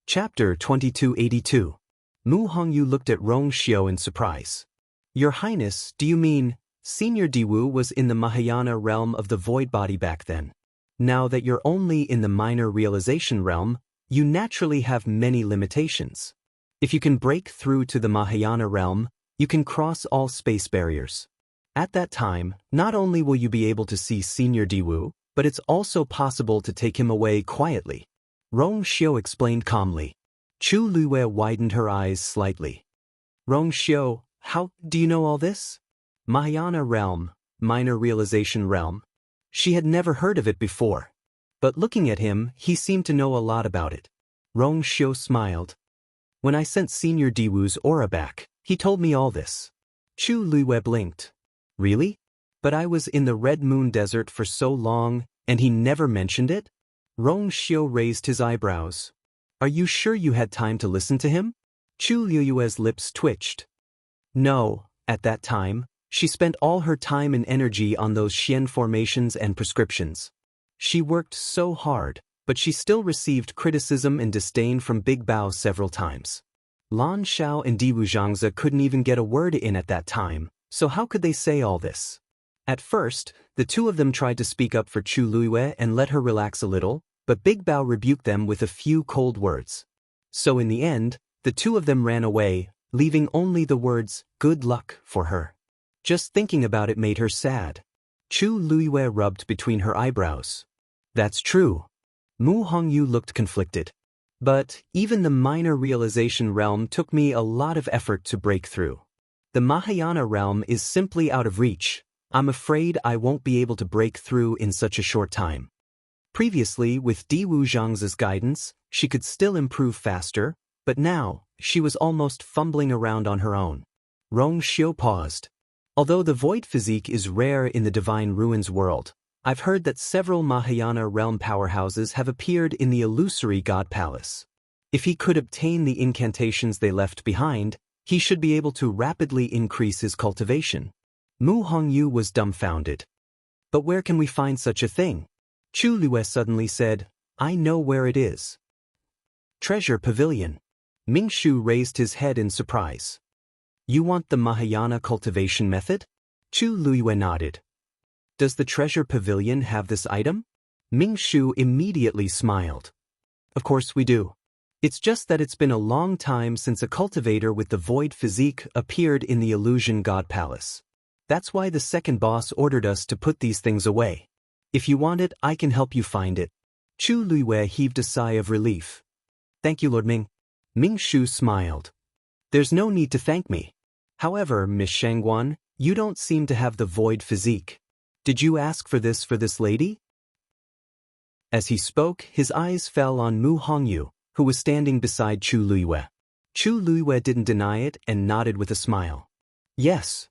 Chapter 2282. Mu Hongyu looked at Rong Xiao in surprise. Your Highness, do you mean, Senior Diwu was in the Mahayana realm of the void body back then? Now that you're only in the minor realization realm, you naturally have many limitations. If you can break through to the Mahayana realm, you can cross all space barriers. At that time, not only will you be able to see Senior Diwu, but it's also possible to take him away quietly. Rong Xiao explained calmly. Chu Luiyue widened her eyes slightly. Rong Xiao, how do you know all this? Mahayana realm, minor realization realm. She had never heard of it before. But looking at him, he seemed to know a lot about it. Rong Xiao smiled. When I sent Senior Diwu's aura back, he told me all this. Chu Luiyue blinked. Really? But I was in the Red Moon Desert for so long, and he never mentioned it? Rong Xiao raised his eyebrows. Are you sure you had time to listen to him? Chu Luiyue's lips twitched. No, at that time, she spent all her time and energy on those Xian formations and prescriptions. She worked so hard, but she still received criticism and disdain from Big Bao several times. Lan Xiao and Diwu Zhangzi couldn't even get a word in at that time, so how could they say all this? At first, the two of them tried to speak up for Chu Luiyue and let her relax a little, but Big Bao rebuked them with a few cold words. So in the end, the two of them ran away, leaving only the words, good luck, for her. Just thinking about it made her sad. Chu Luiyue rubbed between her eyebrows. That's true. Mu Hongyu looked conflicted. But even the minor realization realm took me a lot of effort to break through. The Mahayana realm is simply out of reach. I'm afraid I won't be able to break through in such a short time. Previously, with Diwu Zhangzi's guidance, she could still improve faster, but now, she was almost fumbling around on her own. Rong Xiao paused. Although the void physique is rare in the Divine Ruins world, I've heard that several Mahayana realm powerhouses have appeared in the illusory God Palace. If he could obtain the incantations they left behind, he should be able to rapidly increase his cultivation. Mu Hongyu was dumbfounded. But where can we find such a thing? Chu Luiyue suddenly said, I know where it is. Treasure Pavilion. Ming Shu raised his head in surprise. You want the Mahayana cultivation method? Chu Luiyue nodded. Does the Treasure Pavilion have this item? Ming Shu immediately smiled. Of course we do. It's just that it's been a long time since a cultivator with the void physique appeared in the Illusion God Palace. That's why the second boss ordered us to put these things away. If you want it, I can help you find it. Chu Luiyue heaved a sigh of relief. Thank you, Lord Ming. Ming Shu smiled. There's no need to thank me. However, Miss Shangguan, you don't seem to have the void physique. Did you ask for this lady? As he spoke, his eyes fell on Mu Hongyu, who was standing beside Chu Luiyue. Chu Luiyue didn't deny it and nodded with a smile. Yes.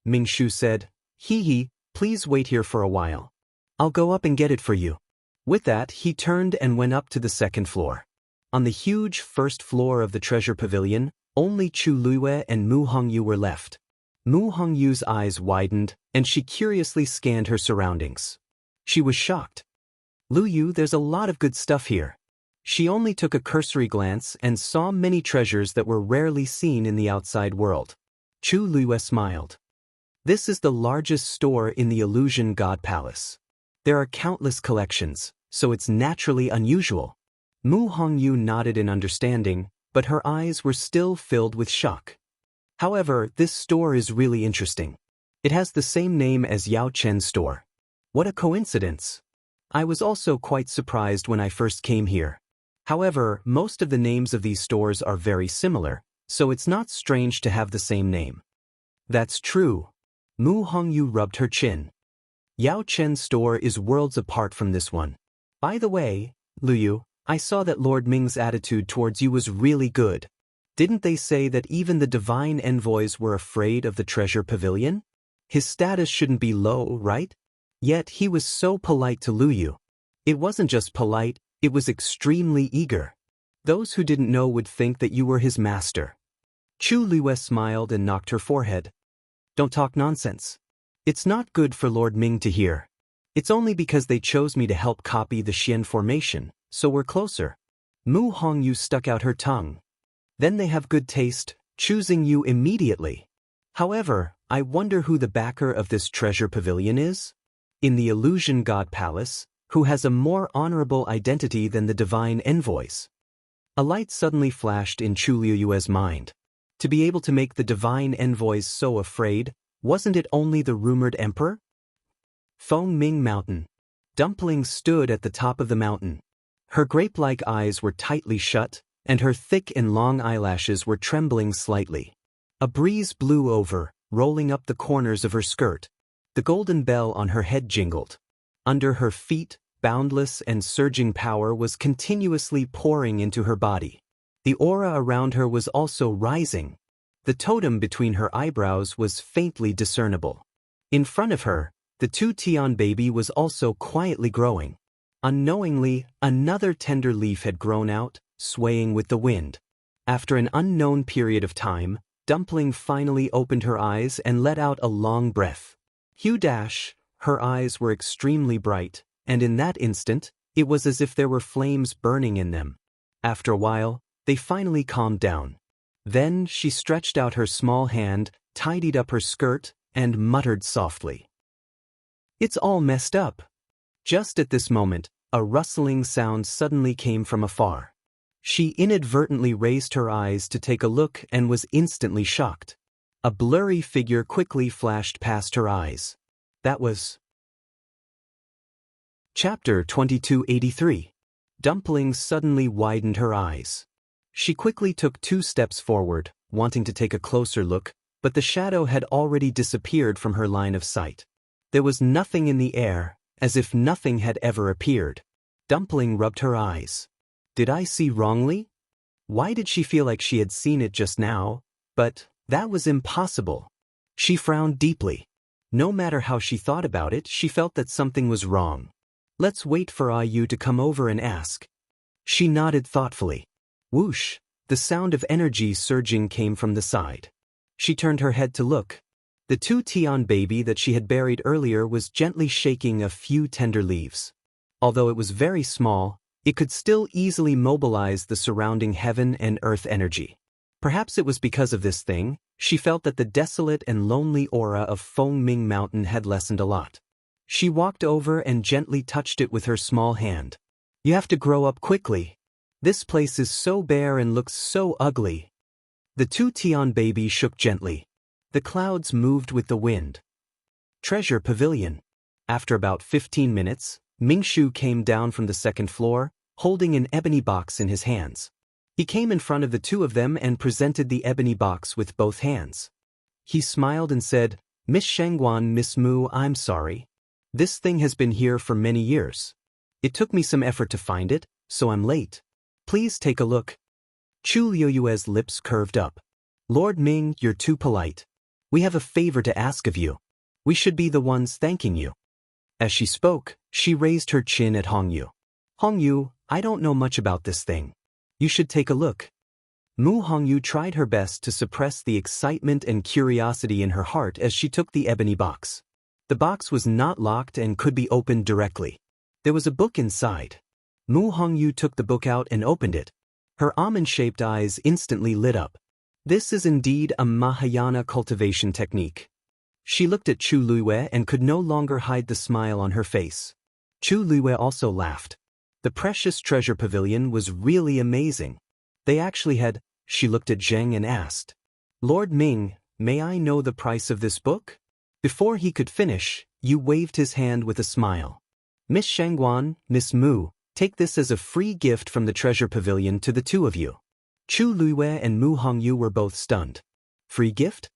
Ming Shu said, Hee, please wait here for a while. I'll go up and get it for you. With that, he turned and went up to the second floor. On the huge first floor of the Treasure Pavilion, only Chu Luiyue and Mu Hongyu were left. Mu Hongyu's eyes widened, and she curiously scanned her surroundings. She was shocked. Luyu, there's a lot of good stuff here. She only took a cursory glance and saw many treasures that were rarely seen in the outside world. Chu Luiyue smiled. This is the largest store in the Illusion God Palace. There are countless collections, so it's naturally unusual. Mu Hongyu nodded in understanding, but her eyes were still filled with shock. However, this store is really interesting. It has the same name as Yao Chen's store. What a coincidence. I was also quite surprised when I first came here. However, most of the names of these stores are very similar, so it's not strange to have the same name. That's true. Mu Hongyu rubbed her chin. Yao Chen's store is worlds apart from this one. By the way, Luyu, I saw that Lord Ming's attitude towards you was really good. Didn't they say that even the divine envoys were afraid of the Treasure Pavilion? His status shouldn't be low, right? Yet he was so polite to Luyu. It wasn't just polite, it was extremely eager. Those who didn't know would think that you were his master. Chu Luiyue smiled and knocked her forehead. Don't talk nonsense. It's not good for Lord Ming to hear. It's only because they chose me to help copy the Xian formation, so we're closer. Mu Hongyu stuck out her tongue. Then they have good taste, choosing you immediately. However, I wonder who the backer of this treasure pavilion is? In the Illusion God Palace, who has a more honorable identity than the divine envoys? A light suddenly flashed in Chu Liuyue's mind. To be able to make the divine envoys so afraid, wasn't it only the rumored emperor? Feng Ming Mountain. Dumpling stood at the top of the mountain. Her grape-like eyes were tightly shut, and her thick and long eyelashes were trembling slightly. A breeze blew over, rolling up the corners of her skirt. The golden bell on her head jingled. Under her feet, boundless and surging power was continuously pouring into her body. The aura around her was also rising. The totem between her eyebrows was faintly discernible. In front of her, the two-tian baby was also quietly growing. Unknowingly, another tender leaf had grown out, swaying with the wind. After an unknown period of time, Dumpling finally opened her eyes and let out a long breath. Her eyes were extremely bright, and in that instant, it was as if there were flames burning in them. After a while, they finally calmed down. Then she stretched out her small hand, tidied up her skirt, and muttered softly. "It's all messed up." Just at this moment, a rustling sound suddenly came from afar. She inadvertently raised her eyes to take a look and was instantly shocked. A blurry figure quickly flashed past her eyes. That was... Chapter 2283. Dumpling suddenly widened her eyes. She quickly took 2 steps forward, wanting to take a closer look, but the shadow had already disappeared from her line of sight. There was nothing in the air, as if nothing had ever appeared. Dumpling rubbed her eyes. Did I see wrongly? Why did she feel like she had seen it just now? But that was impossible. She frowned deeply. No matter how she thought about it, she felt that something was wrong. Let's wait for Ayu to come over and ask. She nodded thoughtfully. Whoosh! The sound of energy surging came from the side. She turned her head to look. The two-tian baby that she had buried earlier was gently shaking a few tender leaves. Although it was very small, it could still easily mobilize the surrounding heaven and earth energy. Perhaps it was because of this thing, she felt that the desolate and lonely aura of Feng Ming Mountain had lessened a lot. She walked over and gently touched it with her small hand. You have to grow up quickly. This place is so bare and looks so ugly. The two-tian baby shook gently. The clouds moved with the wind. Treasure Pavilion. After about 15 minutes, Mingshu came down from the 2nd floor, holding an ebony box in his hands. He came in front of the 2 of them and presented the ebony box with both hands. He smiled and said, Miss Shangguan, Miss Mu, I'm sorry. This thing has been here for many years. It took me some effort to find it, so I'm late. Please take a look. Chu Liuyue's lips curved up. Lord Ming, you're too polite. We have a favor to ask of you. We should be the ones thanking you. As she spoke, she raised her chin at Hongyu. Hongyu, I don't know much about this thing. You should take a look. Mu Hongyu tried her best to suppress the excitement and curiosity in her heart as she took the ebony box. The box was not locked and could be opened directly. There was a book inside. Mu Hongyu took the book out and opened it. Her almond-shaped eyes instantly lit up. This is indeed a Mahayana cultivation technique. She looked at Chu Liyue and could no longer hide the smile on her face. Chu Liyue also laughed. The precious treasure pavilion was really amazing. They actually had... She looked at Zheng and asked, Lord Ming, may I know the price of this book? Before he could finish, Yu waved his hand with a smile. Miss Shangguan, Miss Mu, take this as a free gift from the treasure pavilion to the 2 of you. Chu Liyue and Mu Hongyu were both stunned. Free gift?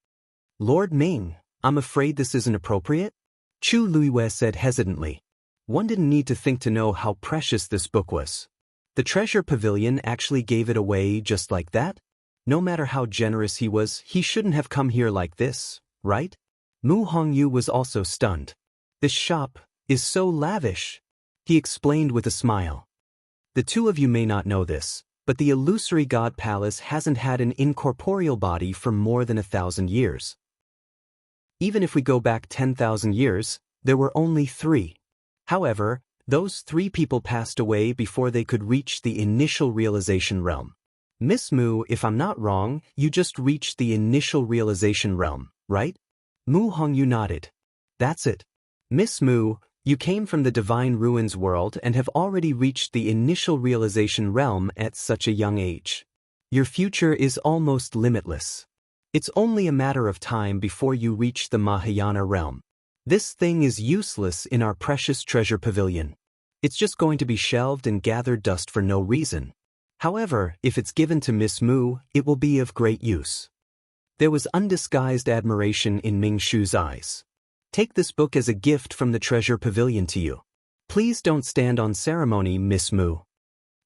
Lord Ming, I'm afraid this isn't appropriate? Chu Liyue said hesitantly. One didn't need to think to know how precious this book was. The treasure pavilion actually gave it away just like that? No matter how generous he was, he shouldn't have come here like this, right? Mu Hongyu was also stunned. This shop is so lavish, he explained with a smile. The 2 of you may not know this, but the illusory god palace hasn't had an incorporeal body for more than 1,000 years. Even if we go back 10,000 years, there were only 3. However, Those 3 people passed away before they could reach the initial realization realm. Miss Mu, if I'm not wrong, you just reached the initial realization realm, right? Mu Hongyu nodded. That's it. Miss Mu, you came from the Divine Ruins world and have already reached the initial realization realm at such a young age. Your future is almost limitless. It's only a matter of time before you reach the Mahayana realm. This thing is useless in our precious treasure pavilion. It's just going to be shelved and gathered dust for no reason. However, if it's given to Miss Mu, it will be of great use. There was undisguised admiration in Ming Shu's eyes. Take this book as a gift from the treasure pavilion to you. Please don't stand on ceremony, Miss Mu.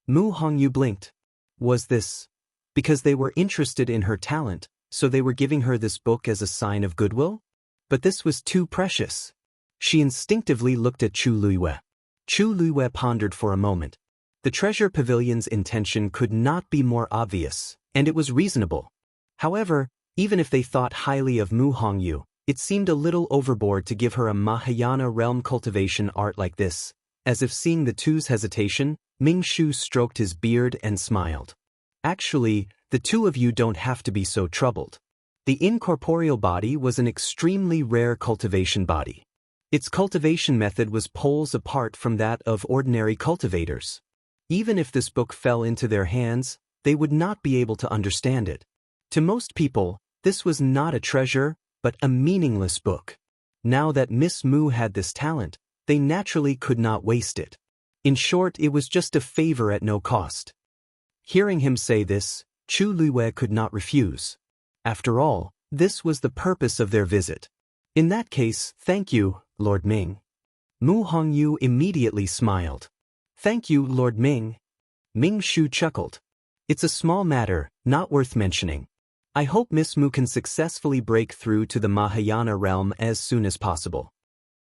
Mu Hongyu blinked. Was this because they were interested in her talent, so they were giving her this book as a sign of goodwill? But this was too precious. She instinctively looked at Chu Luiyue. Chu Luiyue pondered for a moment. The treasure pavilion's intention could not be more obvious, and it was reasonable. However, even if they thought highly of Mu Hongyu, it seemed a little overboard to give her a Mahayana realm cultivation art like this. As if seeing the two's hesitation, Ming Shu stroked his beard and smiled. Actually, the 2 of you don't have to be so troubled. The incorporeal body was an extremely rare cultivation body. Its cultivation method was poles apart from that of ordinary cultivators. Even if this book fell into their hands, they would not be able to understand it. To most people, this was not a treasure, but a meaningless book. Now that Miss Mu had this talent, they naturally could not waste it. In short, it was just a favor at no cost. Hearing him say this, Chu Luiyue could not refuse. After all, this was the purpose of their visit. In that case, thank you, Lord Ming. Mu Hongyu immediately smiled. Thank you, Lord Ming. Ming Shu chuckled. It's a small matter, not worth mentioning. I hope Miss Mu can successfully break through to the Mahayana realm as soon as possible.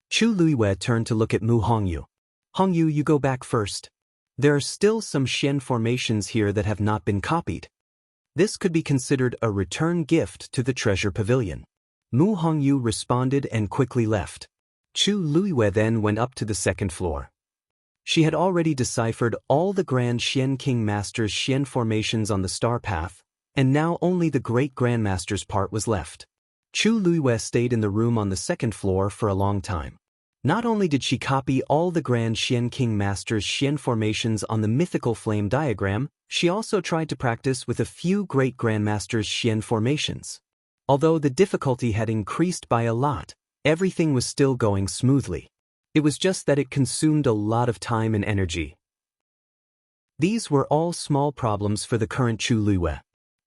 Chu Luiyue turned to look at Mu Hongyu. Hongyu, you go back first. There are still some Xian formations here that have not been copied. This could be considered a return gift to the treasure pavilion. Mu Hongyu responded and quickly left. Chu Luiyue then went up to the 2nd floor. She had already deciphered all the Grand Xian King Master's Xian formations on the star path, and now only the Great Grandmaster's part was left. Chu Luiyue stayed in the room on the 2nd floor for a long time. Not only did she copy all the Grand Xian King Master's Xian formations on the mythical flame diagram, she also tried to practice with a few Great Grandmaster's Xian formations. Although the difficulty had increased by a lot, everything was still going smoothly. It was just that it consumed a lot of time and energy. These were all small problems for the current Chu Luiyue.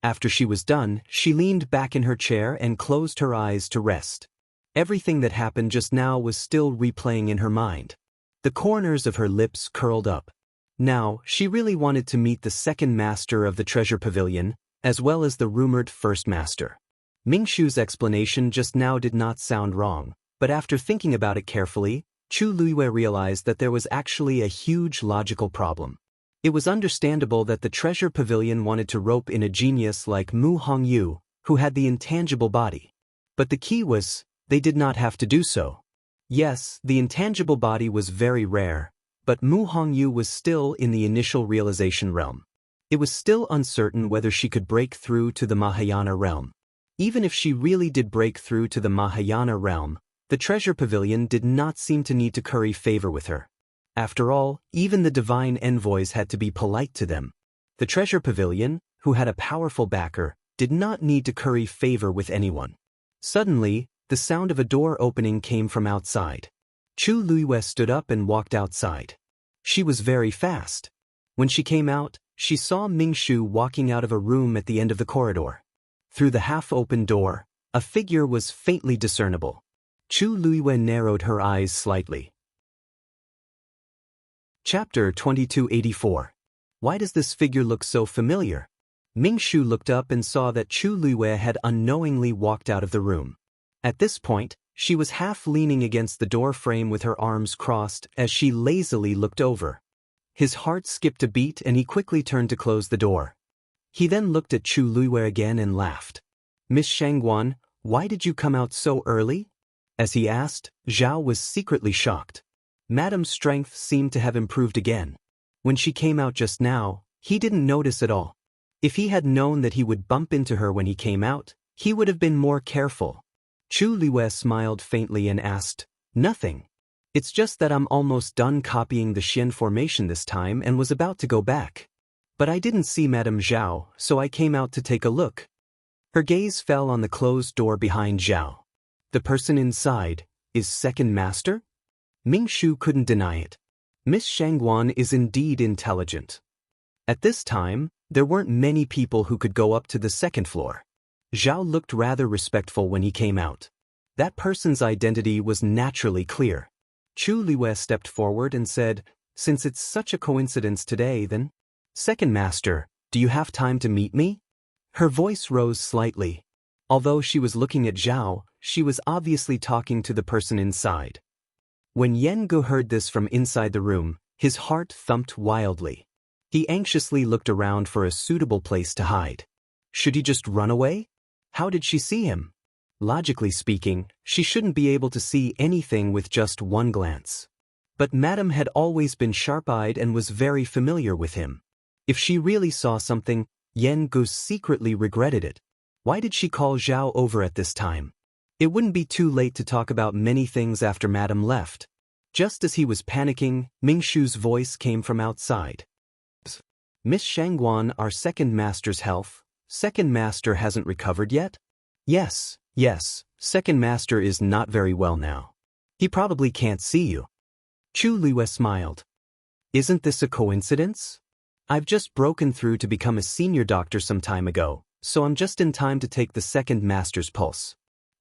After she was done, she leaned back in her chair and closed her eyes to rest. Everything that happened just now was still replaying in her mind. The corners of her lips curled up. Now, she really wanted to meet the 2nd master of the treasure pavilion, as well as the rumored 1st master. Ming Shu's explanation just now did not sound wrong, but after thinking about it carefully, Chu Luiyue realized that there was actually a huge logical problem. It was understandable that the treasure pavilion wanted to rope in a genius like Mu Hongyu, who had the intangible body. But the key was, they did not have to do so. Yes, the intangible body was very rare, but Mu Hongyu was still in the initial realization realm. It was still uncertain whether she could break through to the Mahayana realm. Even if she really did break through to the Mahayana realm, the treasure pavilion did not seem to need to curry favor with her. After all, even the divine envoys had to be polite to them. The treasure pavilion, who had a powerful backer, did not need to curry favor with anyone. Suddenly, the sound of a door opening came from outside. Chu Luiyue stood up and walked outside. She was very fast. When she came out, she saw Ming Shu walking out of a room at the end of the corridor. Through the half-open door, a figure was faintly discernible. Chu Luiyue narrowed her eyes slightly. Chapter 2284. Why does this figure look so familiar? Ming Shu looked up and saw that Chu Luiyue had unknowingly walked out of the room. At this point, she was half leaning against the door frame with her arms crossed as she lazily looked over. His heart skipped a beat and he quickly turned to close the door. He then looked at Chu Luiyue again and laughed. Miss Shangguan, why did you come out so early? As he asked, Zhao was secretly shocked. Madame's strength seemed to have improved again. When she came out just now, he didn't notice at all. If he had known that he would bump into her when he came out, he would have been more careful. Chu Liwei smiled faintly and asked, "Nothing. It's just that I'm almost done copying the Xian formation this time and was about to go back. But I didn't see Madame Zhao, so I came out to take a look." Her gaze fell on the closed door behind Zhao. The person inside is second master? Ming Shu couldn't deny it. Miss Shangguan is indeed intelligent. At this time, there weren't many people who could go up to the second floor. Zhao looked rather respectful when he came out. That person's identity was naturally clear. Chu Liwei stepped forward and said, "Since it's such a coincidence today then, Second Master, do you have time to meet me?" Her voice rose slightly. Although she was looking at Zhao, she was obviously talking to the person inside. When Jianghu heard this from inside the room, his heart thumped wildly. He anxiously looked around for a suitable place to hide. Should he just run away? How did she see him? Logically speaking, she shouldn't be able to see anything with just one glance. But Madame had always been sharp-eyed and was very familiar with him. If she really saw something, Jianghu secretly regretted it. Why did she call Zhao over at this time? It wouldn't be too late to talk about many things after Madame left. Just as he was panicking, Ming Shu's voice came from outside. "Miss Shangguan, our second master's health. Second master hasn't recovered yet?" Yes, second master is not very well now. He probably can't see you." Chu Liwei smiled. "Isn't this a coincidence? I've just broken through to become a senior doctor some time ago, so I'm just in time to take the second master's pulse.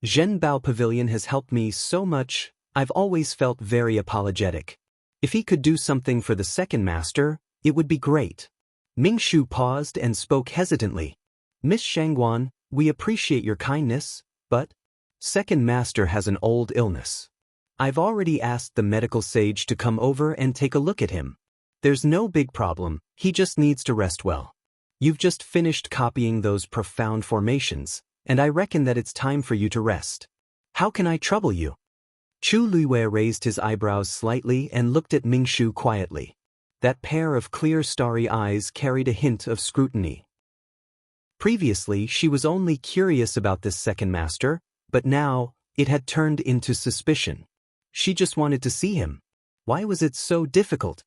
Zhenbao Pavilion has helped me so much, I've always felt very apologetic. If he could do something for the second master, it would be great." Ming Shu paused and spoke hesitantly. "Miss Shangguan, we appreciate your kindness, but second master has an old illness. I've already asked the medical sage to come over and take a look at him. There's no big problem, he just needs to rest well. You've just finished copying those profound formations, and I reckon that it's time for you to rest. How can I trouble you?" Chu Liwei raised his eyebrows slightly and looked at Ming Shu quietly. That pair of clear starry eyes carried a hint of scrutiny. Previously, she was only curious about this second master, but now, it had turned into suspicion. She just wanted to see him. Why was it so difficult?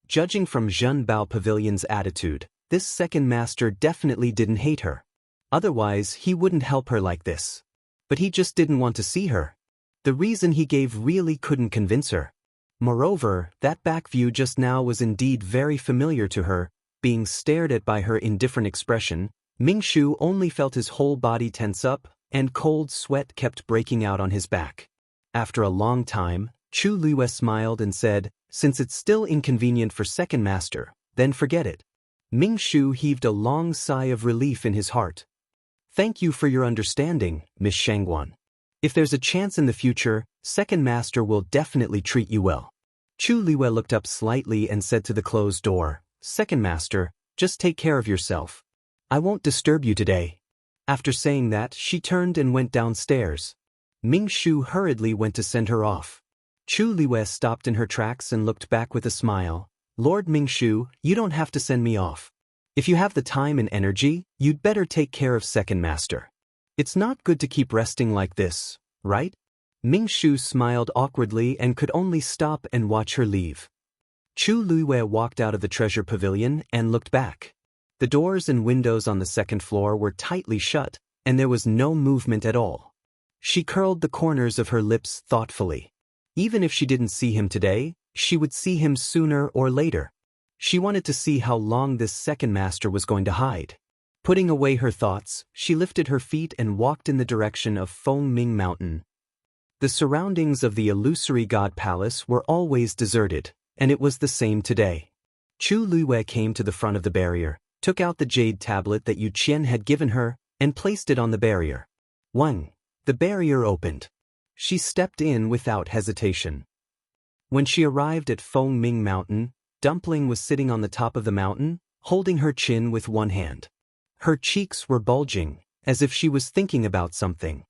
Judging from Zhenbao Pavilion's attitude, this second master definitely didn't hate her. Otherwise, he wouldn't help her like this. But he just didn't want to see her. The reason he gave really couldn't convince her. Moreover, that back view just now was indeed very familiar to her. Being stared at by her indifferent expression, Ming Shu only felt his whole body tense up, and cold sweat kept breaking out on his back. After a long time, Chu Liwei smiled and said, "Since it's still inconvenient for second master, then forget it." Ming Shu heaved a long sigh of relief in his heart. "Thank you for your understanding, Miss Shangguan. If there's a chance in the future, second master will definitely treat you well." Chu Liwei looked up slightly and said to the closed door, "Second master, just take care of yourself. I won't disturb you today." After saying that, she turned and went downstairs. Ming Shu hurriedly went to send her off. Chu Liwei stopped in her tracks and looked back with a smile. "Lord Ming Shu, you don't have to send me off. If you have the time and energy, you'd better take care of second master. It's not good to keep resting like this, right?" Ming Shu smiled awkwardly and could only stop and watch her leave. Chu Liwei walked out of the treasure pavilion and looked back. The doors and windows on the second floor were tightly shut, and there was no movement at all. She curled the corners of her lips thoughtfully. Even if she didn't see him today, she would see him sooner or later. She wanted to see how long this second master was going to hide. Putting away her thoughts, she lifted her feet and walked in the direction of Fengming Mountain. The surroundings of the illusory god palace were always deserted, and it was the same today. Chu Liwei came to the front of the barrier, took out the jade tablet that Yu Qian had given her, and placed it on the barrier. 1. The barrier opened. She stepped in without hesitation. When she arrived at Fengming Mountain, Dumpling was sitting on the top of the mountain, holding her chin with one hand. Her cheeks were bulging, as if she was thinking about something.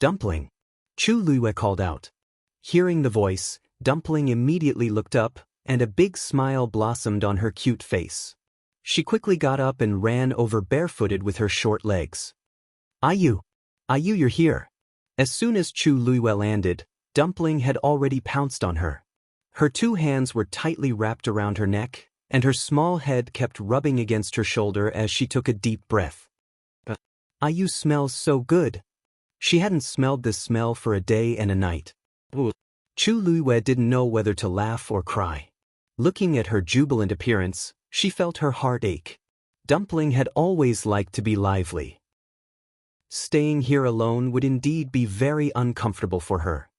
"Dumpling!" Chu Liwei called out. Hearing the voice, Dumpling immediately looked up, and a big smile blossomed on her cute face. She quickly got up and ran over barefooted with her short legs. Ayu! Ayu, you're here! As soon as Chu Luiyue landed, Dumpling had already pounced on her. Her two hands were tightly wrapped around her neck, and her small head kept rubbing against her shoulder as she took a deep breath. Ayu smells so good. She hadn't smelled this smell for a day and a night. Chu Luiyue didn't know whether to laugh or cry. Looking at her jubilant appearance, she felt her heart ache. Dumpling had always liked to be lively. Staying here alone would indeed be very uncomfortable for her.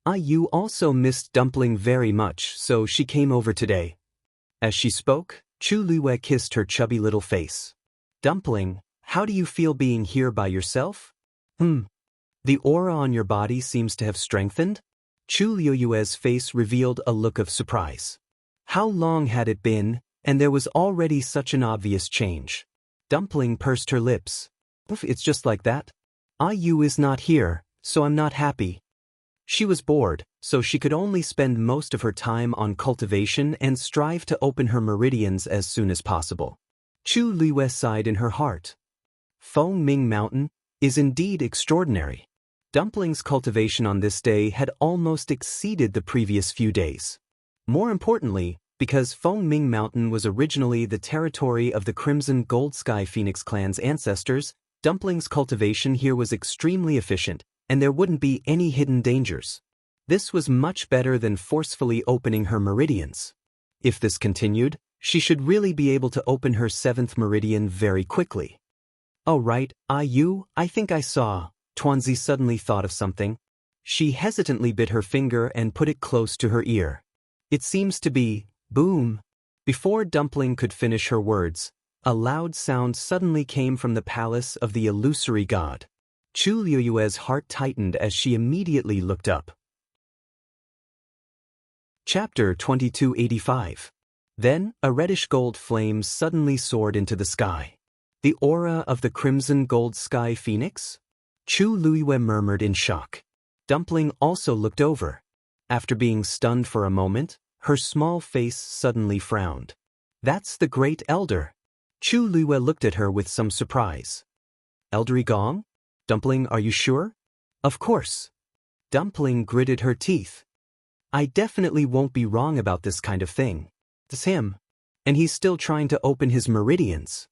Ayu also missed Dumpling very much, so she came over today. As she spoke, Chu Luiyue kissed her chubby little face. Dumpling, how do you feel being here by yourself? The aura on your body seems to have strengthened? Chu Luiyue's face revealed a look of surprise. How long had it been, and there was already such an obvious change? Dumpling pursed her lips. It's just like that. Ayu is not here, so I'm not happy. She was bored, so she could only spend most of her time on cultivation and strive to open her meridians as soon as possible. Chu Luiyue sighed in her heart. Feng Ming Mountain is indeed extraordinary. Dumpling's cultivation on this day had almost exceeded the previous few days. More importantly, because Feng Ming Mountain was originally the territory of the Crimson Gold Sky Phoenix clan's ancestors, Dumpling's cultivation here was extremely efficient, and there wouldn't be any hidden dangers. This was much better than forcefully opening her meridians. If this continued, she should really be able to open her 7th meridian very quickly. Oh right, Ayu, I think I saw. Tuanzi suddenly thought of something. She hesitantly bit her finger and put it close to her ear. It seems to be, boom. Before Dumpling could finish her words, a loud sound suddenly came from the palace of the illusory god. Chu Luiyue's heart tightened as she immediately looked up. Chapter 2285. Then, a reddish gold flame suddenly soared into the sky. The aura of the Crimson Gold Sky Phoenix? Chu Luiyue murmured in shock. Dumpling also looked over. After being stunned for a moment, her small face suddenly frowned. That's the Great Elder. Chu Luiyue looked at her with some surprise. Eldery Gong? Dumpling, are you sure? Of course. Dumpling gritted her teeth. I definitely won't be wrong about this kind of thing. It's him. And he's still trying to open his meridians.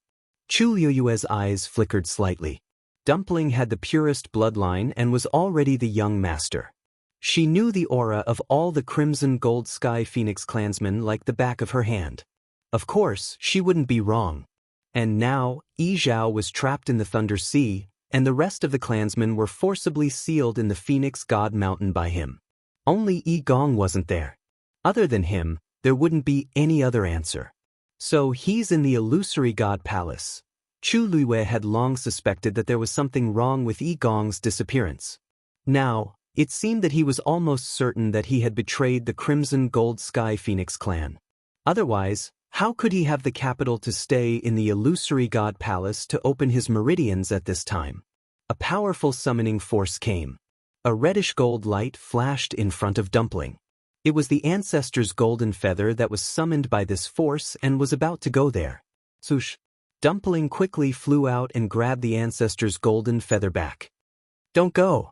Chu Luiyue's eyes flickered slightly. Dumpling had the purest bloodline and was already the young master. She knew the aura of all the Crimson Gold Sky Phoenix clansmen like the back of her hand. Of course, she wouldn't be wrong. And now, Yi Zhao was trapped in the Thunder Sea, and the rest of the clansmen were forcibly sealed in the Phoenix God Mountain by him. Only Yi Gong wasn't there. Other than him, there wouldn't be any other answer. So he's in the illusory God Palace. Chu Luiyue had long suspected that there was something wrong with Yi Gong's disappearance. Now, it seemed that he was almost certain that he had betrayed the Crimson Gold Sky Phoenix clan. Otherwise, how could he have the capital to stay in the illusory God Palace to open his meridians at this time? A powerful summoning force came. A reddish gold light flashed in front of Dumpling. It was the ancestor's golden feather that was summoned by this force and was about to go there. Swoosh! Dumpling quickly flew out and grabbed the ancestor's golden feather back. Don't go!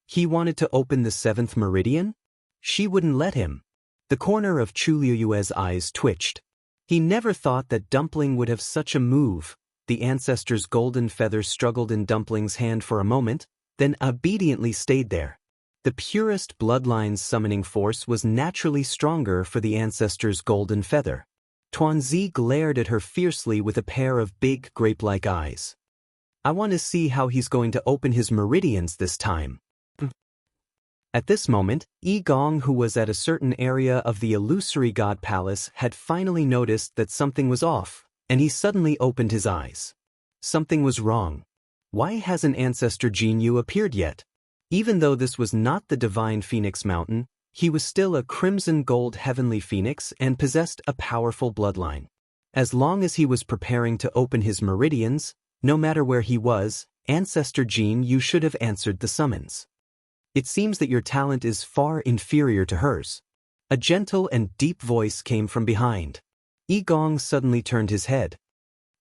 He wanted to open the 7th meridian? She wouldn't let him. The corner of Chu Luiyue's eyes twitched. He never thought that Dumpling would have such a move. The ancestor's golden feather struggled in Dumpling's hand for a moment, then obediently stayed there. The purest bloodline's summoning force was naturally stronger for the ancestor's golden feather. Tuanzi glared at her fiercely with a pair of big grape-like eyes. I want to see how he's going to open his meridians this time. At this moment, Yi Gong, who was at a certain area of the illusory God Palace, had finally noticed that something was off, and he suddenly opened his eyes. Something was wrong. Why hasn't Ancestor Jianghu appeared yet? Even though this was not the Divine Phoenix Mountain, he was still a crimson gold heavenly phoenix and possessed a powerful bloodline. As long as he was preparing to open his meridians, no matter where he was, Ancestor Jianghu should have answered the summons. It seems that your talent is far inferior to hers. A gentle and deep voice came from behind. Yi Gong suddenly turned his head.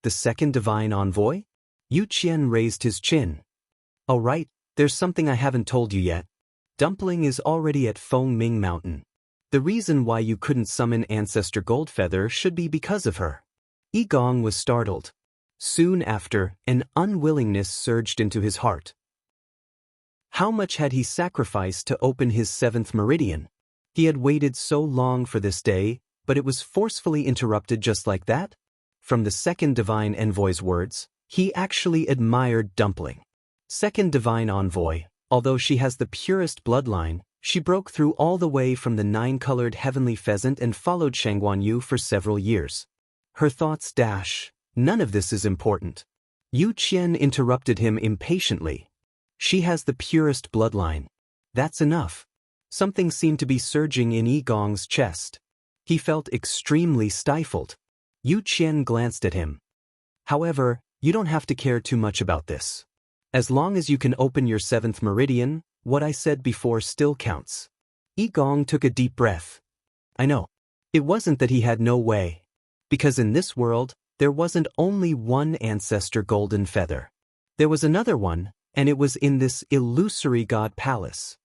The second divine envoy? Yu Qian raised his chin. Oh right, there's something I haven't told you yet. Dumpling is already at Feng Ming Mountain. The reason why you couldn't summon Ancestor Goldfeather should be because of her. Yi Gong was startled. Soon after, an unwillingness surged into his heart. How much had he sacrificed to open his 7th meridian? He had waited so long for this day, but it was forcefully interrupted just like that? From the second divine envoy's words, he actually admired Dumpling. Second divine envoy, although she has the purest bloodline, she broke through all the way from the 9-colored heavenly pheasant and followed Shangguan Yu for several years. Her thoughts dash. None of this is important. Yu Qian interrupted him impatiently. She has the purest bloodline. That's enough. Something seemed to be surging in Yi Gong's chest. He felt extremely stifled. Yu Qian glanced at him. However, you don't have to care too much about this. As long as you can open your 7th meridian, what I said before still counts. Yi Gong took a deep breath. I know. It wasn't that he had no way. Because in this world, there wasn't only one ancestor golden feather. There was another one, and it was in this illusory god palace.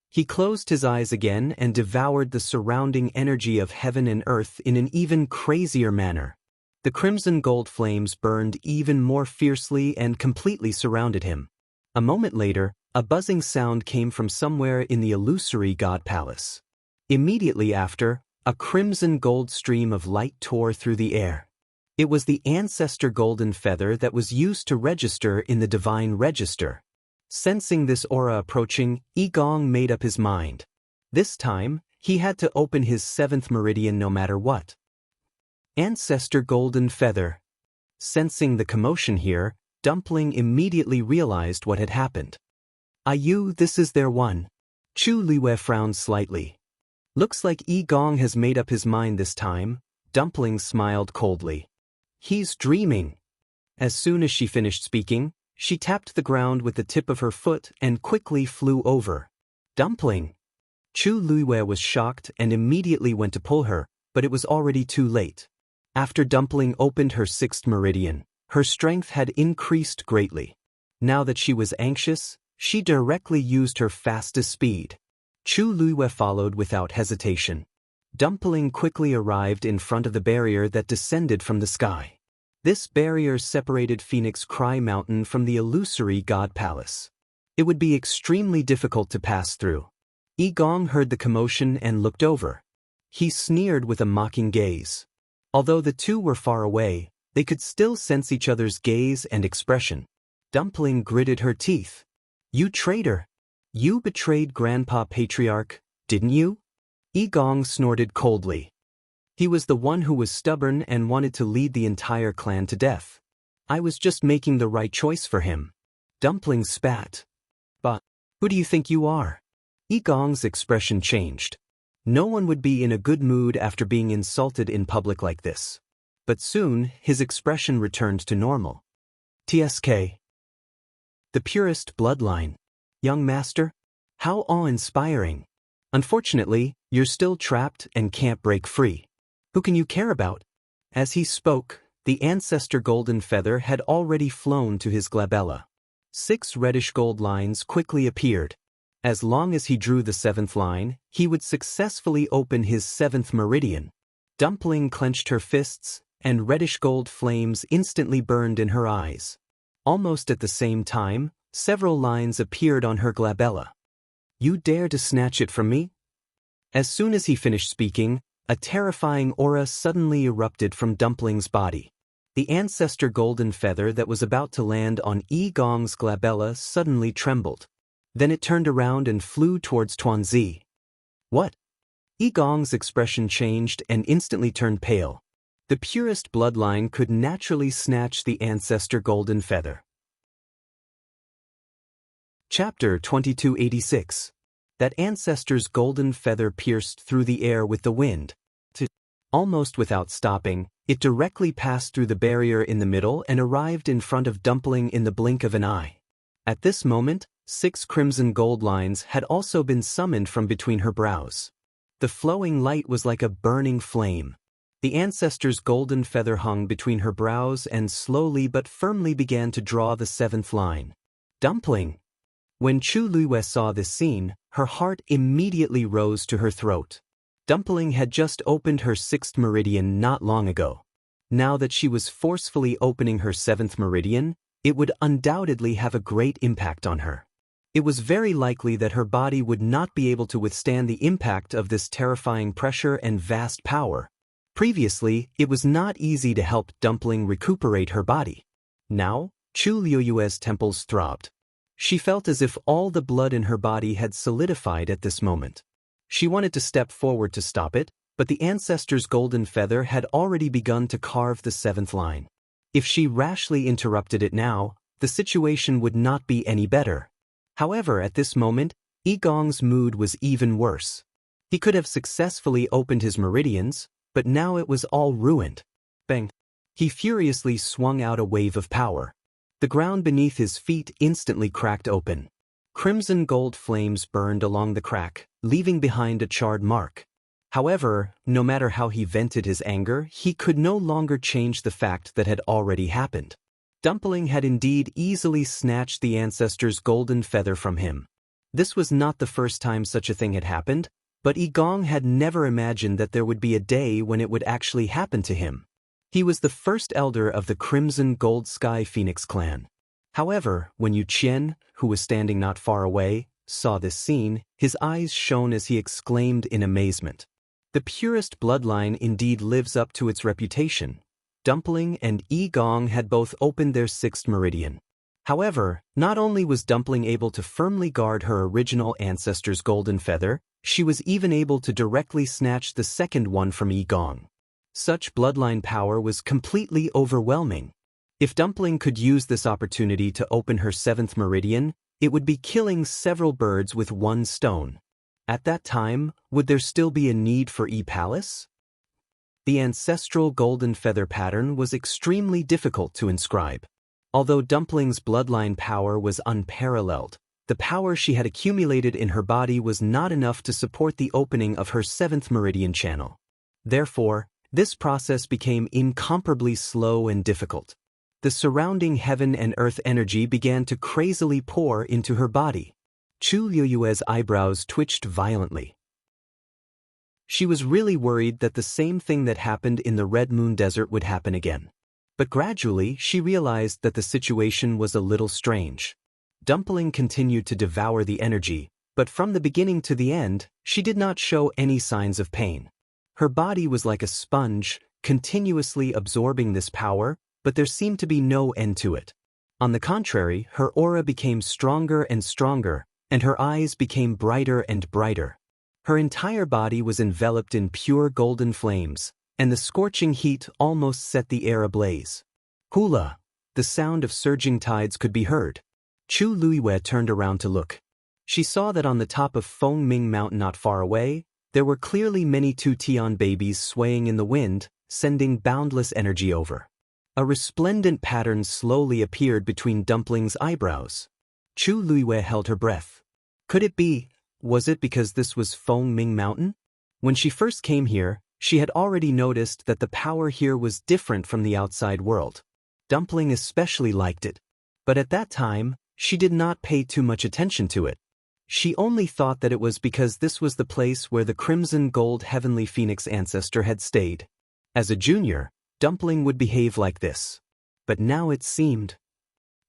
He closed his eyes again and devoured the surrounding energy of heaven and earth in an even crazier manner. The crimson gold flames burned even more fiercely and completely surrounded him. A moment later, a buzzing sound came from somewhere in the illusory god palace. Immediately after, a crimson gold stream of light tore through the air. It was the ancestor golden feather that was used to register in the divine register. Sensing this aura approaching, Yi Gong made up his mind. This time, he had to open his 7th meridian no matter what. Ancestor golden feather. Sensing the commotion here, Dumpling immediately realized what had happened. Ayu, this is their one. Chu Liwei frowned slightly. Looks like Yi Gong has made up his mind this time. Dumpling smiled coldly. He's dreaming. As soon as she finished speaking, she tapped the ground with the tip of her foot and quickly flew over. Dumpling! Chu Liwei was shocked and immediately went to pull her, but it was already too late. After Dumpling opened her 6th meridian, her strength had increased greatly. Now that she was anxious, she directly used her fastest speed. Chu Liwei followed without hesitation. Dumpling quickly arrived in front of the barrier that descended from the sky. This barrier separated Phoenix Cry Mountain from the illusory God Palace. It would be extremely difficult to pass through. Yi Gong heard the commotion and looked over. He sneered with a mocking gaze. Although the two were far away, they could still sense each other's gaze and expression. Dumpling gritted her teeth. You traitor! You betrayed Grandpa Patriarch, didn't you? Yi Gong snorted coldly. He was the one who was stubborn and wanted to lead the entire clan to death. I was just making the right choice for him. Dumpling spat. But, who do you think you are? Yi Gong's expression changed. No one would be in a good mood after being insulted in public like this. But soon, his expression returned to normal. TSK. The purest bloodline. Young master? How awe-inspiring. Unfortunately, you're still trapped and can't break free. Who can you care about? As he spoke, the ancestor golden feather had already flown to his glabella. 6 reddish gold lines quickly appeared. As long as he drew the 7th line, he would successfully open his 7th meridian. Dumpling clenched her fists, and reddish gold flames instantly burned in her eyes. Almost at the same time, several lines appeared on her glabella. You dare to snatch it from me? As soon as he finished speaking, a terrifying aura suddenly erupted from Dumpling's body. The ancestor golden feather that was about to land on Yi Gong's glabella suddenly trembled. Then it turned around and flew towards Tuanzi. What? Yi Gong's expression changed and instantly turned pale. The purest bloodline could naturally snatch the ancestor golden feather. Chapter 2286. That ancestor's golden feather pierced through the air with the wind. Almost without stopping, it directly passed through the barrier in the middle and arrived in front of Dumpling in the blink of an eye. At this moment, 6 crimson gold lines had also been summoned from between her brows. The flowing light was like a burning flame. The ancestor's golden feather hung between her brows and slowly but firmly began to draw the seventh line. Dumpling! When Chu Luiyue saw this scene, her heart immediately rose to her throat. Dumpling had just opened her sixth meridian not long ago. Now that she was forcefully opening her seventh meridian, it would undoubtedly have a great impact on her. It was very likely that her body would not be able to withstand the impact of this terrifying pressure and vast power. Previously, it was not easy to help Dumpling recuperate her body. Now, Chu Luiyue's temples throbbed. She felt as if all the blood in her body had solidified at this moment. She wanted to step forward to stop it, but the ancestor's golden feather had already begun to carve the seventh line. If she rashly interrupted it now, the situation would not be any better. However, at this moment, Yigong's mood was even worse. He could have successfully opened his meridians, but now it was all ruined. Bang! He furiously swung out a wave of power. The ground beneath his feet instantly cracked open. Crimson gold flames burned along the crack, leaving behind a charred mark. However, no matter how he vented his anger, he could no longer change the fact that had already happened. Dumpling had indeed easily snatched the ancestor's golden feather from him. This was not the first time such a thing had happened, but Yigong had never imagined that there would be a day when it would actually happen to him. He was the first elder of the Crimson Gold Sky Phoenix clan. However, when Yu Qian, who was standing not far away, saw this scene, his eyes shone as he exclaimed in amazement. The purest bloodline indeed lives up to its reputation. Dumpling and Yigong had both opened their sixth meridian. However, not only was Dumpling able to firmly guard her original ancestor's golden feather, she was even able to directly snatch the second one from Yigong. Such bloodline power was completely overwhelming. If Dumpling could use this opportunity to open her seventh meridian, it would be killing several birds with one stone. At that time, would there still be a need for E-Palace? The ancestral golden feather pattern was extremely difficult to inscribe. Although Dumpling's bloodline power was unparalleled, the power she had accumulated in her body was not enough to support the opening of her seventh meridian channel. Therefore, this process became incomparably slow and difficult. The surrounding heaven and earth energy began to crazily pour into her body. Chu Luiyue's eyebrows twitched violently. She was really worried that the same thing that happened in the Red Moon Desert would happen again. But gradually, she realized that the situation was a little strange. Dumpling continued to devour the energy, but from the beginning to the end, she did not show any signs of pain. Her body was like a sponge, continuously absorbing this power, but there seemed to be no end to it. On the contrary, her aura became stronger and stronger, and her eyes became brighter and brighter. Her entire body was enveloped in pure golden flames, and the scorching heat almost set the air ablaze. Hula! The sound of surging tides could be heard. Chu Luiyue turned around to look. She saw that on the top of Fengming Mountain not far away, there were clearly many two-Tian babies swaying in the wind, sending boundless energy over. A resplendent pattern slowly appeared between Dumpling's eyebrows. Chu Luiyue held her breath. Could it be? Was it because this was Fengming Mountain? When she first came here, she had already noticed that the power here was different from the outside world. Dumpling especially liked it. But at that time, she did not pay too much attention to it. She only thought that it was because this was the place where the Crimson Gold Heavenly Phoenix ancestor had stayed. As a junior, Dumpling would behave like this. But now it seemed.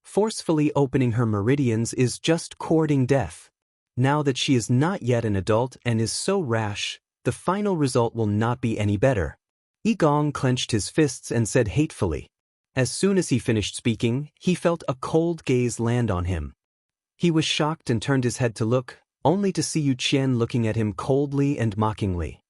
Forcefully opening her meridians is just courting death. Now that she is not yet an adult and is so rash, the final result will not be any better. Yigong clenched his fists and said hatefully. As soon as he finished speaking, he felt a cold gaze land on him. He was shocked and turned his head to look, only to see Yu Qian looking at him coldly and mockingly.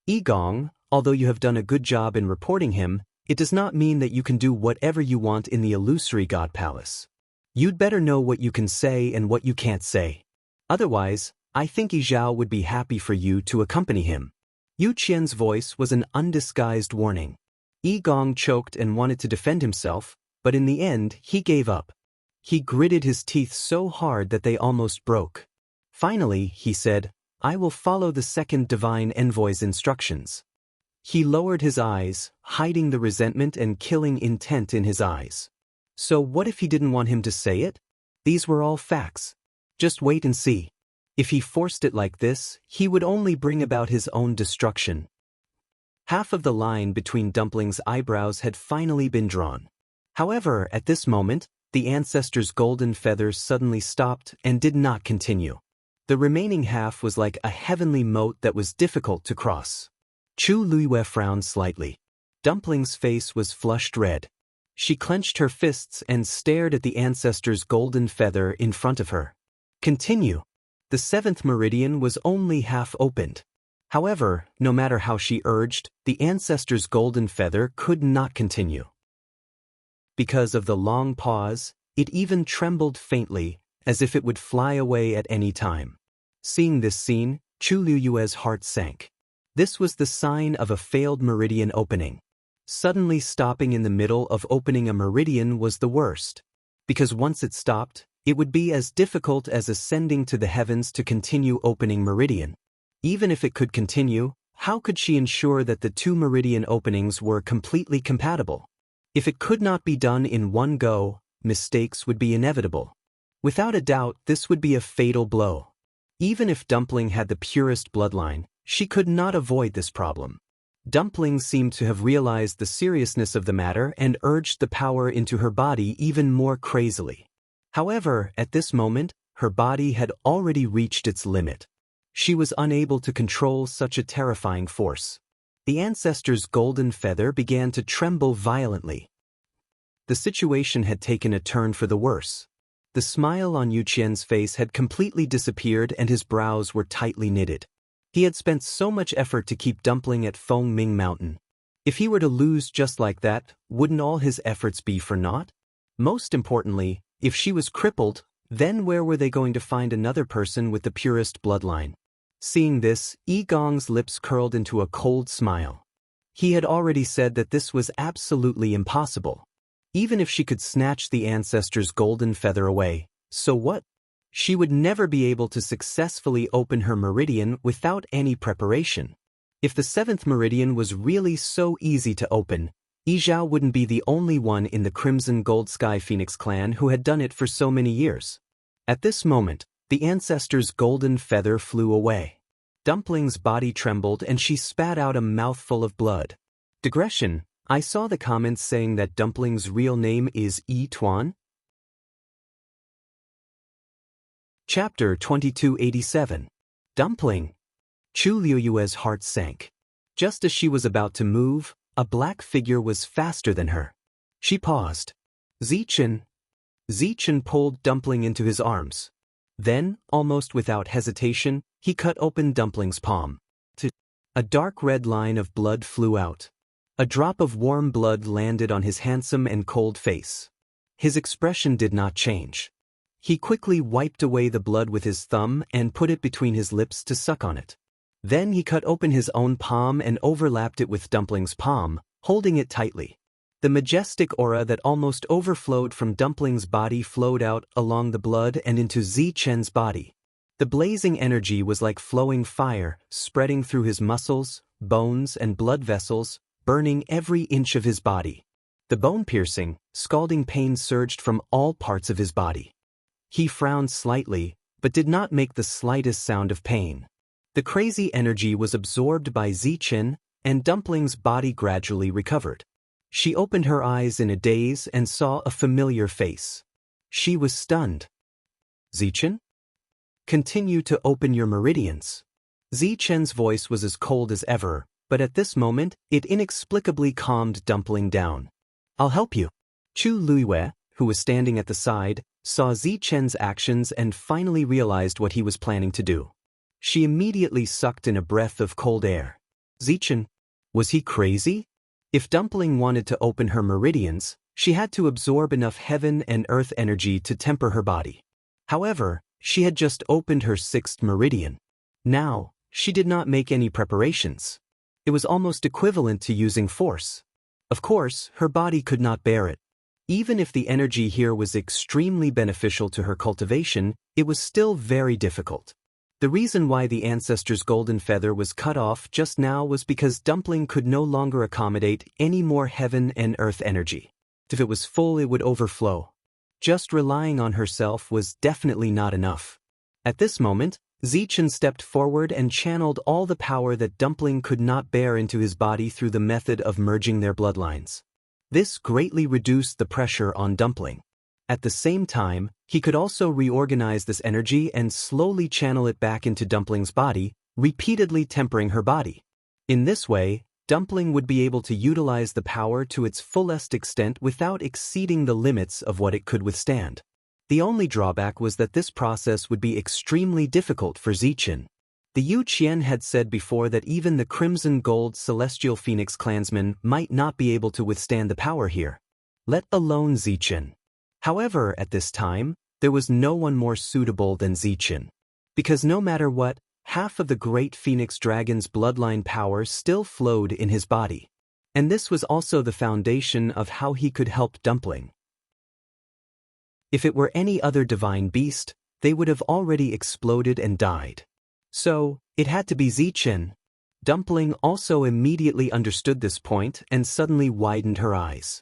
Yigong, although you have done a good job in reporting him, it does not mean that you can do whatever you want in the illusory God Palace. You'd better know what you can say and what you can't say. Otherwise, I think Yizhao would be happy for you to accompany him. Yu Qian's voice was an undisguised warning. Yigong choked and wanted to defend himself, but in the end, he gave up. He gritted his teeth so hard that they almost broke. Finally, he said, I will follow the second divine envoy's instructions. He lowered his eyes, hiding the resentment and killing intent in his eyes. So what if he didn't want him to say it? These were all facts. Just wait and see. If he forced it like this, he would only bring about his own destruction. Half of the line between Dumpling's eyebrows had finally been drawn. However, at this moment, the ancestor's golden feathers suddenly stopped and did not continue. The remaining half was like a heavenly moat that was difficult to cross. Chu Luiyue frowned slightly. Dumpling's face was flushed red. She clenched her fists and stared at the ancestor's golden feather in front of her. Continue. The seventh meridian was only half opened. However, no matter how she urged, the ancestor's golden feather could not continue. Because of the long pause, it even trembled faintly, as if it would fly away at any time. Seeing this scene, Chu Luiyue's heart sank. This was the sign of a failed meridian opening. Suddenly stopping in the middle of opening a meridian was the worst. Because once it stopped, it would be as difficult as ascending to the heavens to continue opening meridian. Even if it could continue, how could she ensure that the two meridian openings were completely compatible? If it could not be done in one go, mistakes would be inevitable. Without a doubt, this would be a fatal blow. Even if Dumpling had the purest bloodline, she could not avoid this problem. Dumpling seemed to have realized the seriousness of the matter and urged the power into her body even more crazily. However, at this moment, her body had already reached its limit. She was unable to control such a terrifying force. The ancestor's golden feather began to tremble violently. The situation had taken a turn for the worse. The smile on Yu Qian's face had completely disappeared and his brows were tightly knitted. He had spent so much effort to keep Dumpling at Feng Ming Mountain. If he were to lose just like that, wouldn't all his efforts be for naught? Most importantly, if she was crippled, then where were they going to find another person with the purest bloodline? Seeing this, Yi Gong's lips curled into a cold smile. He had already said that this was absolutely impossible. Even if she could snatch the ancestor's golden feather away, so what? She would never be able to successfully open her meridian without any preparation. If the seventh meridian was really so easy to open, Yi Zhao wouldn't be the only one in the Crimson Gold Sky Phoenix clan who had done it for so many years. At this moment, the ancestor's golden feather flew away. Dumpling's body trembled and she spat out a mouthful of blood. Digression, I saw the comments saying that Dumpling's real name is Yi Tuan. Chapter 2287. Dumpling. Chu Luiyue's heart sank. Just as she was about to move, a black figure was faster than her. She paused. Zichen. Zichen pulled Dumpling into his arms. Then, almost without hesitation, he cut open Dumpling's palm. A dark red line of blood flew out. A drop of warm blood landed on his handsome and cold face. His expression did not change. He quickly wiped away the blood with his thumb and put it between his lips to suck on it. Then he cut open his own palm and overlapped it with Dumpling's palm, holding it tightly. The majestic aura that almost overflowed from Dumpling's body flowed out along the blood and into Zichen's body. The blazing energy was like flowing fire, spreading through his muscles, bones, and blood vessels, burning every inch of his body. The bone-piercing, scalding pain surged from all parts of his body. He frowned slightly, but did not make the slightest sound of pain. The crazy energy was absorbed by Zichen, and Dumpling's body gradually recovered. She opened her eyes in a daze and saw a familiar face. She was stunned. Zichen? Continue to open your meridians. Zichen's voice was as cold as ever, but at this moment, it inexplicably calmed Dumpling down. I'll help you. Chu Luiyue, who was standing at the side, saw Zichen's actions and finally realized what he was planning to do. She immediately sucked in a breath of cold air. Zichen, was he crazy? If Dumpling wanted to open her meridians, she had to absorb enough heaven and earth energy to temper her body. However, she had just opened her sixth meridian. Now, she did not make any preparations. It was almost equivalent to using force. Of course, her body could not bear it. Even if the energy here was extremely beneficial to her cultivation, it was still very difficult. The reason why the ancestor's golden feather was cut off just now was because Dumpling could no longer accommodate any more heaven and earth energy. If it was full, it would overflow. Just relying on herself was definitely not enough. At this moment, Zichen stepped forward and channeled all the power that Dumpling could not bear into his body through the method of merging their bloodlines. This greatly reduced the pressure on Dumpling. At the same time, he could also reorganize this energy and slowly channel it back into Dumpling's body, repeatedly tempering her body. In this way, Dumpling would be able to utilize the power to its fullest extent without exceeding the limits of what it could withstand. The only drawback was that this process would be extremely difficult for Zichen. The Yu Qian had said before that even the Crimson Gold Celestial Phoenix clansmen might not be able to withstand the power here, let alone Zichen. However, at this time, there was no one more suitable than Zichen. Because no matter what, half of the great Phoenix Dragon's bloodline power still flowed in his body. And this was also the foundation of how he could help Dumpling. If it were any other divine beast, they would have already exploded and died. So, it had to be Zichen. Dumpling also immediately understood this point and suddenly widened her eyes.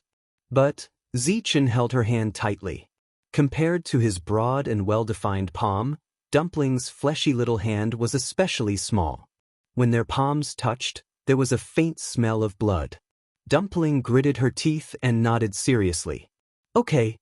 But Zichen held her hand tightly. Compared to his broad and well-defined palm, Dumpling's fleshy little hand was especially small. When their palms touched, there was a faint smell of blood. Dumpling gritted her teeth and nodded seriously. Okay.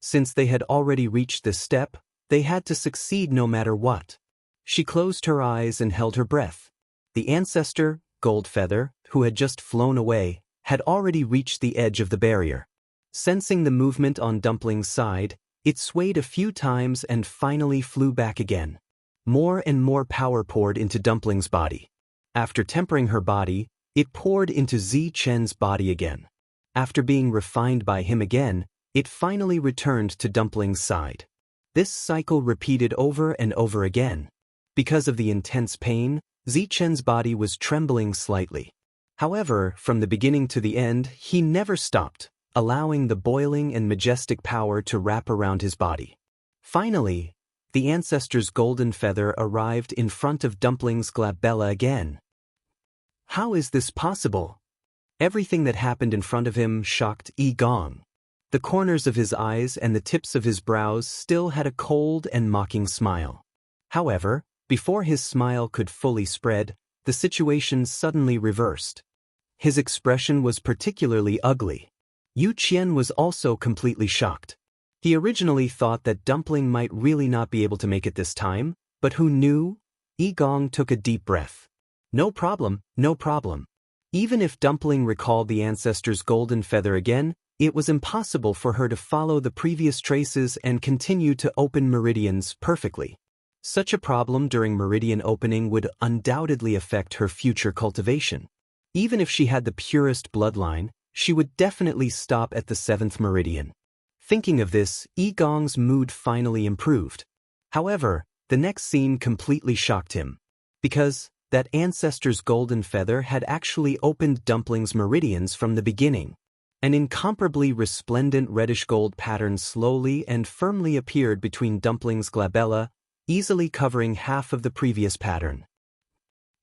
Since they had already reached this step, they had to succeed no matter what. She closed her eyes and held her breath. The ancestor, Goldfeather, who had just flown away, had already reached the edge of the barrier. Sensing the movement on Dumpling's side, it swayed a few times and finally flew back again. More and more power poured into Dumpling's body. After tempering her body, it poured into Zichen's body again. After being refined by him again, it finally returned to Dumpling's side. This cycle repeated over and over again. Because of the intense pain, Zichen's body was trembling slightly. However, from the beginning to the end, he never stopped, allowing the boiling and majestic power to wrap around his body. Finally, the ancestor's golden feather arrived in front of Dumpling's glabella again. How is this possible? Everything that happened in front of him shocked Yi Gong. The corners of his eyes and the tips of his brows still had a cold and mocking smile. However, before his smile could fully spread, the situation suddenly reversed. His expression was particularly ugly. Yu Qian was also completely shocked. He originally thought that Dumpling might really not be able to make it this time, but who knew? Yi Gong took a deep breath. No problem, no problem. Even if Dumpling recalled the ancestor's golden feather again, it was impossible for her to follow the previous traces and continue to open meridians perfectly. Such a problem during meridian opening would undoubtedly affect her future cultivation. Even if she had the purest bloodline, she would definitely stop at the 7th meridian. Thinking of this, Yi Gong's mood finally improved. However, the next scene completely shocked him. Because that ancestor's golden feather had actually opened Dumpling's meridians from the beginning. An incomparably resplendent reddish-gold pattern slowly and firmly appeared between Dumpling's glabella, easily covering half of the previous pattern.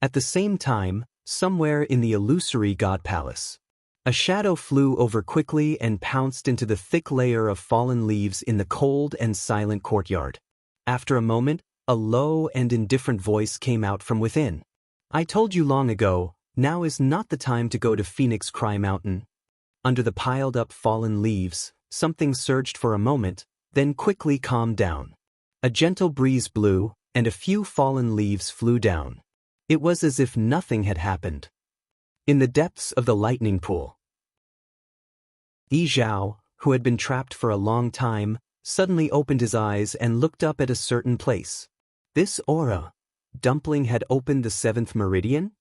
At the same time, somewhere in the illusory God Palace, a shadow flew over quickly and pounced into the thick layer of fallen leaves in the cold and silent courtyard. After a moment, a low and indifferent voice came out from within. I told you long ago, now is not the time to go to Phoenix Cry Mountain. Under the piled-up fallen leaves, something surged for a moment, then quickly calmed down. A gentle breeze blew, and a few fallen leaves flew down. It was as if nothing had happened. In the depths of the lightning pool, Yi Zhao, who had been trapped for a long time, suddenly opened his eyes and looked up at a certain place. This aura. Dumpling had opened the 7th meridian?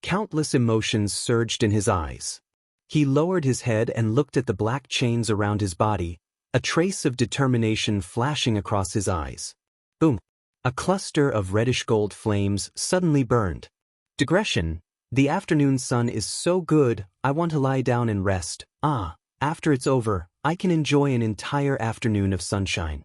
Countless emotions surged in his eyes. He lowered his head and looked at the black chains around his body, a trace of determination flashing across his eyes. Boom! A cluster of reddish-gold flames suddenly burned. Digression. The afternoon sun is so good, I want to lie down and rest. After it's over, I can enjoy an entire afternoon of sunshine.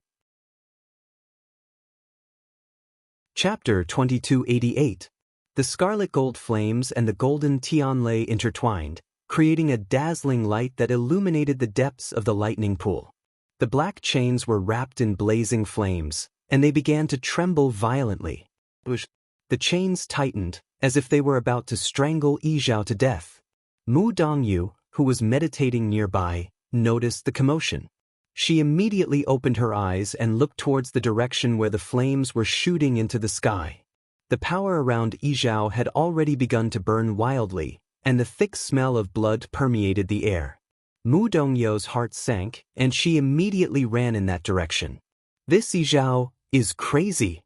Chapter 2288. The scarlet gold flames and the golden Tianlei intertwined, creating a dazzling light that illuminated the depths of the lightning pool. The black chains were wrapped in blazing flames, and they began to tremble violently. The chains tightened, as if they were about to strangle Yizhao to death. Mu Dongyu, who was meditating nearby, noticed the commotion. She immediately opened her eyes and looked towards the direction where the flames were shooting into the sky. The power around Yizhao had already begun to burn wildly, and the thick smell of blood permeated the air. Mu Dongyu's heart sank, and she immediately ran in that direction. This Yizhao is crazy.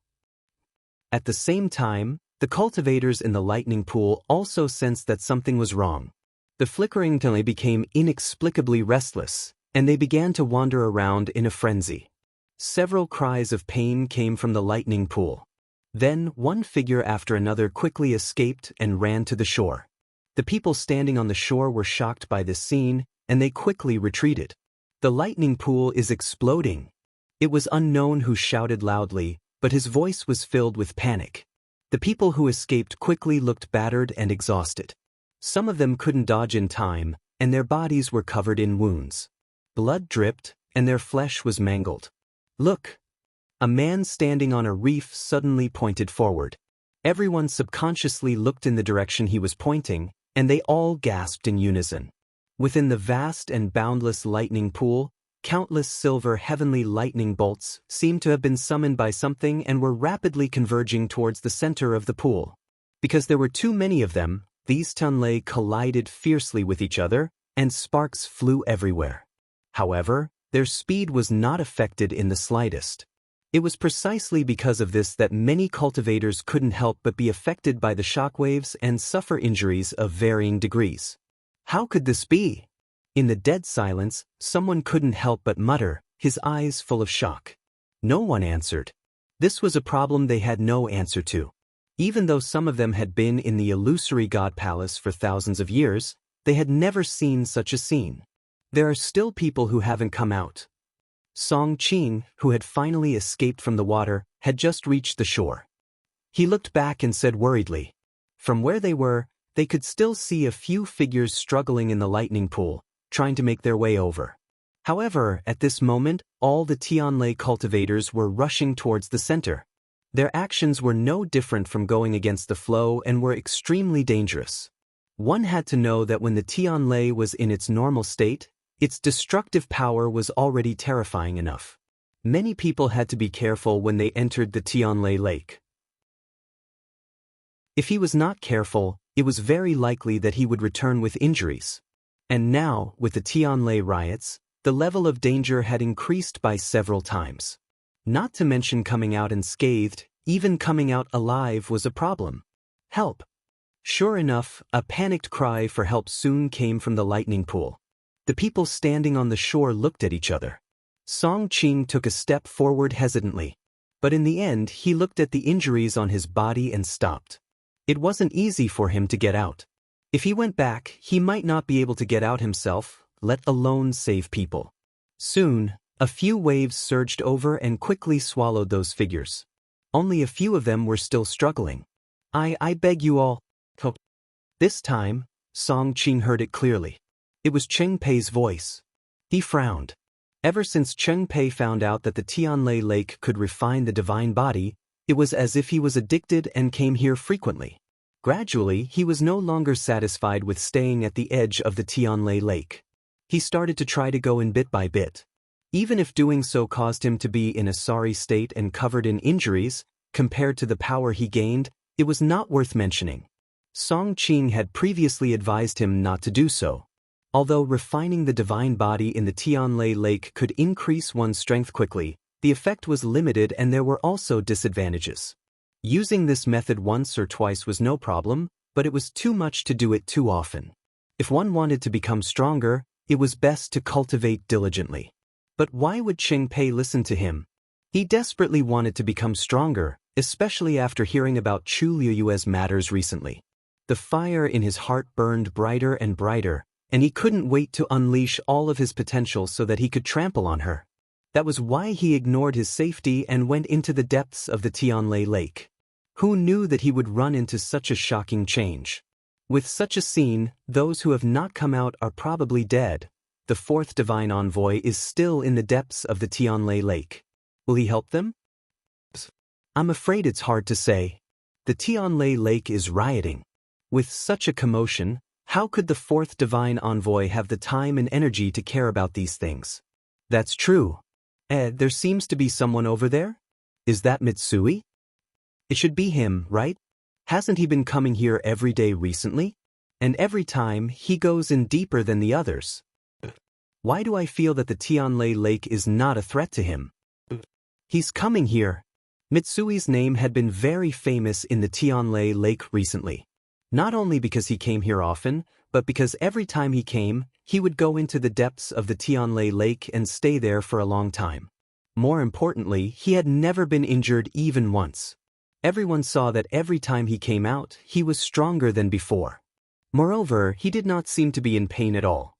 At the same time, the cultivators in the lightning pool also sensed that something was wrong. The flickering Tianlei became inexplicably restless, and they began to wander around in a frenzy. Several cries of pain came from the lightning pool. Then one figure after another quickly escaped and ran to the shore. The people standing on the shore were shocked by this scene, and they quickly retreated. The lightning pool is exploding. It was unknown who shouted loudly, but his voice was filled with panic. The people who escaped quickly looked battered and exhausted. Some of them couldn't dodge in time, and their bodies were covered in wounds. Blood dripped, and their flesh was mangled. Look! A man standing on a reef suddenly pointed forward. Everyone subconsciously looked in the direction he was pointing, and they all gasped in unison. Within the vast and boundless lightning pool, countless silver heavenly lightning bolts seemed to have been summoned by something and were rapidly converging towards the center of the pool. Because there were too many of them, these Tianlei collided fiercely with each other, and sparks flew everywhere. However, their speed was not affected in the slightest. It was precisely because of this that many cultivators couldn't help but be affected by the shockwaves and suffer injuries of varying degrees. How could this be? In the dead silence, someone couldn't help but mutter, his eyes full of shock. No one answered. This was a problem they had no answer to. Even though some of them had been in the illusory god palace for thousands of years, they had never seen such a scene. There are still people who haven't come out. Song Qing, who had finally escaped from the water, had just reached the shore. He looked back and said worriedly. From where they were, they could still see a few figures struggling in the lightning pool, trying to make their way over. However, at this moment, all the Tianlei cultivators were rushing towards the center. Their actions were no different from going against the flow and were extremely dangerous. One had to know that when the Tianlei was in its normal state, its destructive power was already terrifying enough. Many people had to be careful when they entered the Tianlei lake. If he was not careful, it was very likely that he would return with injuries. And now, with the Tianlei riots, the level of danger had increased by several times. Not to mention coming out unscathed, even coming out alive was a problem. Help! Sure enough, a panicked cry for help soon came from the lightning pool. The people standing on the shore looked at each other. Song Qing took a step forward hesitantly. But in the end, he looked at the injuries on his body and stopped. It wasn't easy for him to get out. If he went back, he might not be able to get out himself, let alone save people. Soon, a few waves surged over and quickly swallowed those figures. Only a few of them were still struggling. I beg you all. This time, Song Qing heard it clearly. It was Cheng Pei's voice. He frowned. Ever since Cheng Pei found out that the Tianlei lake could refine the divine body, it was as if he was addicted and came here frequently. Gradually, he was no longer satisfied with staying at the edge of the Tianlei lake. He started to try to go in bit by bit. Even if doing so caused him to be in a sorry state and covered in injuries, compared to the power he gained, it was not worth mentioning. Song Qing had previously advised him not to do so. Although refining the divine body in the Tianlei lake could increase one's strength quickly, the effect was limited and there were also disadvantages. Using this method once or twice was no problem, but it was too much to do it too often. If one wanted to become stronger, it was best to cultivate diligently. But why would Cheng Pei listen to him? He desperately wanted to become stronger, especially after hearing about Chu Liuyue's matters recently. The fire in his heart burned brighter and brighter, and he couldn't wait to unleash all of his potential so that he could trample on her. That was why he ignored his safety and went into the depths of the Tianlei lake. Who knew that he would run into such a shocking change? With such a scene, those who have not come out are probably dead. The fourth divine envoy is still in the depths of the Tianlai Lake. Will he help them? I'm afraid it's hard to say. The Tianlai Lake is rioting. With such a commotion, how could the fourth divine envoy have the time and energy to care about these things? That's true. There seems to be someone over there? Is that Mitsui? It should be him, right? Hasn't he been coming here every day recently? And every time, he goes in deeper than the others. Why do I feel that the Tianlai Lake is not a threat to him? He's coming here. Mitsui's name had been very famous in the Tianlai Lake recently. Not only because he came here often, but because every time he came, he would go into the depths of the Tianlai Lake and stay there for a long time. More importantly, he had never been injured even once. Everyone saw that every time he came out, he was stronger than before. Moreover, he did not seem to be in pain at all.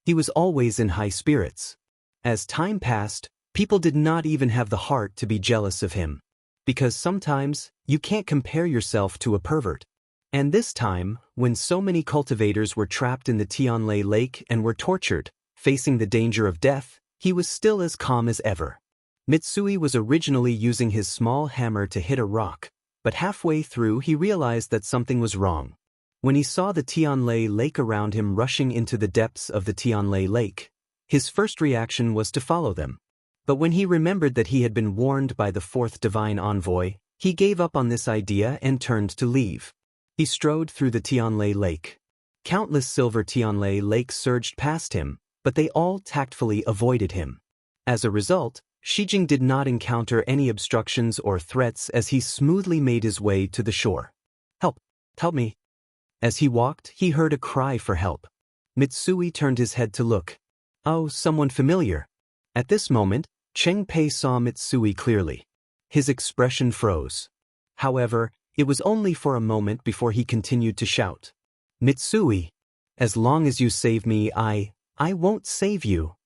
He was always in high spirits. As time passed, people did not even have the heart to be jealous of him. Because sometimes, you can't compare yourself to a pervert. And this time, when so many cultivators were trapped in the Tianlai Lake and were tortured, facing the danger of death, he was still as calm as ever. Mitsui was originally using his small hammer to hit a rock, but halfway through he realized that something was wrong. When he saw the Tianlai Lake around him rushing into the depths of the Tianlai Lake, his first reaction was to follow them. But when he remembered that he had been warned by the fourth divine envoy, he gave up on this idea and turned to leave. He strode through the Tianlai Lake. Countless silver Tianlai lakes surged past him, but they all tactfully avoided him. As a result, Shijing did not encounter any obstructions or threats as he smoothly made his way to the shore. Help! Help me! As he walked, he heard a cry for help. Mitsui turned his head to look. Oh, someone familiar. At this moment, Cheng Pei saw Mitsui clearly. His expression froze. However, it was only for a moment before he continued to shout. Mitsui! As long as you save me, I won't save you.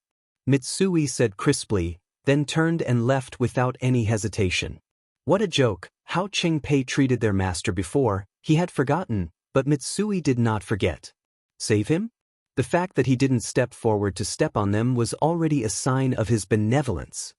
Mitsui said crisply, then turned and left without any hesitation. What a joke, how Cheng Pei treated their master before, he had forgotten, but Mitsui did not forget. Save him? The fact that he didn't step forward to step on them was already a sign of his benevolence.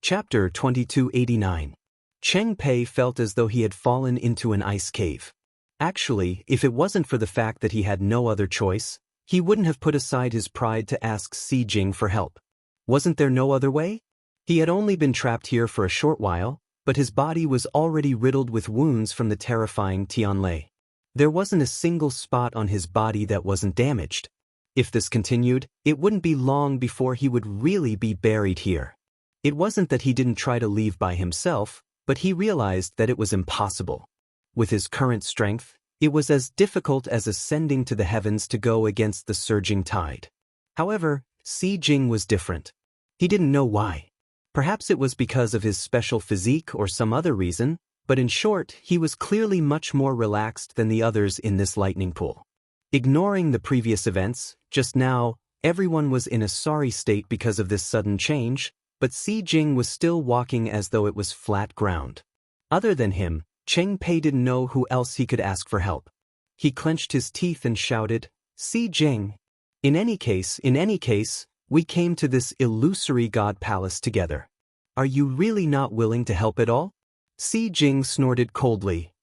Chapter 2289. Cheng Pei felt as though he had fallen into an ice cave. Actually, if it wasn't for the fact that he had no other choice, he wouldn't have put aside his pride to ask Shijing for help. Wasn't there no other way? He had only been trapped here for a short while, but his body was already riddled with wounds from the terrifying Tianlai. There wasn't a single spot on his body that wasn't damaged. If this continued, it wouldn't be long before he would really be buried here. It wasn't that he didn't try to leave by himself, but he realized that it was impossible. With his current strength, it was as difficult as ascending to the heavens to go against the surging tide. However, Shijing was different. He didn't know why. Perhaps it was because of his special physique or some other reason, but in short, he was clearly much more relaxed than the others in this lightning pool. Ignoring the previous events, just now, everyone was in a sorry state because of this sudden change, but Shijing was still walking as though it was flat ground. Other than him, Cheng Pei didn't know who else he could ask for help. He clenched his teeth and shouted, Shijing! In any case, we came to this illusory god palace together. Are you really not willing to help at all? Shijing snorted coldly.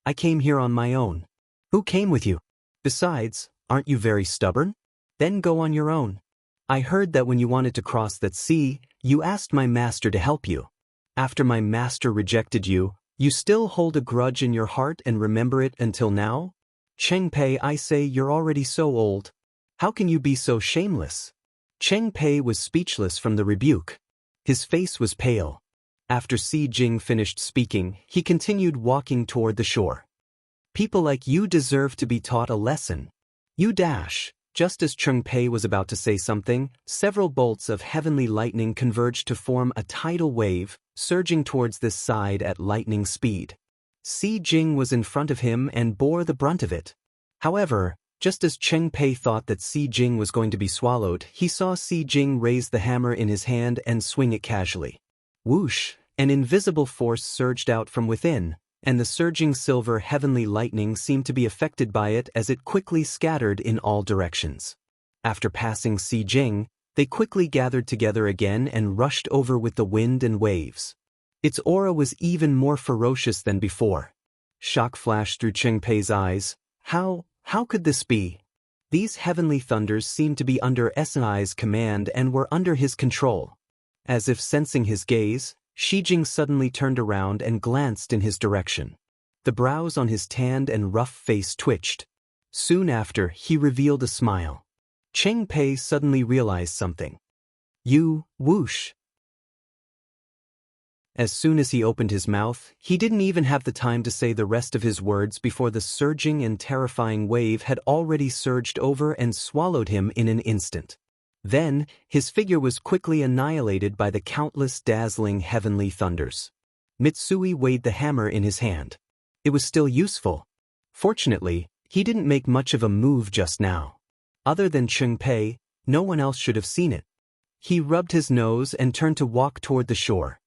I came here on my own. Who came with you? Besides, aren't you very stubborn? Then go on your own. I heard that when you wanted to cross that sea, you asked my master to help you. After my master rejected you, you still hold a grudge in your heart and remember it until now? Cheng Pei, I say you're already so old. How can you be so shameless? Cheng Pei was speechless from the rebuke. His face was pale. After Shijing finished speaking, he continued walking toward the shore. People like you deserve to be taught a lesson. You dash. Just as Cheng Pei was about to say something, several bolts of heavenly lightning converged to form a tidal wave, surging towards this side at lightning speed. Shijing was in front of him and bore the brunt of it. However, just as Cheng Pei thought that Shijing was going to be swallowed, he saw Shijing raise the hammer in his hand and swing it casually. Whoosh, an invisible force surged out from within, and the surging silver heavenly lightning seemed to be affected by it as it quickly scattered in all directions. After passing Si Jing, they quickly gathered together again and rushed over with the wind and waves. Its aura was even more ferocious than before. Shock flashed through Cheng Pei's eyes. How could this be? These heavenly thunders seemed to be under SI's command and were under his control. As if sensing his gaze, Shi Jing suddenly turned around and glanced in his direction. The brows on his tanned and rough face twitched. Soon after, he revealed a smile. Cheng Pei suddenly realized something. "You, whoosh." As soon as he opened his mouth, he didn't even have the time to say the rest of his words before the surging and terrifying wave had already surged over and swallowed him in an instant. Then, his figure was quickly annihilated by the countless dazzling heavenly thunders. Mitsui weighed the hammer in his hand. It was still useful. Fortunately, he didn't make much of a move just now. Other than Cheng Pei, no one else should have seen it. He rubbed his nose and turned to walk toward the shore.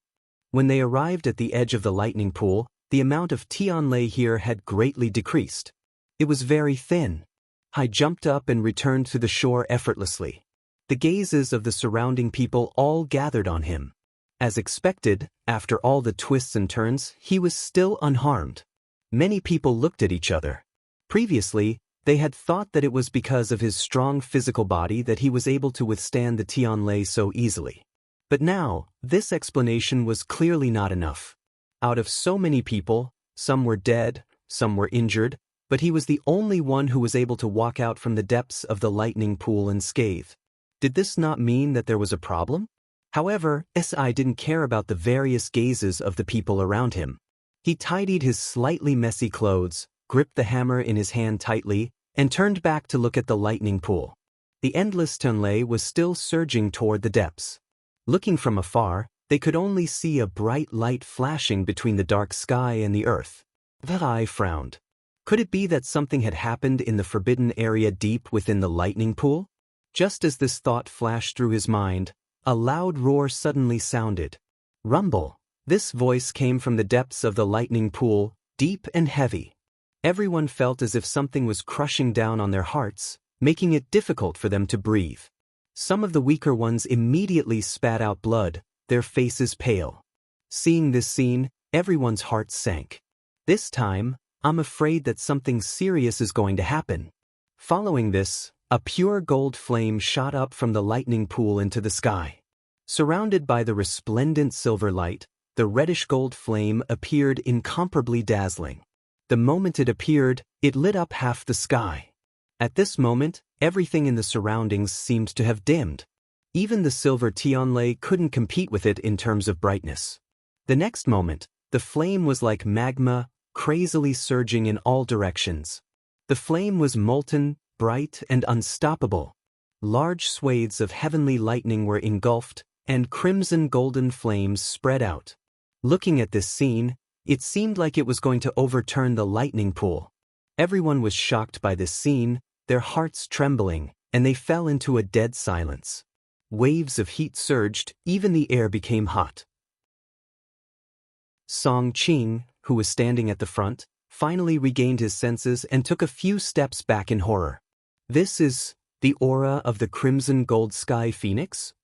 When they arrived at the edge of the lightning pool, the amount of Tianlei here had greatly decreased. It was very thin. Hai jumped up and returned to the shore effortlessly. The gazes of the surrounding people all gathered on him. As expected, after all the twists and turns, he was still unharmed. Many people looked at each other. Previously, they had thought that it was because of his strong physical body that he was able to withstand the Tianlei so easily. But now, this explanation was clearly not enough. Out of so many people, some were dead, some were injured, but he was the only one who was able to walk out from the depths of the lightning pool unscathed. Did this not mean that there was a problem? However, Si didn't care about the various gazes of the people around him. He tidied his slightly messy clothes, gripped the hammer in his hand tightly, and turned back to look at the lightning pool. The endless Tianlei was still surging toward the depths. Looking from afar, they could only see a bright light flashing between the dark sky and the earth. Hai frowned. Could it be that something had happened in the forbidden area deep within the lightning pool? Just as this thought flashed through his mind, a loud roar suddenly sounded. Rumble! This voice came from the depths of the lightning pool, deep and heavy. Everyone felt as if something was crushing down on their hearts, making it difficult for them to breathe. Some of the weaker ones immediately spat out blood, their faces pale. Seeing this scene, everyone's heart sank. This time, I'm afraid that something serious is going to happen. Following this, a pure gold flame shot up from the lightning pool into the sky. Surrounded by the resplendent silver light, the reddish-gold flame appeared incomparably dazzling. The moment it appeared, it lit up half the sky. At this moment, everything in the surroundings seemed to have dimmed. Even the silver Tianlei couldn't compete with it in terms of brightness. The next moment, the flame was like magma, crazily surging in all directions. The flame was molten, bright, and unstoppable. Large swathes of heavenly lightning were engulfed, and crimson-golden flames spread out. Looking at this scene, it seemed like it was going to overturn the lightning pool. Everyone was shocked by this scene, their hearts trembling, and they fell into a dead silence. Waves of heat surged, even the air became hot. Song Qing, who was standing at the front, finally regained his senses and took a few steps back in horror. This is the aura of the crimson gold sky phoenix?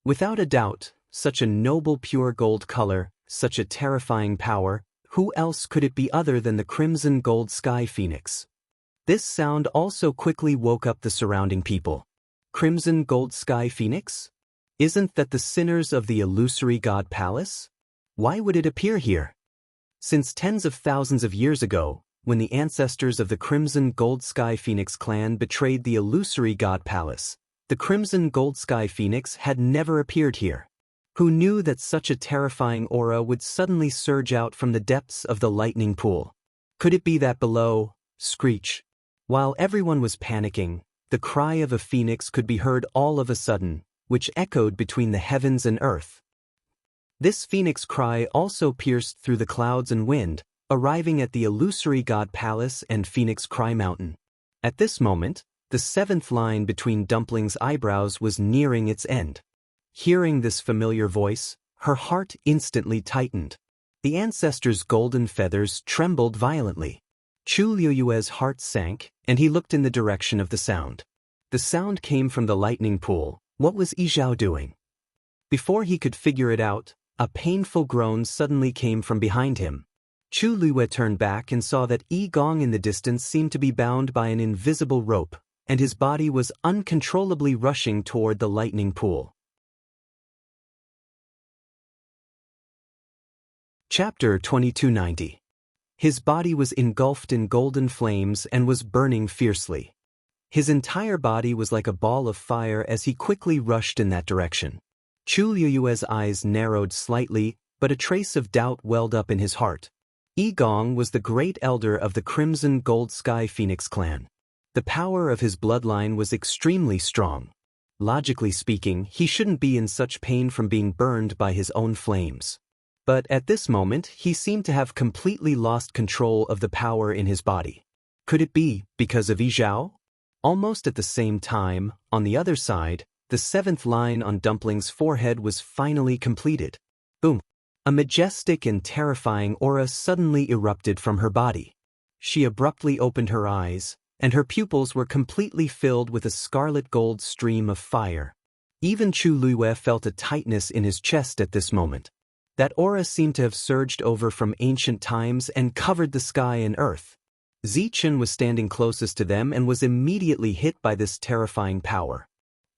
Without a doubt, such a noble pure gold color, such a terrifying power, who else could it be other than the crimson gold sky phoenix? This sound also quickly woke up the surrounding people. Crimson gold sky phoenix? Isn't that the sinners of the illusory god palace? Why would it appear here? Since tens of thousands of years ago, when the ancestors of the Crimson Gold Sky Phoenix clan betrayed the illusory god palace, the Crimson Gold Sky Phoenix had never appeared here. Who knew that such a terrifying aura would suddenly surge out from the depths of the lightning pool? Could it be that below, screech? While everyone was panicking, the cry of a phoenix could be heard all of a sudden, which echoed between the heavens and earth. This phoenix cry also pierced through the clouds and wind, arriving at the illusory god palace and Phoenix Cry Mountain. At this moment, the seventh line between Dumpling's eyebrows was nearing its end. Hearing this familiar voice, Her heart instantly tightened. The ancestor's golden feathers trembled violently. Chu Liuyue's heart sank, and he looked in the direction of the sound. The sound came from the lightning pool. What was Yizhao doing? Before he could figure it out, a painful groan suddenly came from behind him. Chu Liyue turned back and saw that Yi Gong in the distance seemed to be bound by an invisible rope, and his body was uncontrollably rushing toward the lightning pool. Chapter 2290. His body was engulfed in golden flames and was burning fiercely. His entire body was like a ball of fire as he quickly rushed in that direction. Chu Liyue's eyes narrowed slightly, but a trace of doubt welled up in his heart. Yi Gong was the great elder of the Crimson Gold Sky Phoenix clan. The power of his bloodline was extremely strong. Logically speaking, he shouldn't be in such pain from being burned by his own flames. But at this moment, he seemed to have completely lost control of the power in his body. Could it be because of Yizhao? Almost at the same time, on the other side, the seventh line on Dumpling's forehead was finally completed. Boom! A majestic and terrifying aura suddenly erupted from her body. She abruptly opened her eyes, and her pupils were completely filled with a scarlet gold stream of fire. Even Chu Liyue felt a tightness in his chest at this moment. That aura seemed to have surged over from ancient times and covered the sky and earth. Zichen was standing closest to them and was immediately hit by this terrifying power.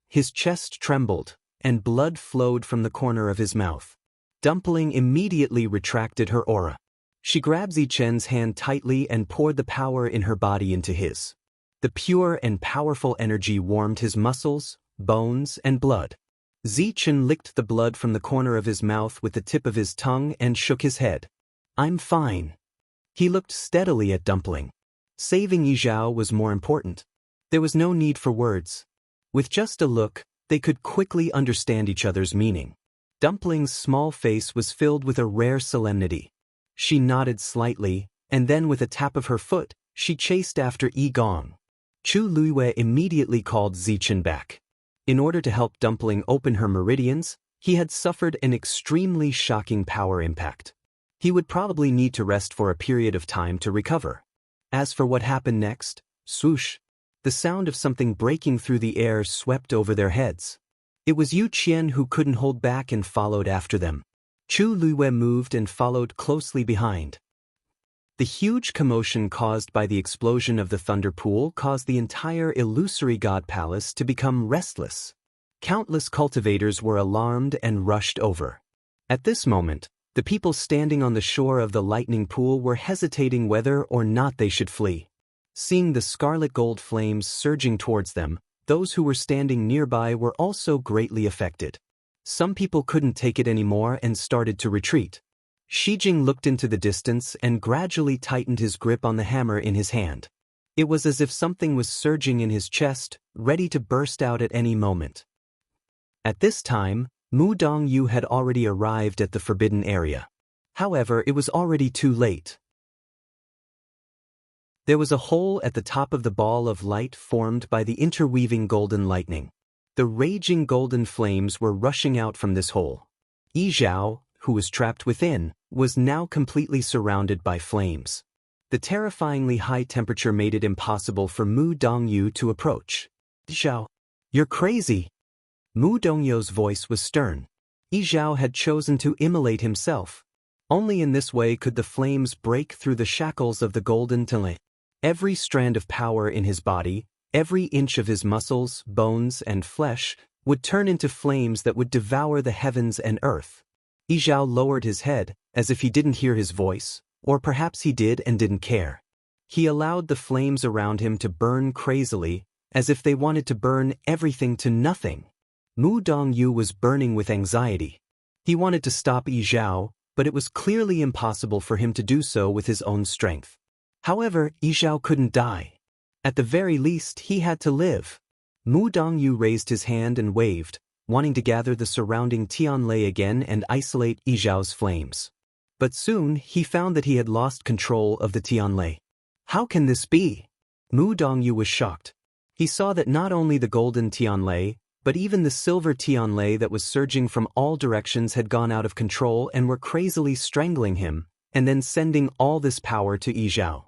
His chest trembled, and blood flowed from the corner of his mouth. Dumpling immediately retracted her aura. She grabbed Zichen's hand tightly and poured the power in her body into his. The pure and powerful energy warmed his muscles, bones, and blood. Zichen licked the blood from the corner of his mouth with the tip of his tongue and shook his head. "I'm fine." He looked steadily at Dumpling. Saving Yizhao was more important. There was no need for words. With just a look, they could quickly understand each other's meaning. Dumpling's small face was filled with a rare solemnity. She nodded slightly, and then with a tap of her foot, she chased after Yi Gong. Chu Liyue immediately called Zichen back. In order to help Dumpling open her meridians, he had suffered an extremely shocking power impact. He would probably need to rest for a period of time to recover. As for what happened next, swoosh! The sound of something breaking through the air swept over their heads. It was Yu Qian who couldn't hold back and followed after them. Chu Liyue moved and followed closely behind. The huge commotion caused by the explosion of the thunder pool caused the entire illusory god palace to become restless. Countless cultivators were alarmed and rushed over. At this moment, the people standing on the shore of the lightning pool were hesitating whether or not they should flee. Seeing the scarlet gold flames surging towards them, those who were standing nearby were also greatly affected. Some people couldn't take it anymore and started to retreat. Shijing looked into the distance and gradually tightened his grip on the hammer in his hand. It was as if something was surging in his chest, ready to burst out at any moment. At this time, Mu Dongyu had already arrived at the forbidden area. However, it was already too late. There was a hole at the top of the ball of light formed by the interweaving golden lightning. The raging golden flames were rushing out from this hole. Yizhao, who was trapped within, was now completely surrounded by flames. The terrifyingly high temperature made it impossible for Mu Dongyu to approach. "Yizhao, you're crazy!" Mu Dongyu's voice was stern. Yizhao had chosen to immolate himself. Only in this way could the flames break through the shackles of the golden tele. Every strand of power in his body, every inch of his muscles, bones, and flesh, would turn into flames that would devour the heavens and earth. Yizhao lowered his head, as if he didn't hear his voice, or perhaps he did and didn't care. He allowed the flames around him to burn crazily, as if they wanted to burn everything to nothing. Mu Dongyu was burning with anxiety. He wanted to stop Yizhao, but it was clearly impossible for him to do so with his own strength. However, Yizhao couldn't die. At the very least, he had to live. Mu Dongyu raised his hand and waved, wanting to gather the surrounding Tianlei again and isolate Yizhao's flames. But soon, he found that he had lost control of the Tianlei. How can this be? Mu Dongyu was shocked. He saw that not only the golden Tianlei, but even the silver Tianlei that was surging from all directions had gone out of control and were crazily strangling him, and then sending all this power to Yizhao.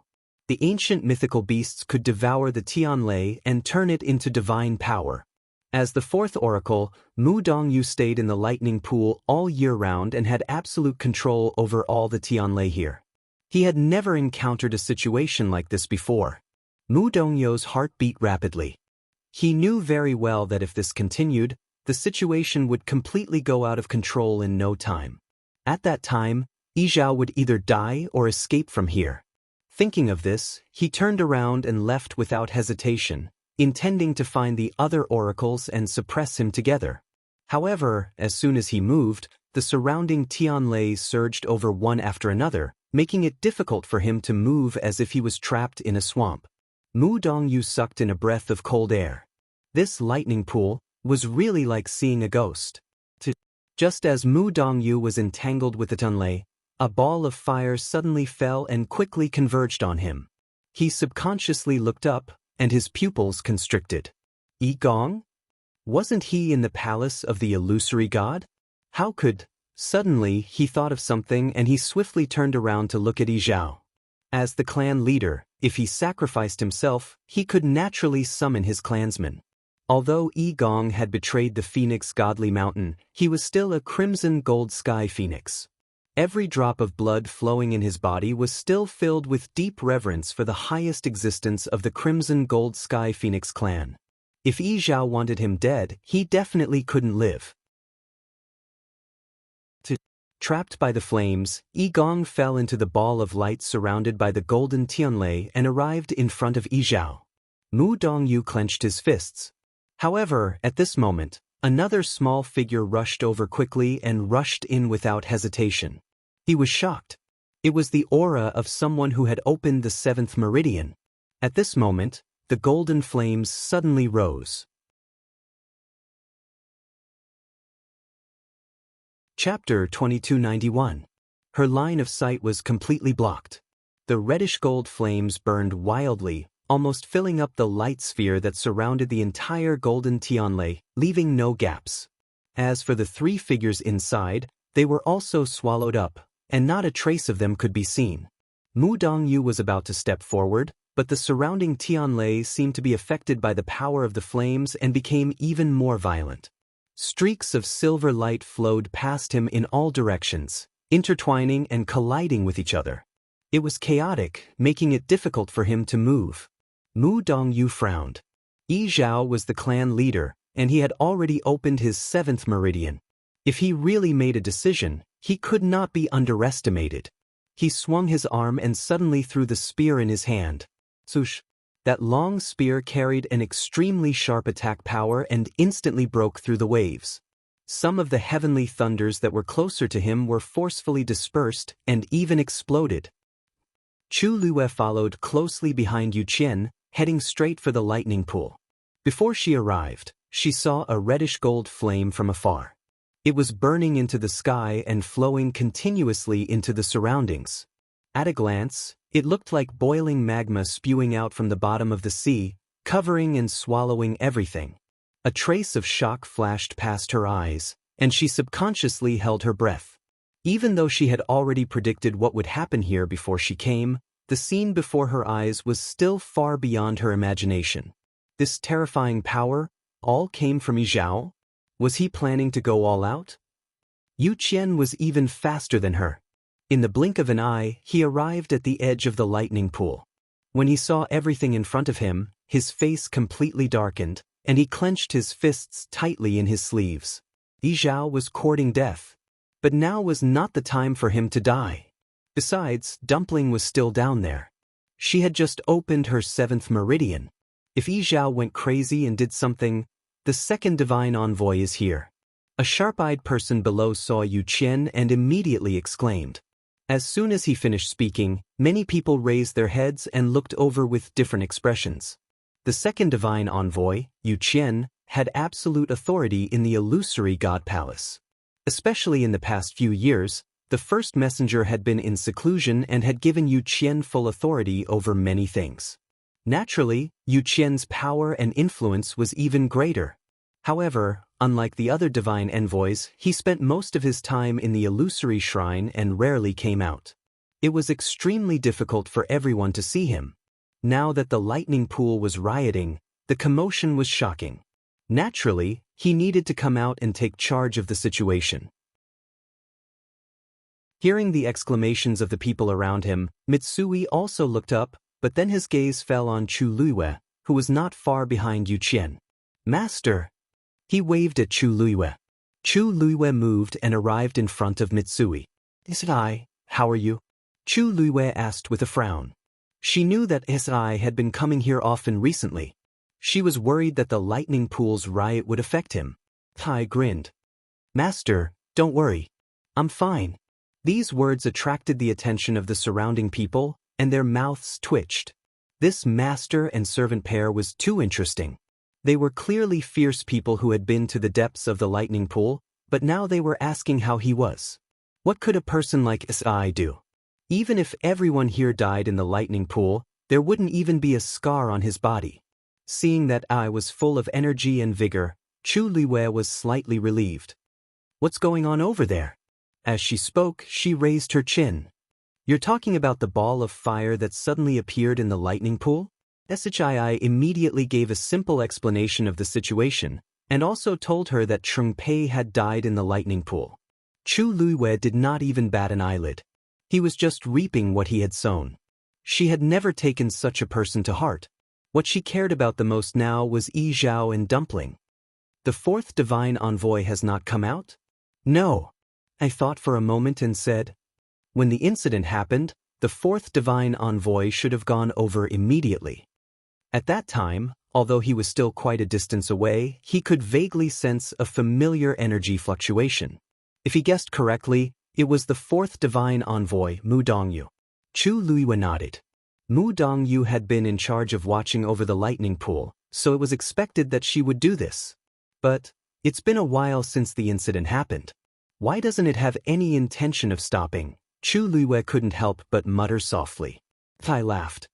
The ancient mythical beasts could devour the Tianlei and turn it into divine power. As the fourth oracle, Mu Dongyu stayed in the lightning pool all year round and had absolute control over all the Tianlei here. He had never encountered a situation like this before. Mu Dongyu's heart beat rapidly. He knew very well that if this continued, the situation would completely go out of control in no time. At that time, Yizhao would either die or escape from here. Thinking of this, he turned around and left without hesitation, intending to find the other oracles and suppress him together. However, as soon as he moved, the surrounding Tianlei surged over one after another, making it difficult for him to move as if he was trapped in a swamp. Mu Dongyu sucked in a breath of cold air. This lightning pool was really like seeing a ghost. Just as Mu Dongyu was entangled with the Tianlei, a ball of fire suddenly fell and quickly converged on him. He subconsciously looked up, and his pupils constricted. Yi Gong? Wasn't he in the palace of the illusory god? How could... Suddenly, he thought of something and he swiftly turned around to look at Yizhao. As the clan leader, if he sacrificed himself, he could naturally summon his clansmen. Although Yi Gong had betrayed the phoenix godly mountain, he was still a crimson gold sky phoenix. Every drop of blood flowing in his body was still filled with deep reverence for the highest existence of the crimson gold sky phoenix clan. If Yizhao wanted him dead, he definitely couldn't live. Trapped by the flames, Yi Gong fell into the ball of light surrounded by the golden Tianlei and arrived in front of Yizhao. Mu Dongyu clenched his fists. However, at this moment, another small figure rushed over quickly and rushed in without hesitation. He was shocked. It was the aura of someone who had opened the seventh meridian. At this moment, the golden flames suddenly rose. Chapter 2291. Her line of sight was completely blocked. The reddish-gold flames burned wildly, almost filling up the light sphere that surrounded the entire golden Tianlei, leaving no gaps. As for the three figures inside, they were also swallowed up, and not a trace of them could be seen. Mu Dongyu was about to step forward, but the surrounding Tianlei seemed to be affected by the power of the flames and became even more violent. Streaks of silver light flowed past him in all directions, intertwining and colliding with each other. It was chaotic, making it difficult for him to move. Mu Dongyu frowned. Yizhao was the clan leader, and he had already opened his seventh meridian. If he really made a decision, he could not be underestimated. He swung his arm and suddenly threw the spear in his hand. Swoosh! That long spear carried an extremely sharp attack power and instantly broke through the waves. Some of the heavenly thunders that were closer to him were forcefully dispersed and even exploded. Chu Lue followed closely behind Yu Qian, heading straight for the lightning pool. Before she arrived, she saw a reddish-gold flame from afar. It was burning into the sky and flowing continuously into the surroundings. At a glance, it looked like boiling magma spewing out from the bottom of the sea, covering and swallowing everything. A trace of shock flashed past her eyes, and she subconsciously held her breath. Even though she had already predicted what would happen here before she came, the scene before her eyes was still far beyond her imagination. This terrifying power all came from Yizhao? Was he planning to go all out? Yu Qian was even faster than her. In the blink of an eye, he arrived at the edge of the lightning pool. When he saw everything in front of him, his face completely darkened, and he clenched his fists tightly in his sleeves. Yizhao was courting death. But now was not the time for him to die. Besides, Dumpling was still down there. She had just opened her seventh meridian. If Yizhao went crazy and did something, the second divine envoy is here. A sharp-eyed person below saw Yu Qian and immediately exclaimed. As soon as he finished speaking, many people raised their heads and looked over with different expressions. The second divine envoy, Yu Qian, had absolute authority in the illusory god palace. Especially in the past few years, the first messenger had been in seclusion and had given Yu Qian full authority over many things. Naturally, Yu Qian's power and influence was even greater. However, unlike the other divine envoys, he spent most of his time in the illusory shrine and rarely came out. It was extremely difficult for everyone to see him. Now that the lightning pool was rioting, the commotion was shocking. Naturally, he needed to come out and take charge of the situation. Hearing the exclamations of the people around him, Mitsui also looked up, but then his gaze fell on Chu Luiyue, who was not far behind Yu Qian. "Master!" He waved at Chu Luiyue. Chu Luiyue moved and arrived in front of Mitsui. "Is it I? How are you?" Chu Luiyue asked with a frown. She knew that Isai had been coming here often recently. She was worried that the lightning pool's riot would affect him. Tai grinned. "Master, don't worry. I'm fine." These words attracted the attention of the surrounding people, and their mouths twitched. This master and servant pair was too interesting. They were clearly fierce people who had been to the depths of the lightning pool, but now they were asking how he was. What could a person like Isai do? Even if everyone here died in the lightning pool, there wouldn't even be a scar on his body. Seeing that I was full of energy and vigor, Chu Luiyue was slightly relieved. "What's going on over there?" As she spoke, she raised her chin. "You're talking about the ball of fire that suddenly appeared in the lightning pool?" Shii immediately gave a simple explanation of the situation, and also told her that Chengpei had died in the lightning pool. Chu Luiyue did not even bat an eyelid. He was just reaping what he had sown. She had never taken such a person to heart. What she cared about the most now was Yi Zhao and Dumpling. "The fourth divine envoy has not come out?" "No." I thought for a moment and said, "When the incident happened, the fourth divine envoy should have gone over immediately." At that time, although he was still quite a distance away, he could vaguely sense a familiar energy fluctuation. If he guessed correctly, it was the fourth divine envoy, Mu Dongyu. Chu Luiyue nodded. Mu Dongyu had been in charge of watching over the lightning pool, so it was expected that she would do this. But it's been a while since the incident happened. Why doesn't it have any intention of stopping? Chu Luiyue couldn't help but mutter softly. Tai laughed.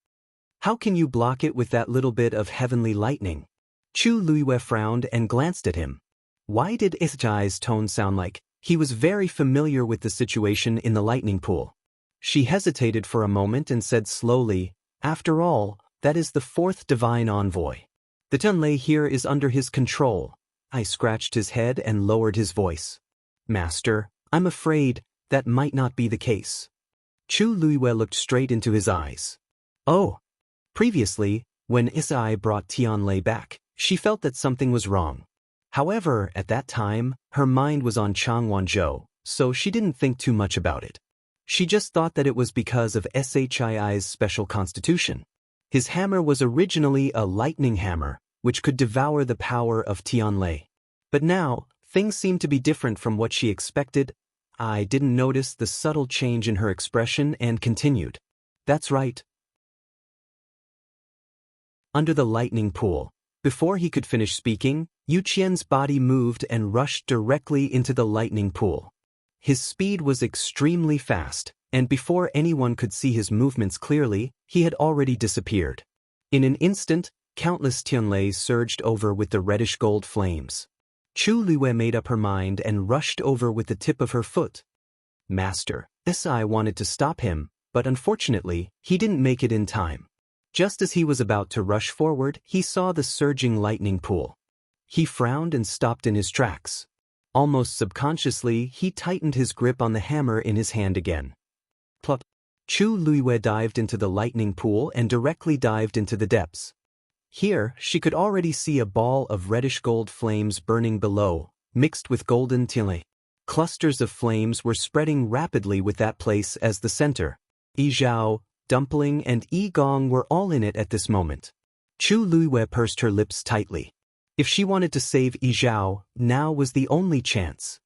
"How can you block it with that little bit of heavenly lightning?" Chu Luiyue frowned and glanced at him. Why did Isai's tone sound like he was very familiar with the situation in the lightning pool? She hesitated for a moment and said slowly, "After all, that is the fourth divine envoy. The Tenlei here is under his control." I scratched his head and lowered his voice. "Master, I'm afraid that might not be the case." Chu Luiyue looked straight into his eyes. "Oh." Previously, when Isai brought Tianlei back, she felt that something was wrong. However, at that time, her mind was on Chang Wanzhou, so she didn't think too much about it. She just thought that it was because of Shii's special constitution. His hammer was originally a lightning hammer, which could devour the power of Tianlei. But now, things seemed to be different from what she expected. I didn't notice the subtle change in her expression and continued. "That's right." Under the lightning pool. Before he could finish speaking, Yu Qian's body moved and rushed directly into the lightning pool. His speed was extremely fast, and before anyone could see his movements clearly, he had already disappeared. In an instant, countless Tianleis surged over with the reddish-gold flames. Chu Luiyue made up her mind and rushed over with the tip of her foot. "Master." Isai wanted to stop him, but unfortunately, he didn't make it in time. Just as he was about to rush forward, he saw the surging lightning pool. He frowned and stopped in his tracks. Almost subconsciously, he tightened his grip on the hammer in his hand again. Plop. Chu Luiyue dived into the lightning pool and directly dived into the depths. Here, she could already see a ball of reddish-gold flames burning below, mixed with golden tianlei. Clusters of flames were spreading rapidly with that place as the center. Yi Zhao, Dumpling, and Yi Gong were all in it at this moment. Chu Luiyue pursed her lips tightly. If she wanted to save Yi Zhao, now was the only chance.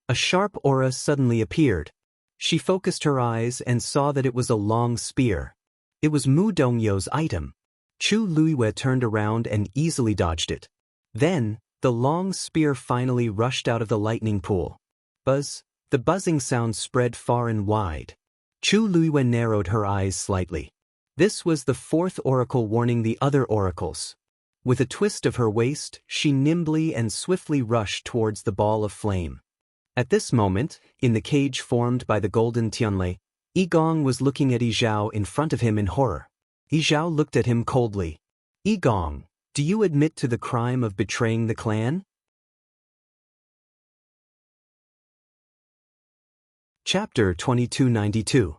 A sharp aura suddenly appeared. She focused her eyes and saw that it was a long spear. It was Mu Dongyu's item. Chu Luiyue turned around and easily dodged it. Then, the long spear finally rushed out of the lightning pool. Buzz. The buzzing sound spread far and wide. Chu Luiyue narrowed her eyes slightly. This was the fourth oracle warning the other oracles. With a twist of her waist, she nimbly and swiftly rushed towards the ball of flame. At this moment, in the cage formed by the golden Tianlei, Yi Gong was looking at Yi Zhao in front of him in horror. Yi Zhao looked at him coldly. Yi Gong, do you admit to the crime of betraying the clan? Chapter 2292.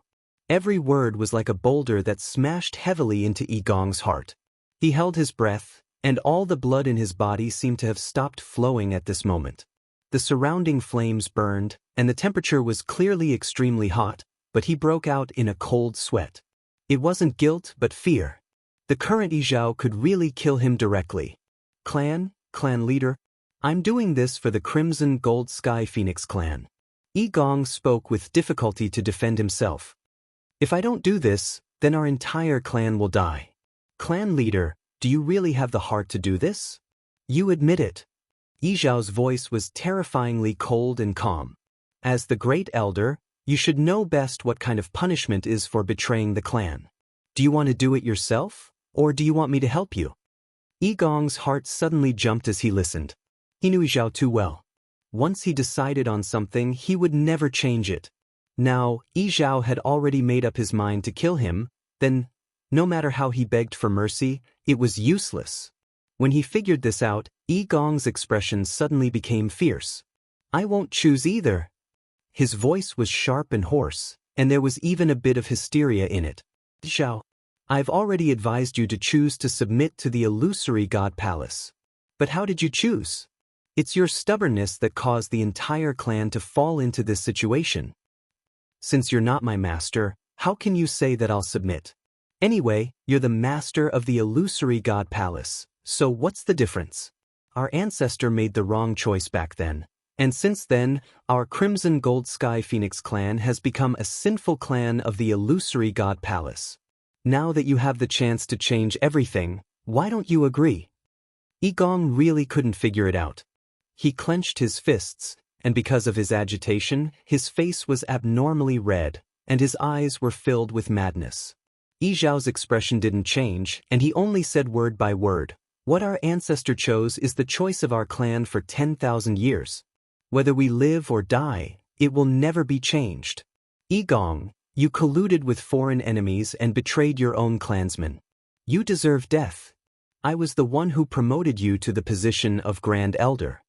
Every word was like a boulder that smashed heavily into Yi Gong's heart. He held his breath, and all the blood in his body seemed to have stopped flowing at this moment. The surrounding flames burned, and the temperature was clearly extremely hot, but he broke out in a cold sweat. It wasn't guilt but fear. The current Yi Zhao could really kill him directly. Clan leader, I'm doing this for the Crimson Gold Sky Phoenix clan. Yi Gong spoke with difficulty to defend himself. If I don't do this, then our entire clan will die. Clan leader, do you really have the heart to do this? You admit it. Yi Zhao's voice was terrifyingly cold and calm. As the great elder, you should know best what kind of punishment is for betraying the clan. Do you want to do it yourself, or do you want me to help you? Yi Gong's heart suddenly jumped as he listened. He knew Yi Zhao too well. Once he decided on something, he would never change it. Now, Yi Zhao had already made up his mind to kill him, then, no matter how he begged for mercy, it was useless. When he figured this out, Yi Gong's expression suddenly became fierce. I won't choose either. His voice was sharp and hoarse, and there was even a bit of hysteria in it. Zhao, I've already advised you to choose to submit to the illusory god palace. But how did you choose? It's your stubbornness that caused the entire clan to fall into this situation. Since you're not my master, how can you say that I'll submit? Anyway, you're the master of the illusory god palace, so what's the difference? Our ancestor made the wrong choice back then, and since then, our Crimson Gold Sky Phoenix clan has become a sinful clan of the illusory god palace. Now that you have the chance to change everything, why don't you agree? Yi Gong really couldn't figure it out. He clenched his fists, and because of his agitation, his face was abnormally red, and his eyes were filled with madness. Yi Zhao's expression didn't change, and he only said word by word, what our ancestor chose is the choice of our clan for 10,000 years. Whether we live or die, it will never be changed. Yi Gong, you colluded with foreign enemies and betrayed your own clansmen. You deserve death. I was the one who promoted you to the position of Grand Elder.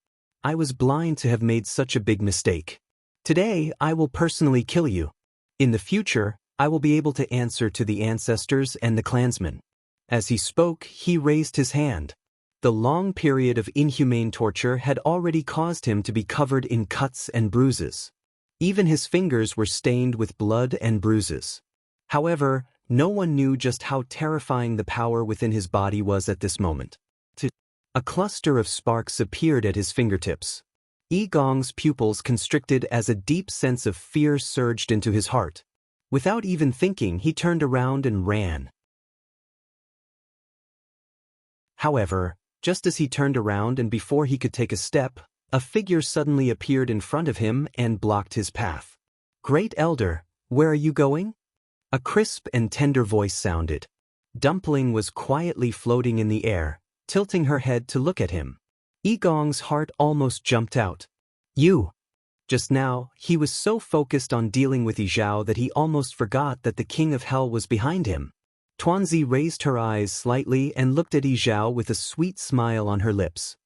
I was blind to have made such a big mistake. Today, I will personally kill you. In the future, I will be able to answer to the ancestors and the clansmen. As he spoke, he raised his hand. The long period of inhumane torture had already caused him to be covered in cuts and bruises. Even his fingers were stained with blood and bruises. However, no one knew just how terrifying the power within his body was at this moment. A cluster of sparks appeared at his fingertips. Yi Gong's pupils constricted as a deep sense of fear surged into his heart. Without even thinking, he turned around and ran. However, just as he turned around and before he could take a step, a figure suddenly appeared in front of him and blocked his path. Great Elder, where are you going? A crisp and tender voice sounded. Dumpling was quietly floating in the air, tilting her head to look at him. Yi Gong's heart almost jumped out. You! Just now, he was so focused on dealing with Yi Zhao that he almost forgot that the King of Hell was behind him. Tuanzi raised her eyes slightly and looked at Yi Zhao with a sweet smile on her lips.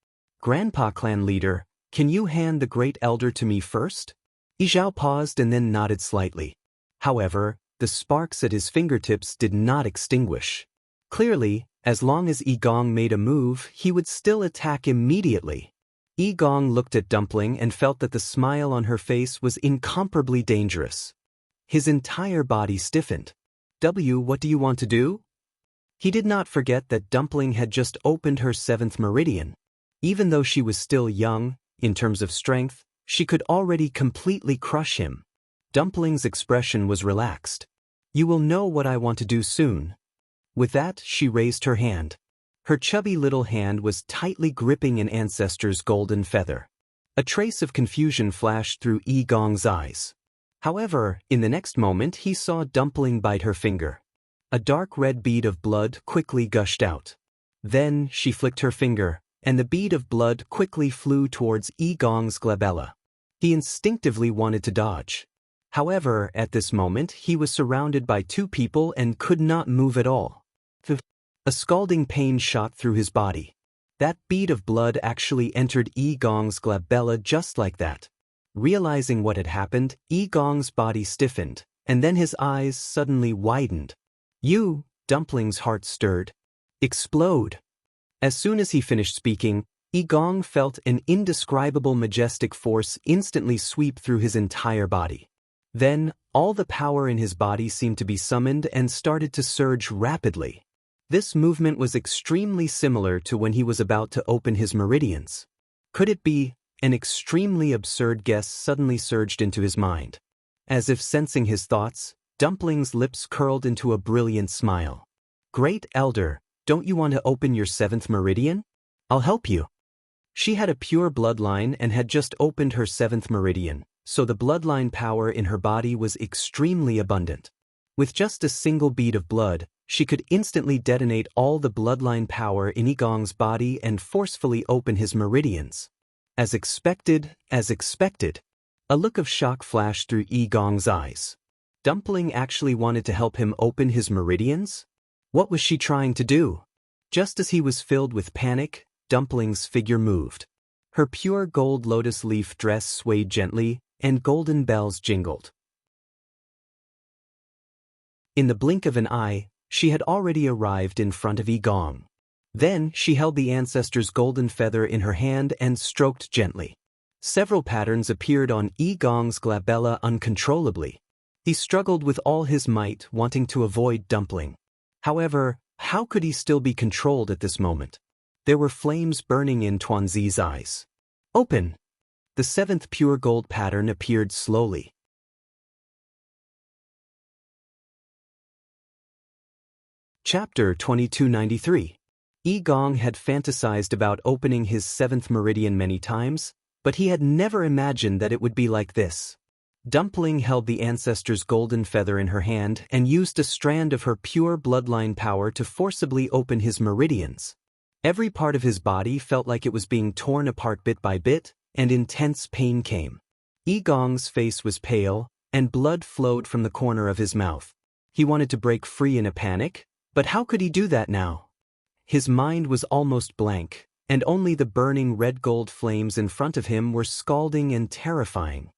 Grandpa clan leader, can you hand the Great Elder to me first? Yi Zhao paused and then nodded slightly. However, the sparks at his fingertips did not extinguish. Clearly, as long as Yi Gong made a move, he would still attack immediately. Yi Gong looked at Dumpling and felt that the smile on her face was incomparably dangerous. His entire body stiffened. What do you want to do? He did not forget that Dumpling had just opened her 7th meridian. Even though she was still young, in terms of strength, she could already completely crush him. Dumpling's expression was relaxed. You will know what I want to do soon. With that, she raised her hand. Her chubby little hand was tightly gripping an ancestor's golden feather. A trace of confusion flashed through Yi Gong's eyes. However, in the next moment he saw Dumpling bite her finger. A dark red bead of blood quickly gushed out. Then she flicked her finger, and the bead of blood quickly flew towards Yi Gong's glabella. He instinctively wanted to dodge. However, at this moment he was surrounded by two people and could not move at all. A scalding pain shot through his body. That bead of blood actually entered Yi Gong's glabella just like that. Realizing what had happened, Yi Gong's body stiffened, and then his eyes suddenly widened. You, Dumpling's heart stirred. Explode! As soon as he finished speaking, Yi Gong felt an indescribable majestic force instantly sweep through his entire body. Then, all the power in his body seemed to be summoned and started to surge rapidly. This movement was extremely similar to when he was about to open his meridians. Could it be? An extremely absurd guess suddenly surged into his mind. As if sensing his thoughts, Dumpling's lips curled into a brilliant smile. Great Elder, don't you want to open your 7th meridian? I'll help you. She had a pure bloodline and had just opened her 7th meridian, so the bloodline power in her body was extremely abundant. With just a single bead of blood, she could instantly detonate all the bloodline power in Yi Gong's body and forcefully open his meridians. As expected. A look of shock flashed through Yi Gong's eyes. Dumpling actually wanted to help him open his meridians? What was she trying to do? Just as he was filled with panic, Dumpling's figure moved. Her pure gold lotus leaf dress swayed gently, and golden bells jingled. In the blink of an eye, she had already arrived in front of Yi Gong. Then she held the ancestor's golden feather in her hand and stroked gently. Several patterns appeared on Yi Gong's glabella uncontrollably. He struggled with all his might, wanting to avoid Dumpling. However, how could he still be controlled at this moment? There were flames burning in Tuanzi's eyes. Open! The 7th pure gold pattern appeared slowly. Chapter 2293. Yi Gong had fantasized about opening his 7th meridian many times, but he had never imagined that it would be like this. Dumpling held the ancestor's golden feather in her hand and used a strand of her pure bloodline power to forcibly open his meridians. Every part of his body felt like it was being torn apart bit by bit, and intense pain came. Yi Gong's face was pale, and blood flowed from the corner of his mouth. He wanted to break free in a panic, but how could he do that now? His mind was almost blank, and only the burning red gold flames in front of him were scalding and terrifying.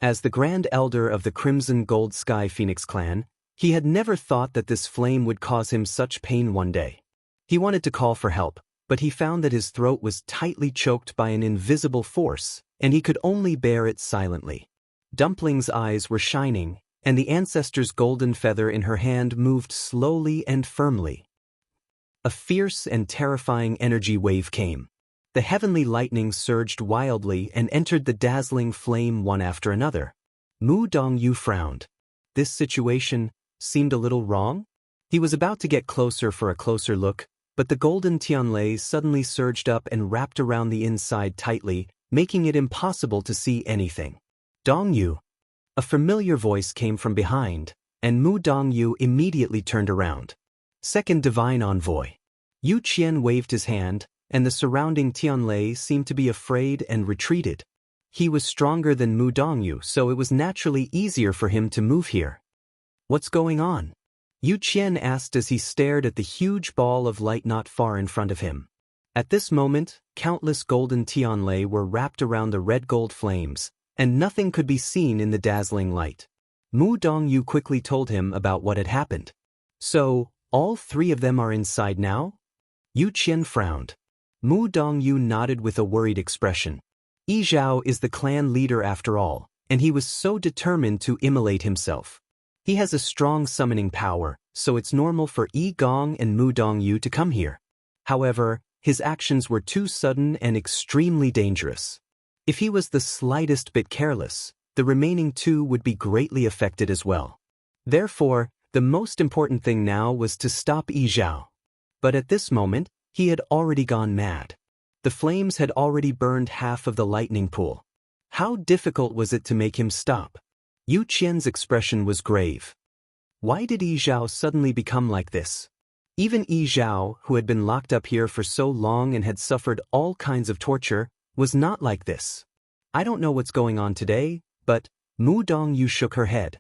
As the Grand Elder of the Crimson Gold Sky Phoenix clan, he had never thought that this flame would cause him such pain one day. He wanted to call for help, but he found that his throat was tightly choked by an invisible force, and he could only bear it silently. Dumpling's eyes were shining, and the ancestor's golden feather in her hand moved slowly and firmly. A fierce and terrifying energy wave came. The heavenly lightning surged wildly and entered the dazzling flame one after another. Mu Dongyu frowned. This situation seemed a little wrong. He was about to get closer for a closer look, but the golden Tianlei suddenly surged up and wrapped around the inside tightly, making it impossible to see anything. Dongyu! A familiar voice came from behind, and Mu Dongyu immediately turned around. Second Divine Envoy. Yu Qian waved his hand, and the surrounding Tianlei seemed to be afraid and retreated. He was stronger than Mu Dongyu, so it was naturally easier for him to move here. What's going on? Yu Qian asked as he stared at the huge ball of light not far in front of him. At this moment, countless golden Tianlei were wrapped around the red gold flames, and nothing could be seen in the dazzling light. Mu Dongyu quickly told him about what had happened. So, all 3 of them are inside now? Yu Qian frowned. Mu Dongyu nodded with a worried expression. Yi Zhao is the clan leader after all, and he was so determined to immolate himself. He has a strong summoning power, so it's normal for Yi Gong and Mu Dongyu to come here. However, his actions were too sudden and extremely dangerous. If he was the slightest bit careless, the remaining 2 would be greatly affected as well. Therefore, the most important thing now was to stop Yi Zhao. But at this moment, he had already gone mad. The flames had already burned half of the lightning pool. How difficult was it to make him stop? Yu Qian's expression was grave. Why did Yi Zhao suddenly become like this? Even Yi Zhao, who had been locked up here for so long and had suffered all kinds of torture, was not like this. I don't know what's going on today, but Mu Dongyu shook her head.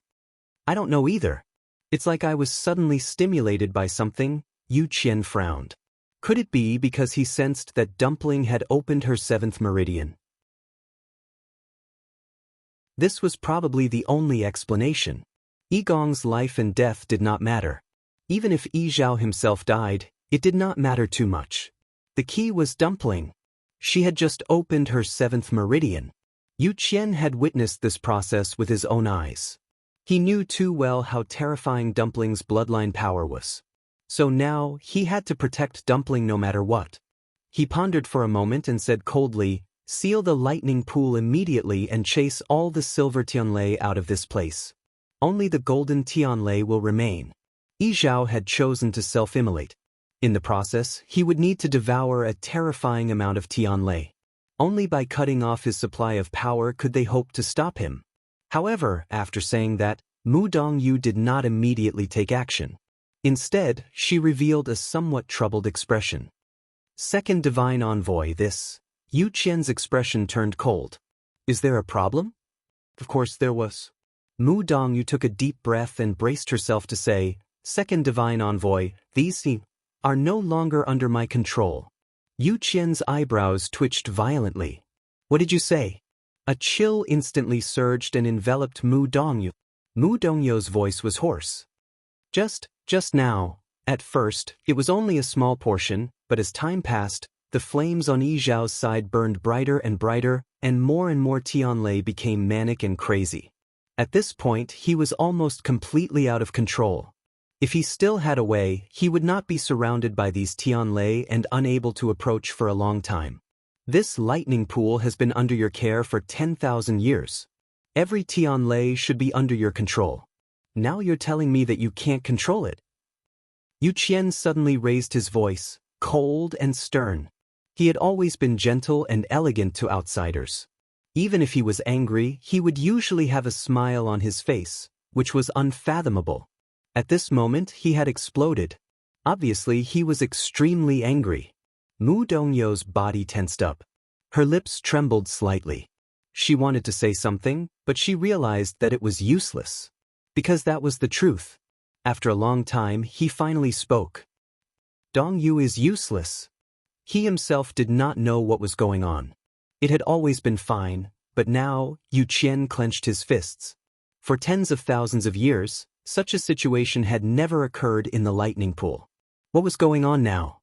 I don't know either. It's like I was suddenly stimulated by something. Yu Qian frowned. Could it be because he sensed that Dumpling had opened her 7th meridian? This was probably the only explanation. Yi Gong's life and death did not matter. Even if Yi Zhao himself died, it did not matter too much. The key was Dumpling. She had just opened her 7th meridian. Yu Qian had witnessed this process with his own eyes. He knew too well how terrifying Dumpling's bloodline power was. So now, he had to protect Dumpling no matter what. He pondered for a moment and said coldly, "Seal the lightning pool immediately and chase all the silver Tianlei out of this place. Only the golden Tianlei will remain." Yi Zhao had chosen to self-immolate. In the process, he would need to devour a terrifying amount of Tianlei. Only by cutting off his supply of power could they hope to stop him. However, after saying that, Mu Dongyu did not immediately take action. Instead, she revealed a somewhat troubled expression. Second Divine Envoy, this. Yu Qian's expression turned cold. Is there a problem? Of course there was. Mu Dongyu took a deep breath and braced herself to say, Second Divine Envoy, these are no longer under my control. Yu Qian's eyebrows twitched violently. What did you say? A chill instantly surged and enveloped Mu Dongyu. Mu Dongyu's voice was hoarse. Just now. At first, it was only a small portion, but as time passed, the flames on Yi Zhao's side burned brighter and more Tianlei became manic and crazy. At this point, he was almost completely out of control. If he still had a way, he would not be surrounded by these Tianlei and unable to approach for a long time. This lightning pool has been under your care for 10,000 years. Every Tianlei should be under your control. Now you're telling me that you can't control it? Yu Qian suddenly raised his voice, cold and stern. He had always been gentle and elegant to outsiders. Even if he was angry, he would usually have a smile on his face, which was unfathomable. At this moment, he had exploded. Obviously, he was extremely angry. Mu Dongyu's body tensed up. Her lips trembled slightly. She wanted to say something, but she realized that it was useless. Because that was the truth. After a long time, he finally spoke. Dongyu is useless. He himself did not know what was going on. It had always been fine, but now, Yu Qian clenched his fists. For tens of thousands of years, such a situation had never occurred in the lightning pool. What was going on now?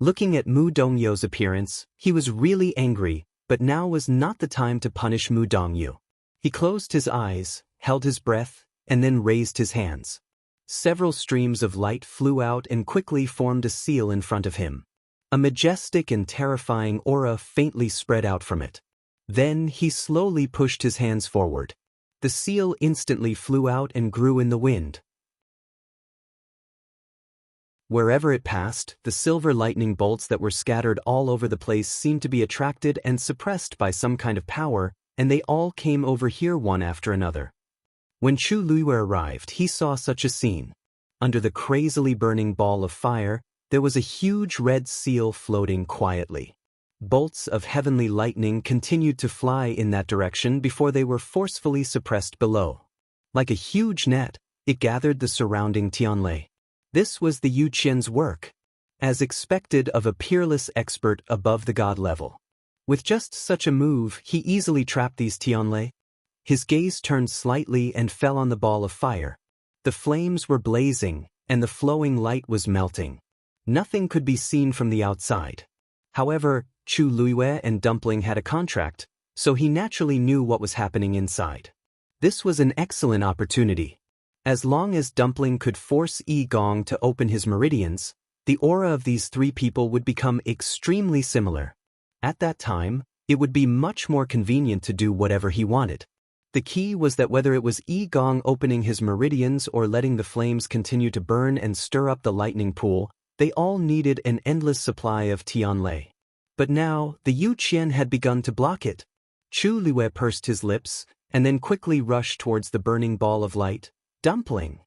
Looking at Mu Dongyu's appearance, he was really angry, but now was not the time to punish Mu Dongyu. He closed his eyes, held his breath, and then raised his hands. Several streams of light flew out and quickly formed a seal in front of him. A majestic and terrifying aura faintly spread out from it. Then he slowly pushed his hands forward. The seal instantly flew out and grew in the wind. Wherever it passed, the silver lightning bolts that were scattered all over the place seemed to be attracted and suppressed by some kind of power, and they all came over here one after another. When Chu Luiyue arrived, he saw such a scene. Under the crazily burning ball of fire, there was a huge red seal floating quietly. Bolts of heavenly lightning continued to fly in that direction before they were forcefully suppressed below. Like a huge net, it gathered the surrounding Tianlei. This was the Yu Qian's work, as expected of a peerless expert above the god level. With just such a move, he easily trapped these Tianlei. His gaze turned slightly and fell on the ball of fire. The flames were blazing, and the flowing light was melting. Nothing could be seen from the outside. However, Chu Luiyue and Dumpling had a contract, so he naturally knew what was happening inside. This was an excellent opportunity. As long as Dumpling could force Yi Gong to open his meridians, the aura of these three people would become extremely similar. At that time, it would be much more convenient to do whatever he wanted. The key was that whether it was Yi Gong opening his meridians or letting the flames continue to burn and stir up the lightning pool, they all needed an endless supply of Tianlei. But now, the Yu Qian had begun to block it. Chu Luiyue pursed his lips, and then quickly rushed towards the burning ball of light. Dumpling.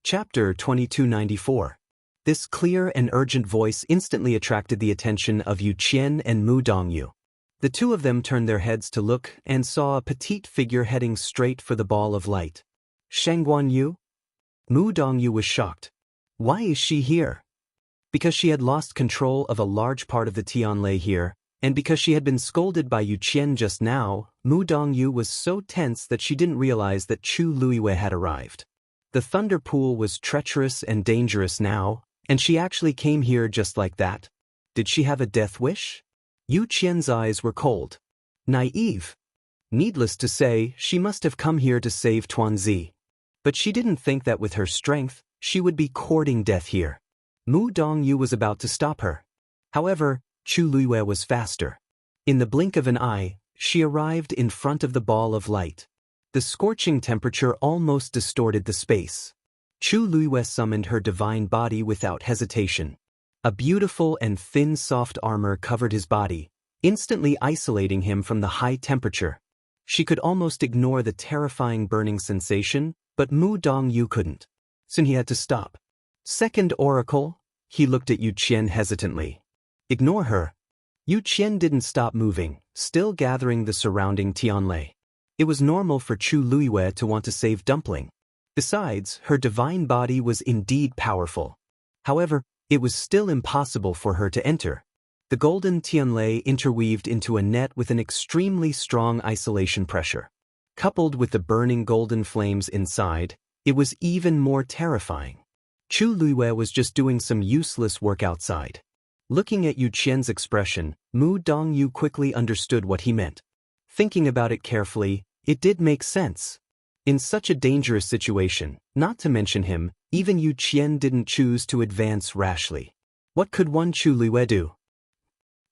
Chapter 2294. This clear and urgent voice instantly attracted the attention of Yu Qian and Mu Dongyu. The two of them turned their heads to look and saw a petite figure heading straight for the ball of light. Shangguan Yu? Mu Dongyu was shocked. Why is she here? Because she had lost control of a large part of the Tianlei here, and because she had been scolded by Yu Qian just now, Mu Dongyu was so tense that she didn't realize that Chu Luiwei had arrived. The thunder pool was treacherous and dangerous now, and she actually came here just like that. Did she have a death wish? Yu Qian's eyes were cold. Naive. Needless to say, she must have come here to save Tuanzi. But she didn't think that with her strength, she would be courting death here. Mu Dongyu was about to stop her. However, Chu Luiwei was faster. In the blink of an eye, she arrived in front of the ball of light. The scorching temperature almost distorted the space. Chu Luiwei summoned her divine body without hesitation. A beautiful and thin soft armor covered his body, instantly isolating him from the high temperature. She could almost ignore the terrifying burning sensation, but Mu Dongyu couldn't. Soon he had to stop. Second oracle? He looked at Yu Qian hesitantly. Ignore her. Yu Qian didn't stop moving, still gathering the surrounding Tianlei. It was normal for Chu Luiwei to want to save Dumpling. Besides, her divine body was indeed powerful. However, it was still impossible for her to enter. The golden Tianlei interweaved into a net with an extremely strong isolation pressure. Coupled with the burning golden flames inside, it was even more terrifying. Chu Luiwei was just doing some useless work outside. Looking at Yu Qian's expression, Mu Dongyu quickly understood what he meant. Thinking about it carefully, it did make sense. In such a dangerous situation, not to mention him, even Yu Qian didn't choose to advance rashly. What could one Chu Luiwei do?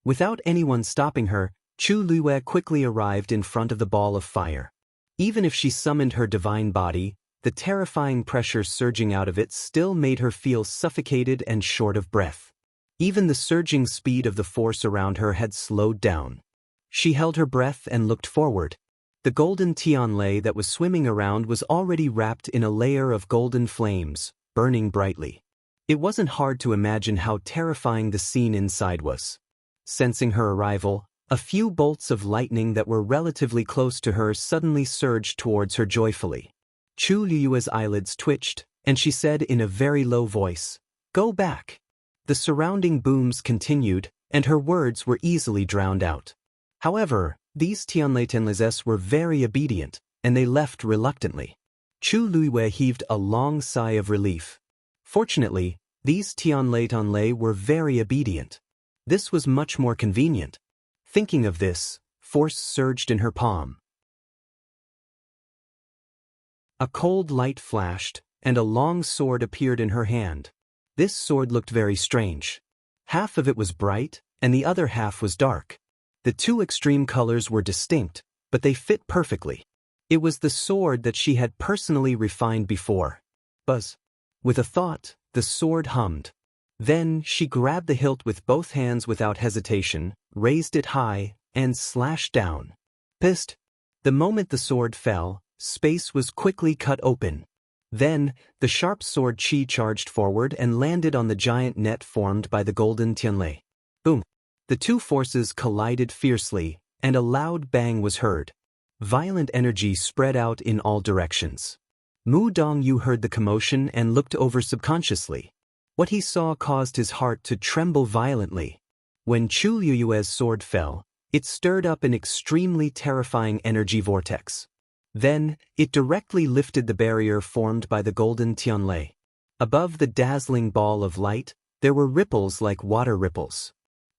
Without anyone stopping her, Chu Luiwei quickly arrived in front of the ball of fire. Even if she summoned her divine body, the terrifying pressure surging out of it still made her feel suffocated and short of breath. Even the surging speed of the force around her had slowed down. She held her breath and looked forward. The golden Tianlei that was swimming around was already wrapped in a layer of golden flames, burning brightly. It wasn't hard to imagine how terrifying the scene inside was. Sensing her arrival, a few bolts of lightning that were relatively close to her suddenly surged towards her joyfully. Chu Luiwei's eyelids twitched, and she said in a very low voice, "Go back." The surrounding booms continued, and her words were easily drowned out. However, these Tianlei were very obedient, and they left reluctantly. Chu Luiwei heaved a long sigh of relief. Fortunately, these Tianlei were very obedient. This was much more convenient. Thinking of this, force surged in her palm. A cold light flashed, and a long sword appeared in her hand. This sword looked very strange. Half of it was bright, and the other half was dark. The two extreme colors were distinct, but they fit perfectly. It was the sword that she had personally refined before. Buzz. With a thought, the sword hummed. Then she grabbed the hilt with both hands without hesitation, raised it high, and slashed down. Pissed. The moment the sword fell, space was quickly cut open. Then, the sharp sword chi charged forward and landed on the giant net formed by the golden Tianlei. Boom. The two forces collided fiercely, and a loud bang was heard. Violent energy spread out in all directions. Mu Dongyu heard the commotion and looked over subconsciously. What he saw caused his heart to tremble violently. When Chu Luiwei's sword fell, it stirred up an extremely terrifying energy vortex. Then, it directly lifted the barrier formed by the golden Tianlei. Above the dazzling ball of light, there were ripples like water ripples.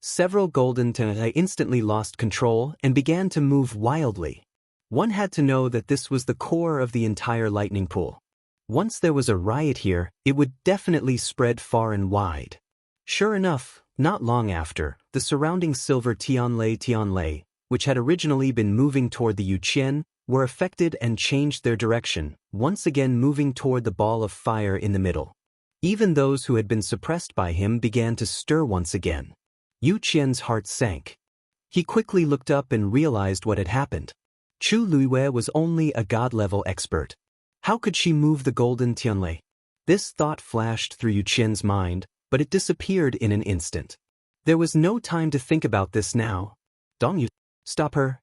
Several golden Tianlei instantly lost control and began to move wildly. One had to know that this was the core of the entire lightning pool. Once there was a riot here, it would definitely spread far and wide. Sure enough, not long after, the surrounding silver Tianlei, which had originally been moving toward the Yu Qian, were affected and changed their direction, once again moving toward the ball of fire in the middle. Even those who had been suppressed by him began to stir once again. Yu Qian's heart sank. He quickly looked up and realized what had happened. Chu Luiwei was only a god-level expert. How could she move the golden Tianlei? This thought flashed through Yu Qian's mind, but it disappeared in an instant. There was no time to think about this now. Dong Yu, stop her.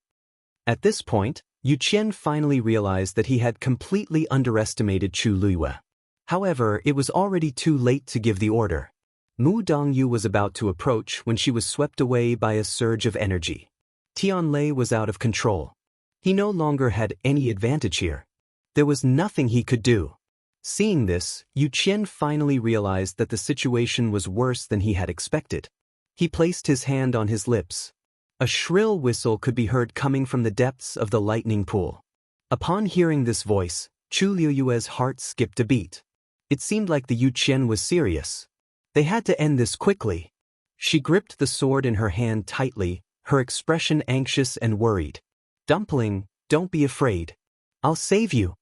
At this point, Yu Qian finally realized that he had completely underestimated Chu Luiyue. However, it was already too late to give the order. Mu Dongyu was about to approach when she was swept away by a surge of energy. Tianlei was out of control. He no longer had any advantage here. There was nothing he could do. Seeing this, Yu Qian finally realized that the situation was worse than he had expected. He placed his hand on his lips. A shrill whistle could be heard coming from the depths of the lightning pool. Upon hearing this voice, Chu Luiyue's heart skipped a beat. It seemed like the Yu Qian was serious. They had to end this quickly. She gripped the sword in her hand tightly, her expression anxious and worried. Dumpling, don't be afraid. I'll save you.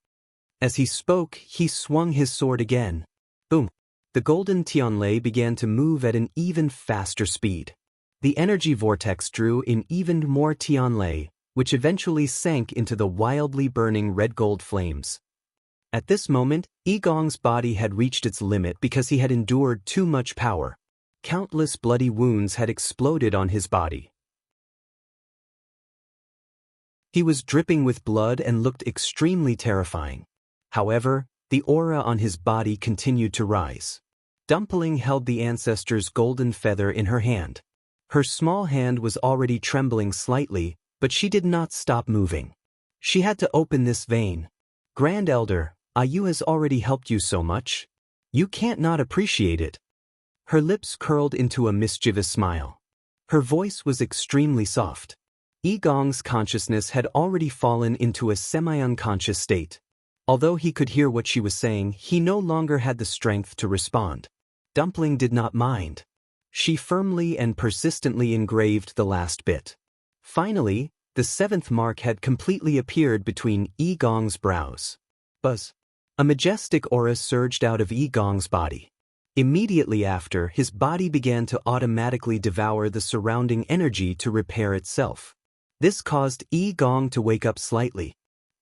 As he spoke, he swung his sword again. Boom. The golden Tianlei began to move at an even faster speed. The energy vortex drew in even more Tianlei, which eventually sank into the wildly burning red-gold flames. At this moment, Yigong's body had reached its limit because he had endured too much power. Countless bloody wounds had exploded on his body. He was dripping with blood and looked extremely terrifying. However, the aura on his body continued to rise. Dumpling held the ancestor's golden feather in her hand. Her small hand was already trembling slightly, but she did not stop moving. She had to open this vein. Grand Elder, Ayu has already helped you so much. You can't not appreciate it. Her lips curled into a mischievous smile. Her voice was extremely soft. Yigong's consciousness had already fallen into a semi-unconscious state. Although he could hear what she was saying, he no longer had the strength to respond. Dumpling did not mind. She firmly and persistently engraved the last bit. Finally, the 7th mark had completely appeared between Yigong's brows. Buzz. A majestic aura surged out of Yigong's body. Immediately after, his body began to automatically devour the surrounding energy to repair itself. This caused Yigong to wake up slightly.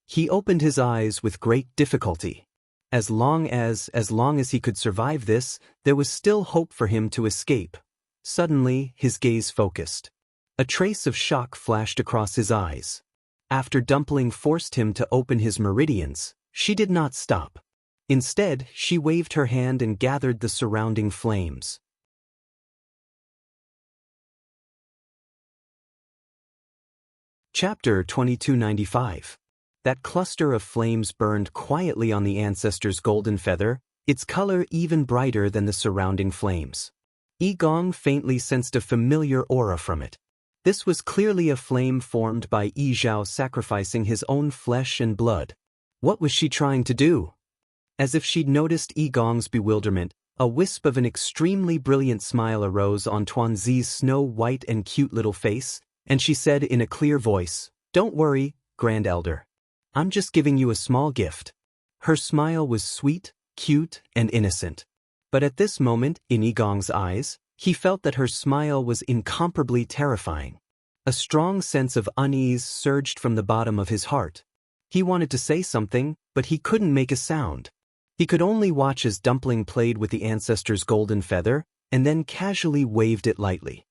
He opened his eyes with great difficulty. As long as he could survive this, there was still hope for him to escape. Suddenly, his gaze focused. A trace of shock flashed across his eyes. After Dumpling forced him to open his meridians, she did not stop. Instead, she waved her hand and gathered the surrounding flames. Chapter 2295. That cluster of flames burned quietly on the ancestor's golden feather, its color even brighter than the surrounding flames. Yigong faintly sensed a familiar aura from it. This was clearly a flame formed by Yi Zhao sacrificing his own flesh and blood. What was she trying to do? As if she'd noticed Yigong's bewilderment, a wisp of an extremely brilliant smile arose on Tuanzi's snow-white and cute little face, and she said in a clear voice, "Don't worry, Grand Elder. I'm just giving you a small gift." Her smile was sweet, cute, and innocent. But at this moment, in Yigong's eyes, he felt that her smile was incomparably terrifying. A strong sense of unease surged from the bottom of his heart. He wanted to say something, but he couldn't make a sound. He could only watch as Dumpling played with the ancestor's golden feather, and then casually waved it lightly.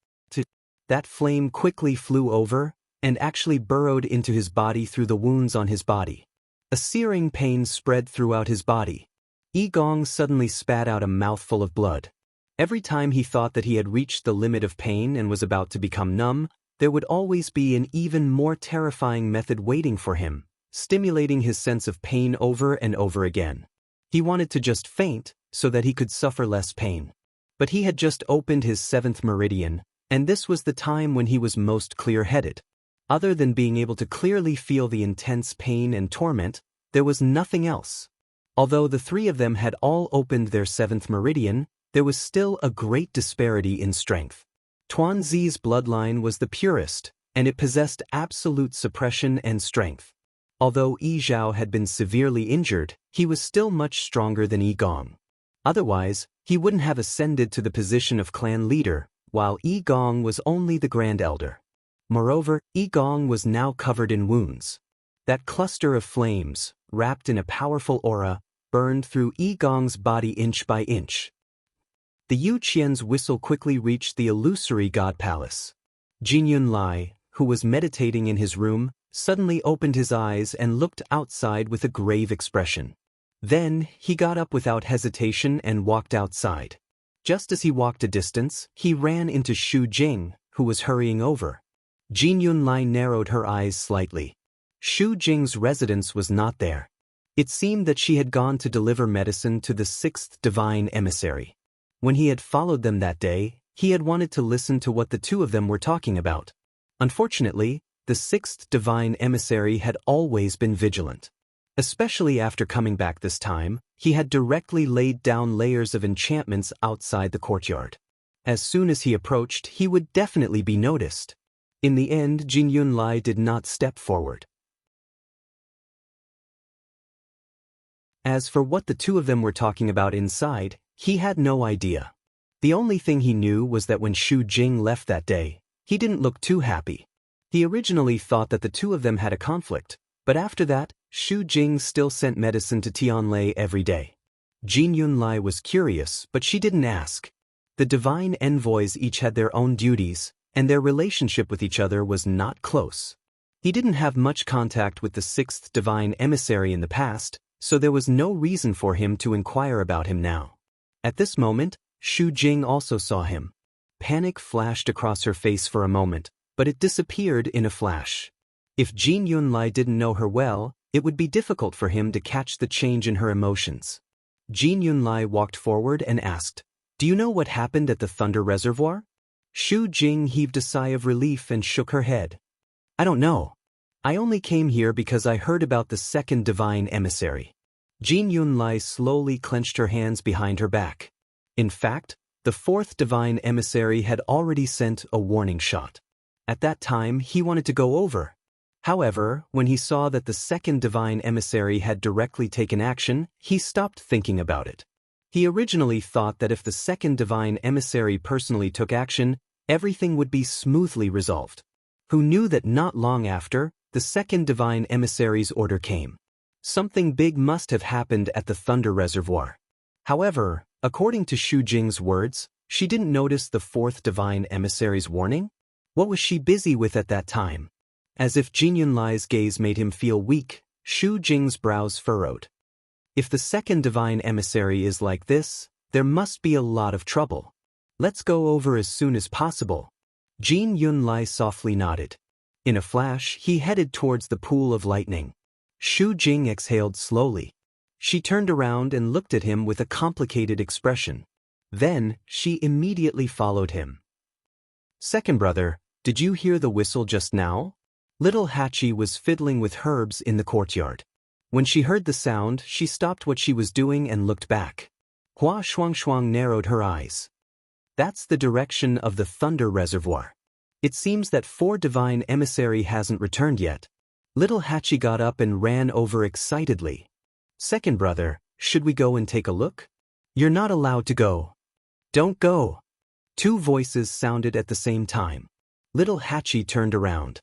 That flame quickly flew over, and actually burrowed into his body through the wounds on his body. A searing pain spread throughout his body. Yigong suddenly spat out a mouthful of blood. Every time he thought that he had reached the limit of pain and was about to become numb, there would always be an even more terrifying method waiting for him, stimulating his sense of pain over and over again. He wanted to just faint, so that he could suffer less pain. But he had just opened his 7th meridian, and this was the time when he was most clear-headed. Other than being able to clearly feel the intense pain and torment, there was nothing else. Although the 3 of them had all opened their 7th meridian, there was still a great disparity in strength. Tuanzi's bloodline was the purest, and it possessed absolute suppression and strength. Although Yi Zhao had been severely injured, he was still much stronger than Yigong. Otherwise, he wouldn't have ascended to the position of clan leader, while Yigong was only the Grand Elder. Moreover, Yigong was now covered in wounds. That cluster of flames, wrapped in a powerful aura, burned through Yi Gong's body inch by inch. The Yu Qian's whistle quickly reached the illusory god palace. Jin Yunlai, who was meditating in his room, suddenly opened his eyes and looked outside with a grave expression. Then, he got up without hesitation and walked outside. Just as he walked a distance, he ran into Xu Jing, who was hurrying over. Jin Yunlai narrowed her eyes slightly. Xu Jing's residence was not there. It seemed that she had gone to deliver medicine to the sixth divine emissary. When he had followed them that day, he had wanted to listen to what the two of them were talking about. Unfortunately, the sixth divine emissary had always been vigilant. Especially after coming back this time, he had directly laid down layers of enchantments outside the courtyard. As soon as he approached, he would definitely be noticed. In the end, Jin Yunlai did not step forward. As for what the two of them were talking about inside, he had no idea. The only thing he knew was that when Xu Jing left that day, he didn't look too happy. He originally thought that the two of them had a conflict, but after that, Xu Jing still sent medicine to Tianlei every day. Jin Yunlai was curious, but she didn't ask. The divine envoys each had their own duties, and their relationship with each other was not close. He didn't have much contact with the sixth divine emissary in the past, so there was no reason for him to inquire about him now. At this moment, Xu Jing also saw him. Panic flashed across her face for a moment, but it disappeared in a flash. If Jin Yunlai didn't know her well, it would be difficult for him to catch the change in her emotions. Jin Yunlai walked forward and asked, "Do you know what happened at the Thunder Reservoir?" Xu Jing heaved a sigh of relief and shook her head. "I don't know. I only came here because I heard about the second divine emissary." Jin Yunlai slowly clenched her hands behind her back. In fact, the fourth divine emissary had already sent a warning shot. At that time, he wanted to go over. However, when he saw that the second divine emissary had directly taken action, he stopped thinking about it. He originally thought that if the second divine emissary personally took action, everything would be smoothly resolved. Who knew that not long after, the second divine emissary's order came. Something big must have happened at the Thunder Reservoir. However, according to Xu Jing's words, she didn't notice the fourth divine emissary's warning? What was she busy with at that time? As if Jin Yunlai's gaze made him feel weak, Xu Jing's brows furrowed. If the second divine emissary is like this, there must be a lot of trouble. Let's go over as soon as possible. Jin Yunlai softly nodded. In a flash, he headed towards the pool of lightning. Xu Jing exhaled slowly. She turned around and looked at him with a complicated expression. Then, she immediately followed him. "Second brother, did you hear the whistle just now?" Little Hachi was fiddling with herbs in the courtyard. When she heard the sound, she stopped what she was doing and looked back. Hua Shuangshuang narrowed her eyes. "That's the direction of the Thunder Reservoir. It seems that 4 divine emissary hasn't returned yet." Little Hachi got up and ran over excitedly. "Second brother, should we go and take a look?" "You're not allowed to go." "Don't go." 2 voices sounded at the same time. Little Hachi turned around.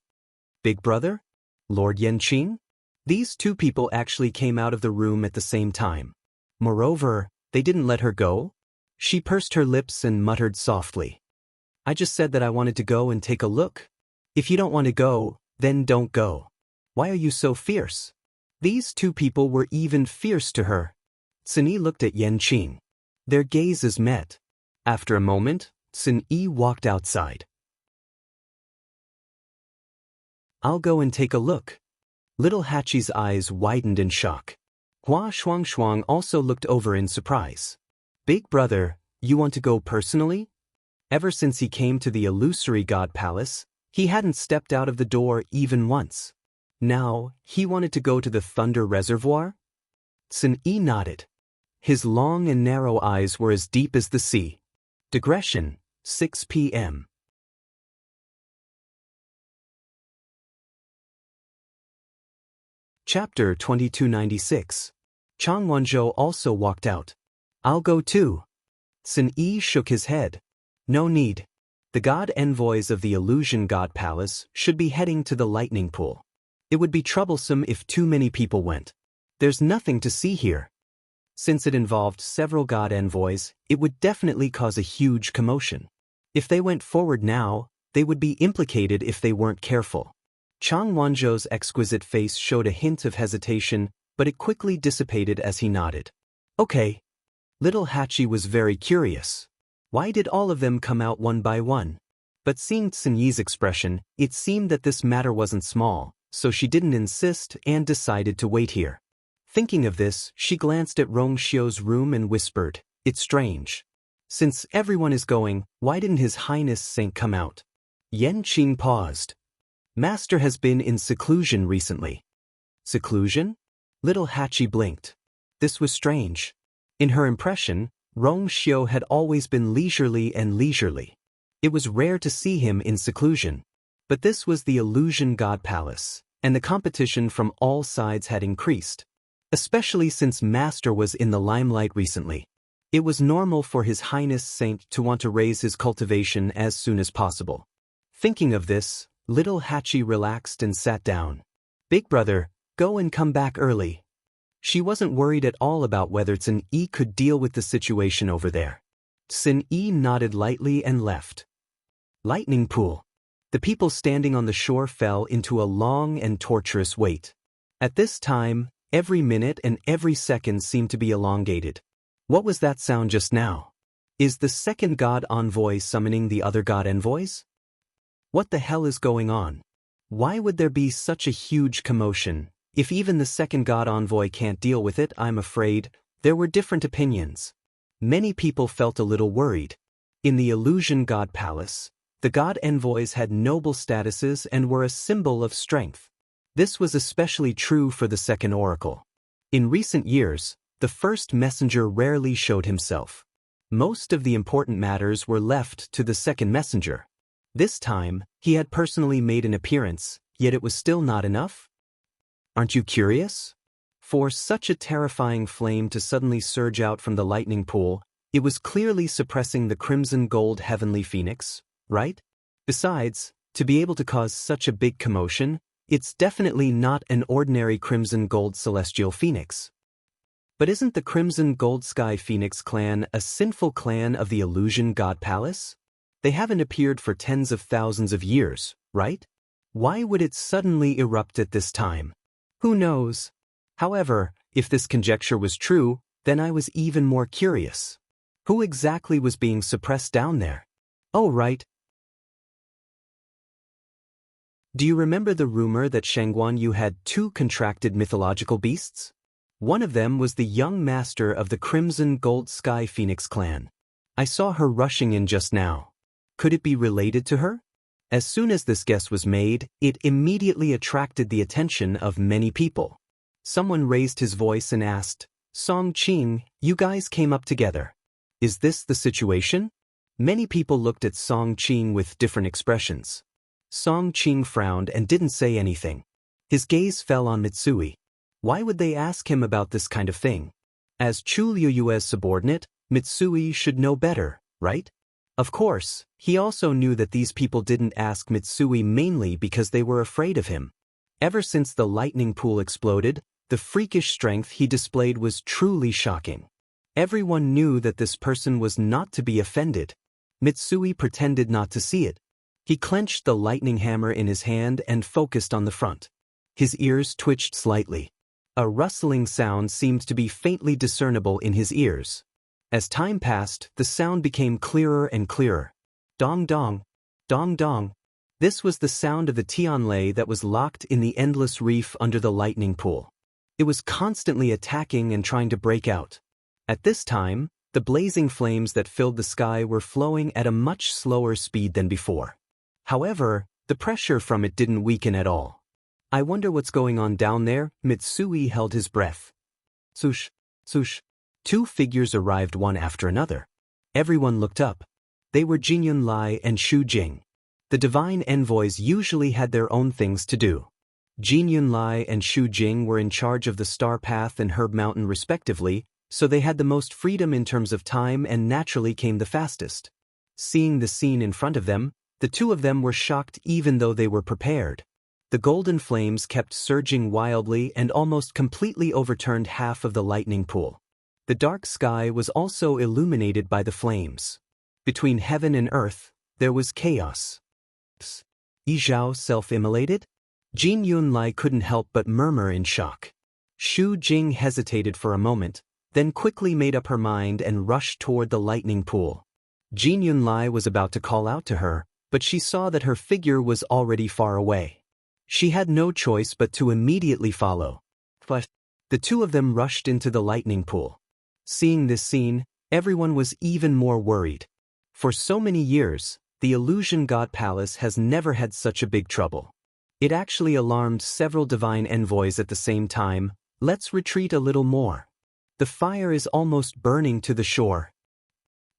"Big brother? Lord Yanqing?" These 2 people actually came out of the room at the same time. Moreover, they didn't let her go? She pursed her lips and muttered softly. "I just said that I wanted to go and take a look. If you don't want to go, then don't go. Why are you so fierce?" These 2 people were even fierce to her. Sun looked at Yanqing. Their gazes met. After a moment, Sun walked outside. "I'll go and take a look." Little Hachi's eyes widened in shock. Hua Shuangshuang also looked over in surprise. "Big brother, you want to go personally?" Ever since he came to the illusory god palace, he hadn't stepped out of the door even once. Now, he wanted to go to the Thunder Reservoir? Sun nodded. His long and narrow eyes were as deep as the sea. Digression, 6 p.m. Chapter 2296. Chang Wanzhou also walked out. "I'll go too." Sun shook his head. "No need. The god envoys of the illusion god palace should be heading to the lightning pool. It would be troublesome if too many people went. There's nothing to see here." Since it involved several god envoys, it would definitely cause a huge commotion. If they went forward now, they would be implicated if they weren't careful. Chang Wanzhou's exquisite face showed a hint of hesitation, but it quickly dissipated as he nodded. Okay. Little Hachi was very curious. Why did all of them come out one by one? But seeing Tsinyi's expression, it seemed that this matter wasn't small, so she didn't insist and decided to wait here. Thinking of this, she glanced at Rong Xiu's room and whispered, "It's strange. Since everyone is going, why didn't His Highness Saint come out?" Yan Qing paused. Master has been in seclusion recently. Seclusion? Little Hachi blinked. This was strange. In her impression, Rong Xiu had always been leisurely and leisurely. It was rare to see him in seclusion. But this was the Illusion God Palace, and the competition from all sides had increased. Especially since Master was in the limelight recently. It was normal for His Highness Saint to want to raise his cultivation as soon as possible. Thinking of this, Little Hachi relaxed and sat down. Big brother, go and come back early. She wasn't worried at all about whether Tsin-Yi could deal with the situation over there. Tsin-Yi nodded lightly and left. Lightning pool. The people standing on the shore fell into a long and torturous wait. At this time, every minute and every second seemed to be elongated. What was that sound just now? Is the second god envoy summoning the other god envoys? What the hell is going on? Why would there be such a huge commotion? If even the second god envoy can't deal with it, I'm afraid. There were different opinions. Many people felt a little worried. In the Illusion God Palace, the god envoys had noble statuses and were a symbol of strength. This was especially true for the second oracle. In recent years, the first messenger rarely showed himself. Most of the important matters were left to the second messenger. This time, he had personally made an appearance, yet it was still not enough? Aren't you curious? For such a terrifying flame to suddenly surge out from the lightning pool, it was clearly suppressing the crimson gold heavenly phoenix, right? Besides, to be able to cause such a big commotion, it's definitely not an ordinary crimson gold celestial phoenix. But isn't the Crimson Gold Sky Phoenix clan a sinful clan of the Illusion God Palace? They haven't appeared for tens of thousands of years, right? Why would it suddenly erupt at this time? Who knows? However, if this conjecture was true, then I was even more curious. Who exactly was being suppressed down there? Oh, right. Do you remember the rumor that Shangguanyu had two contracted mythological beasts? One of them was the young master of the Crimson Gold Sky Phoenix clan. I saw her rushing in just now. Could it be related to her? As soon as this guess was made, it immediately attracted the attention of many people. Someone raised his voice and asked, "Song Qing, you guys came up together. Is this the situation?" Many people looked at Song Qing with different expressions. Song Qing frowned and didn't say anything. His gaze fell on Mitsui. Why would they ask him about this kind of thing? As Chu Liuyue's subordinate, Mitsui should know better, right? Of course, he also knew that these people didn't ask Mitsui mainly because they were afraid of him. Ever since the lightning pool exploded, the freakish strength he displayed was truly shocking. Everyone knew that this person was not to be offended. Mitsui pretended not to see it. He clenched the lightning hammer in his hand and focused on the front. His ears twitched slightly. A rustling sound seemed to be faintly discernible in his ears. As time passed, the sound became clearer and clearer. Dong dong, dong dong. This was the sound of the Tianlei that was locked in the endless reef under the lightning pool. It was constantly attacking and trying to break out. At this time, the blazing flames that filled the sky were flowing at a much slower speed than before. However, the pressure from it didn't weaken at all. I wonder what's going on down there. Mitsui held his breath. Swoosh, swoosh. Two figures arrived one after another. Everyone looked up. They were Jinyun Lai and Shu Jing. The divine envoys usually had their own things to do. Jinyun Lai and Shu Jing were in charge of the Star Path and Herb Mountain respectively, so they had the most freedom in terms of time and naturally came the fastest. Seeing the scene in front of them, the two of them were shocked even though they were prepared. The golden flames kept surging wildly and almost completely overturned half of the lightning pool. The dark sky was also illuminated by the flames. Between heaven and earth, there was chaos. Yi Zhao self-immolated? Jin Yunlai couldn't help but murmur in shock. Shu Jing hesitated for a moment, then quickly made up her mind and rushed toward the lightning pool. Jin Yunlai was about to call out to her, but she saw that her figure was already far away. She had no choice but to immediately follow. But the two of them rushed into the lightning pool. Seeing this scene, everyone was even more worried. For so many years, the Illusion God Palace has never had such a big trouble. It actually alarmed several divine envoys at the same time. Let's retreat a little more. The fire is almost burning to the shore.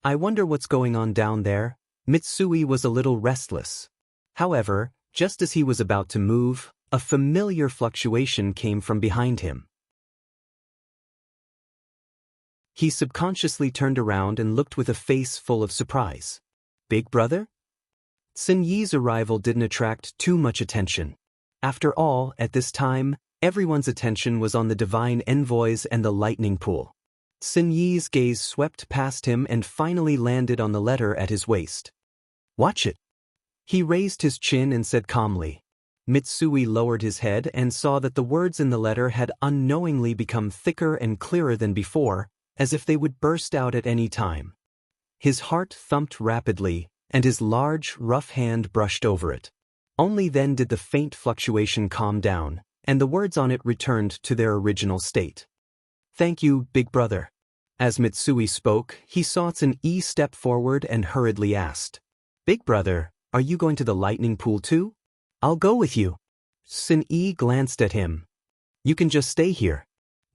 I wonder what's going on down there. Mitsui was a little restless. However, just as he was about to move, a familiar fluctuation came from behind him. He subconsciously turned around and looked with a face full of surprise. Big brother? Xin Yi's arrival didn't attract too much attention. After all, at this time, everyone's attention was on the divine envoys and the lightning pool. Xin Yi's gaze swept past him and finally landed on the letter at his waist. Watch it. He raised his chin and said calmly. Mitsui lowered his head and saw that the words in the letter had unknowingly become thicker and clearer than before, as if they would burst out at any time. His heart thumped rapidly, and his large, rough hand brushed over it. Only then did the faint fluctuation calm down, and the words on it returned to their original state. Thank you, big brother. As Mitsui spoke, he saw Xin Yi step forward and hurriedly asked, Big brother, are you going to the lightning pool too? I'll go with you. Xin Yi glanced at him. You can just stay here.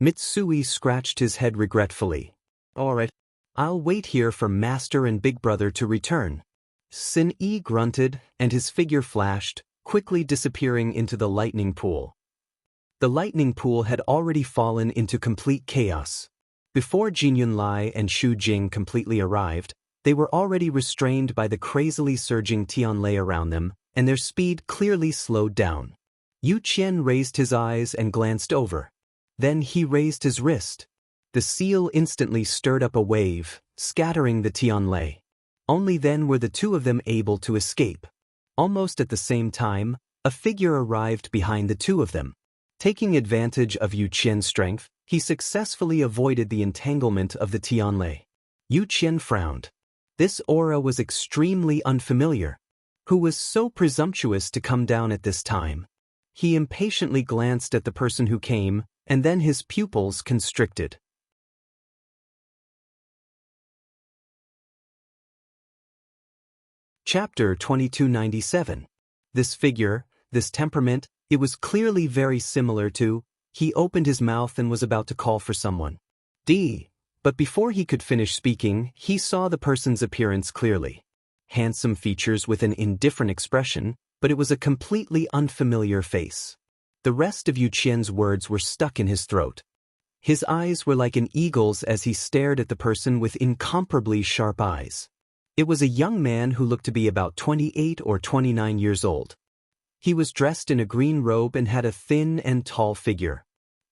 Mitsui scratched his head regretfully. All right, I'll wait here for Master and Big Brother to return. Xin Yi grunted, and his figure flashed, quickly disappearing into the lightning pool. The lightning pool had already fallen into complete chaos. Before Jin Yunlai and Shu Jing completely arrived, they were already restrained by the crazily surging Tianlei around them, and their speed clearly slowed down. Yu Qian raised his eyes and glanced over. Then he raised his wrist. The seal instantly stirred up a wave, scattering the Tianlei. Only then were the two of them able to escape. Almost at the same time, a figure arrived behind the two of them. Taking advantage of Yu Qian's strength, he successfully avoided the entanglement of the Tianlei. Yu Qian frowned. This aura was extremely unfamiliar. Who was so presumptuous to come down at this time? He impatiently glanced at the person who came, and then his pupils constricted. Chapter 2297. This figure, this temperament, it was clearly very similar to. He opened his mouth and was about to call for someone. But before he could finish speaking, he saw the person's appearance clearly. Handsome features with an indifferent expression, but it was a completely unfamiliar face. The rest of Yu Qian's words were stuck in his throat. His eyes were like an eagle's as he stared at the person with incomparably sharp eyes. It was a young man who looked to be about 28 or 29 years old. He was dressed in a green robe and had a thin and tall figure.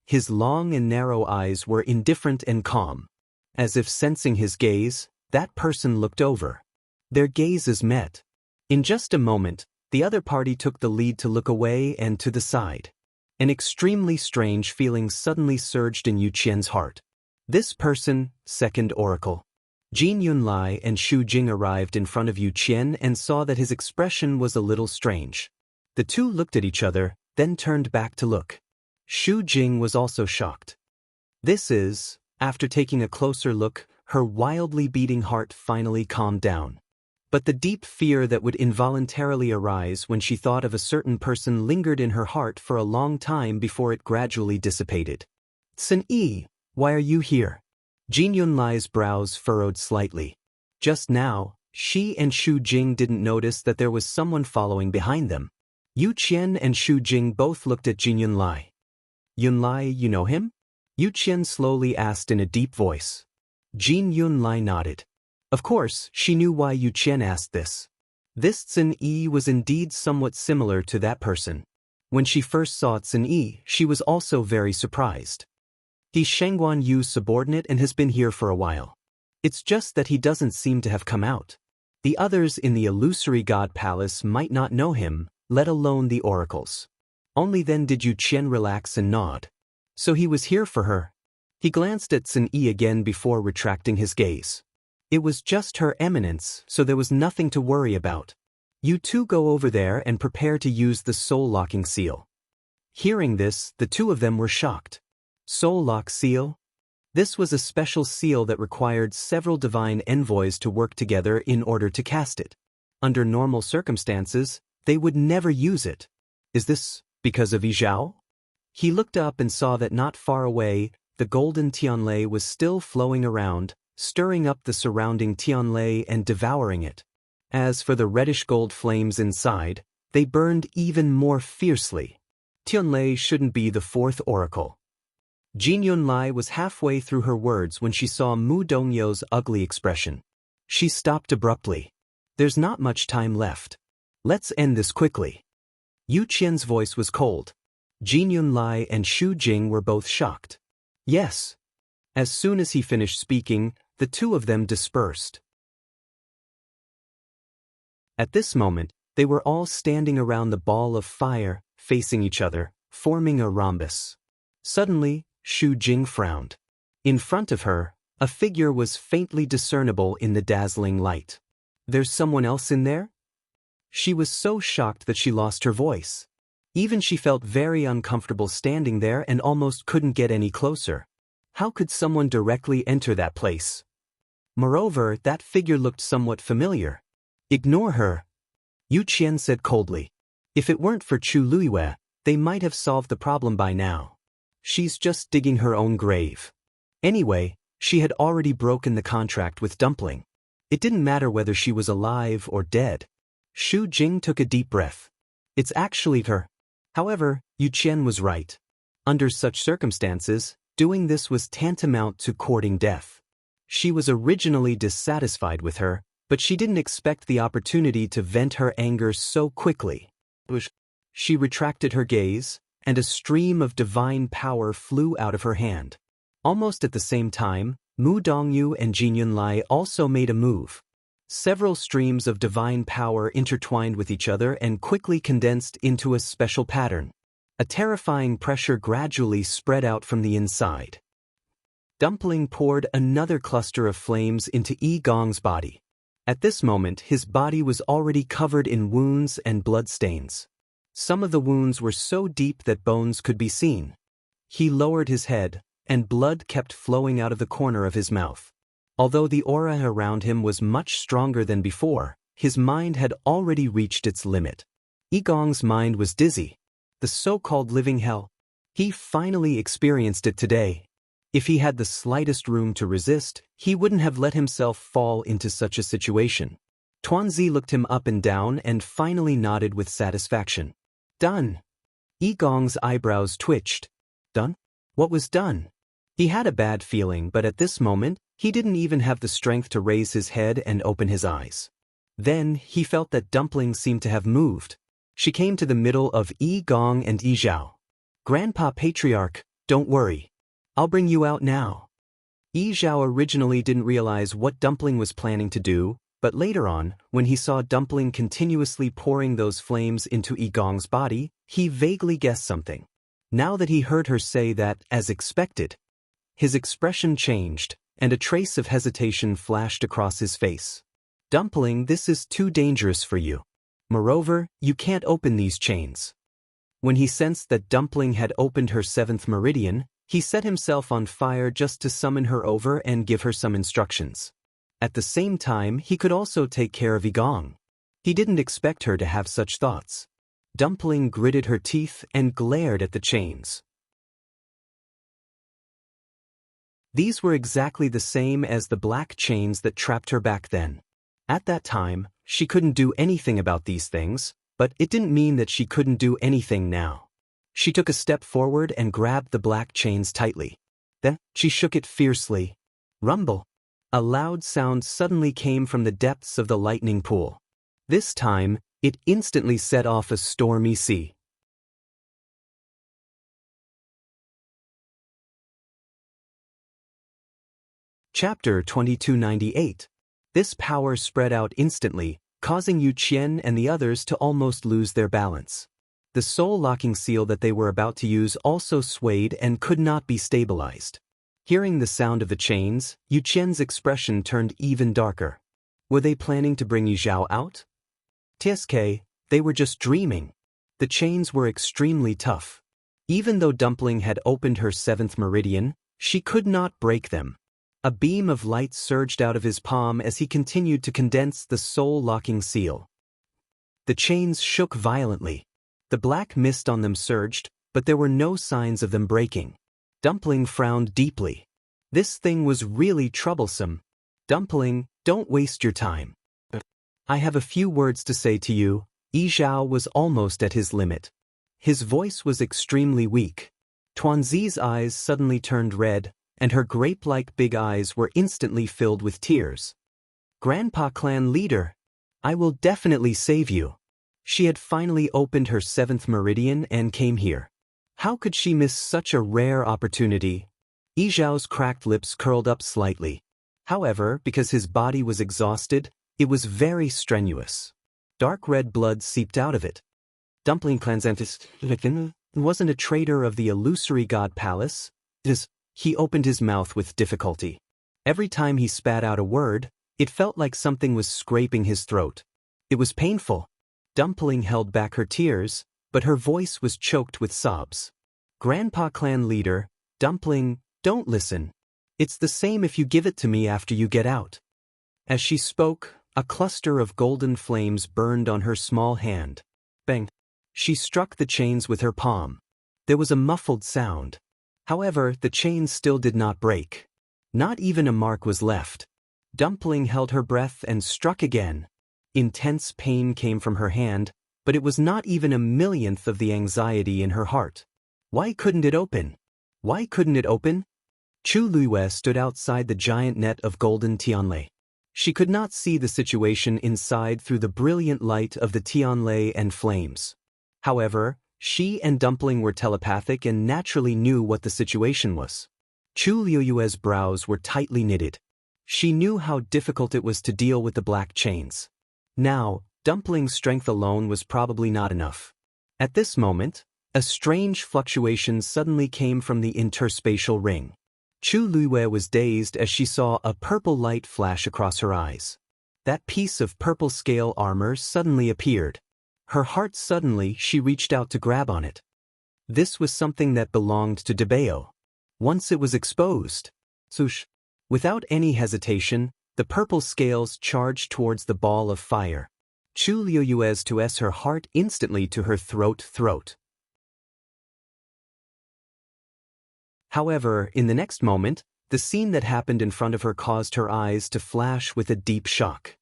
His long and narrow eyes were indifferent and calm. As if sensing his gaze, that person looked over. Their gazes met. In just a moment, the other party took the lead to look away and to the side. An extremely strange feeling suddenly surged in Yu Qian's heart. This person, second oracle. Jin Yunlai and Shu Jing arrived in front of Yu Qian and saw that his expression was a little strange. The two looked at each other, then turned back to look. Shu Jing was also shocked. After taking a closer look, her wildly beating heart finally calmed down. But the deep fear that would involuntarily arise when she thought of a certain person lingered in her heart for a long time before it gradually dissipated. Xin Yi, why are you here? Jin Yunlai's brows furrowed slightly. Just now, she and Shu Jing didn't notice that there was someone following behind them. Yu Qian and Shu Jing both looked at Jin Yunlai. Yunlai, you know him? Yu Qian slowly asked in a deep voice. Jin Yunlai nodded. Of course, she knew why Yu Qian asked this. This Xin Yi was indeed somewhat similar to that person. When she first saw Xin Yi, she was also very surprised. He's Shangguan Yu's subordinate and has been here for a while. It's just that he doesn't seem to have come out. The others in the illusory god palace might not know him, let alone the oracles. Only then did Yu Qian relax and nod. So he was here for her. He glanced at Sun Yi again before retracting his gaze. It was just Her Eminence, so there was nothing to worry about. You two go over there and prepare to use the soul-locking seal. Hearing this, the two of them were shocked. Soul-lock seal? This was a special seal that required several divine envoys to work together in order to cast it. Under normal circumstances, they would never use it. Is this because of Yi Zhao? He looked up and saw that not far away, the golden Tianlei was still flowing around, stirring up the surrounding Tianlei and devouring it. As for the reddish-gold flames inside, they burned even more fiercely. Tianlei shouldn't be the fourth oracle. Jin Yunlai was halfway through her words when she saw Mu Dongyu's ugly expression. She stopped abruptly. There's not much time left. Let's end this quickly. Yu Qian's voice was cold. Jin Yunlai and Xu Jing were both shocked. Yes. As soon as he finished speaking, the two of them dispersed. At this moment, they were all standing around the ball of fire, facing each other, forming a rhombus. Suddenly, Xu Jing frowned. In front of her, a figure was faintly discernible in the dazzling light. There's someone else in there? She was so shocked that she lost her voice. Even she felt very uncomfortable standing there and almost couldn't get any closer. How could someone directly enter that place? Moreover, that figure looked somewhat familiar. Ignore her, Yu Qian said coldly. If it weren't for Chu Luiyue, they might have solved the problem by now. She's just digging her own grave. Anyway, she had already broken the contract with Dumpling. It didn't matter whether she was alive or dead. Xu Jing took a deep breath. It's actually her. However, Yu Qian was right. Under such circumstances, doing this was tantamount to courting death. She was originally dissatisfied with her, but she didn't expect the opportunity to vent her anger so quickly. She retracted her gaze, and a stream of divine power flew out of her hand. Almost at the same time, Mu Dongyu and Jin Yunlai also made a move. Several streams of divine power intertwined with each other and quickly condensed into a special pattern. A terrifying pressure gradually spread out from the inside. Dumpling poured another cluster of flames into Yi Gong's body. At this moment, his body was already covered in wounds and bloodstains. Some of the wounds were so deep that bones could be seen. He lowered his head, and blood kept flowing out of the corner of his mouth. Although the aura around him was much stronger than before, his mind had already reached its limit. Yi Gong's mind was dizzy. The so-called living hell. He finally experienced it today. If he had the slightest room to resist, he wouldn't have let himself fall into such a situation. Tuanzi looked him up and down and finally nodded with satisfaction. Done. Yi Gong's eyebrows twitched. Done? What was done? He had a bad feeling, but at this moment, he didn't even have the strength to raise his head and open his eyes. Then, he felt that Dumpling seemed to have moved. She came to the middle of Yi Gong and Yi Zhao. Grandpa Patriarch, don't worry. I'll bring you out now. Yi Zhao originally didn't realize what Dumpling was planning to do, but later on, when he saw Dumpling continuously pouring those flames into Yi Gong's body, he vaguely guessed something. Now that he heard her say that, as expected, his expression changed, and a trace of hesitation flashed across his face. Dumpling, this is too dangerous for you. Moreover, you can't open these chains. When he sensed that Dumpling had opened her 7th meridian, he set himself on fire just to summon her over and give her some instructions. At the same time, he could also take care of Yi Gong. He didn't expect her to have such thoughts. Dumpling gritted her teeth and glared at the chains. These were exactly the same as the black chains that trapped her back then. At that time, she couldn't do anything about these things, but it didn't mean that she couldn't do anything now. She took a step forward and grabbed the black chains tightly. Then, she shook it fiercely. Rumble! A loud sound suddenly came from the depths of the lightning pool. This time, it instantly set off a stormy sea. Chapter 2298. This power spread out instantly, causing Yu Qian and the others to almost lose their balance. The soul-locking seal that they were about to use also swayed and could not be stabilized. Hearing the sound of the chains, Yu Qian's expression turned even darker. Were they planning to bring Yi Zhao out? TSK, they were just dreaming. The chains were extremely tough. Even though Dumpling had opened her 7th meridian, she could not break them. A beam of light surged out of his palm as he continued to condense the soul-locking seal. The chains shook violently. The black mist on them surged, but there were no signs of them breaking. Dumpling frowned deeply. This thing was really troublesome. Dumpling, don't waste your time. I have a few words to say to you. Yi Zhao was almost at his limit. His voice was extremely weak. Tuanzi's eyes suddenly turned red, and her grape-like big eyes were instantly filled with tears. Grandpa Clan Leader, I will definitely save you. She had finally opened her 7th meridian and came here. How could she miss such a rare opportunity? Yi Zhao's cracked lips curled up slightly. However, because his body was exhausted, it was very strenuous. Dark red blood seeped out of it. Dumpling Clan's wasn't a traitor of the illusory god palace. He opened his mouth with difficulty. Every time he spat out a word, it felt like something was scraping his throat. It was painful. Dumpling held back her tears, but her voice was choked with sobs. Grandpa Clan Leader, Dumpling, don't listen. It's the same if you give it to me after you get out. As she spoke, a cluster of golden flames burned on her small hand. Bang! She struck the chains with her palm. There was a muffled sound. However, the chains still did not break. Not even a mark was left. Dumpling held her breath and struck again. Intense pain came from her hand, but it was not even a millionth of the anxiety in her heart. Why couldn't it open? Why couldn't it open? Chu Luiyue stood outside the giant net of golden Tianlei. She could not see the situation inside through the brilliant light of the Tianlei and flames. However, she and Dumpling were telepathic and naturally knew what the situation was. Chu Luiyue's brows were tightly knitted. She knew how difficult it was to deal with the black chains. Now, Dumpling's strength alone was probably not enough. At this moment, a strange fluctuation suddenly came from the interspatial ring. Chu Luiyue was dazed as she saw a purple light flash across her eyes. That piece of purple scale armor suddenly appeared. Her heart suddenly, she reached out to grab on it. This was something that belonged to Debeo. Once it was exposed, swoosh, without any hesitation, the purple scales charged towards the ball of fire. Chu Luiyue's to her heart instantly to her throat. However, in the next moment, the scene that happened in front of her caused her eyes to flash with a deep shock.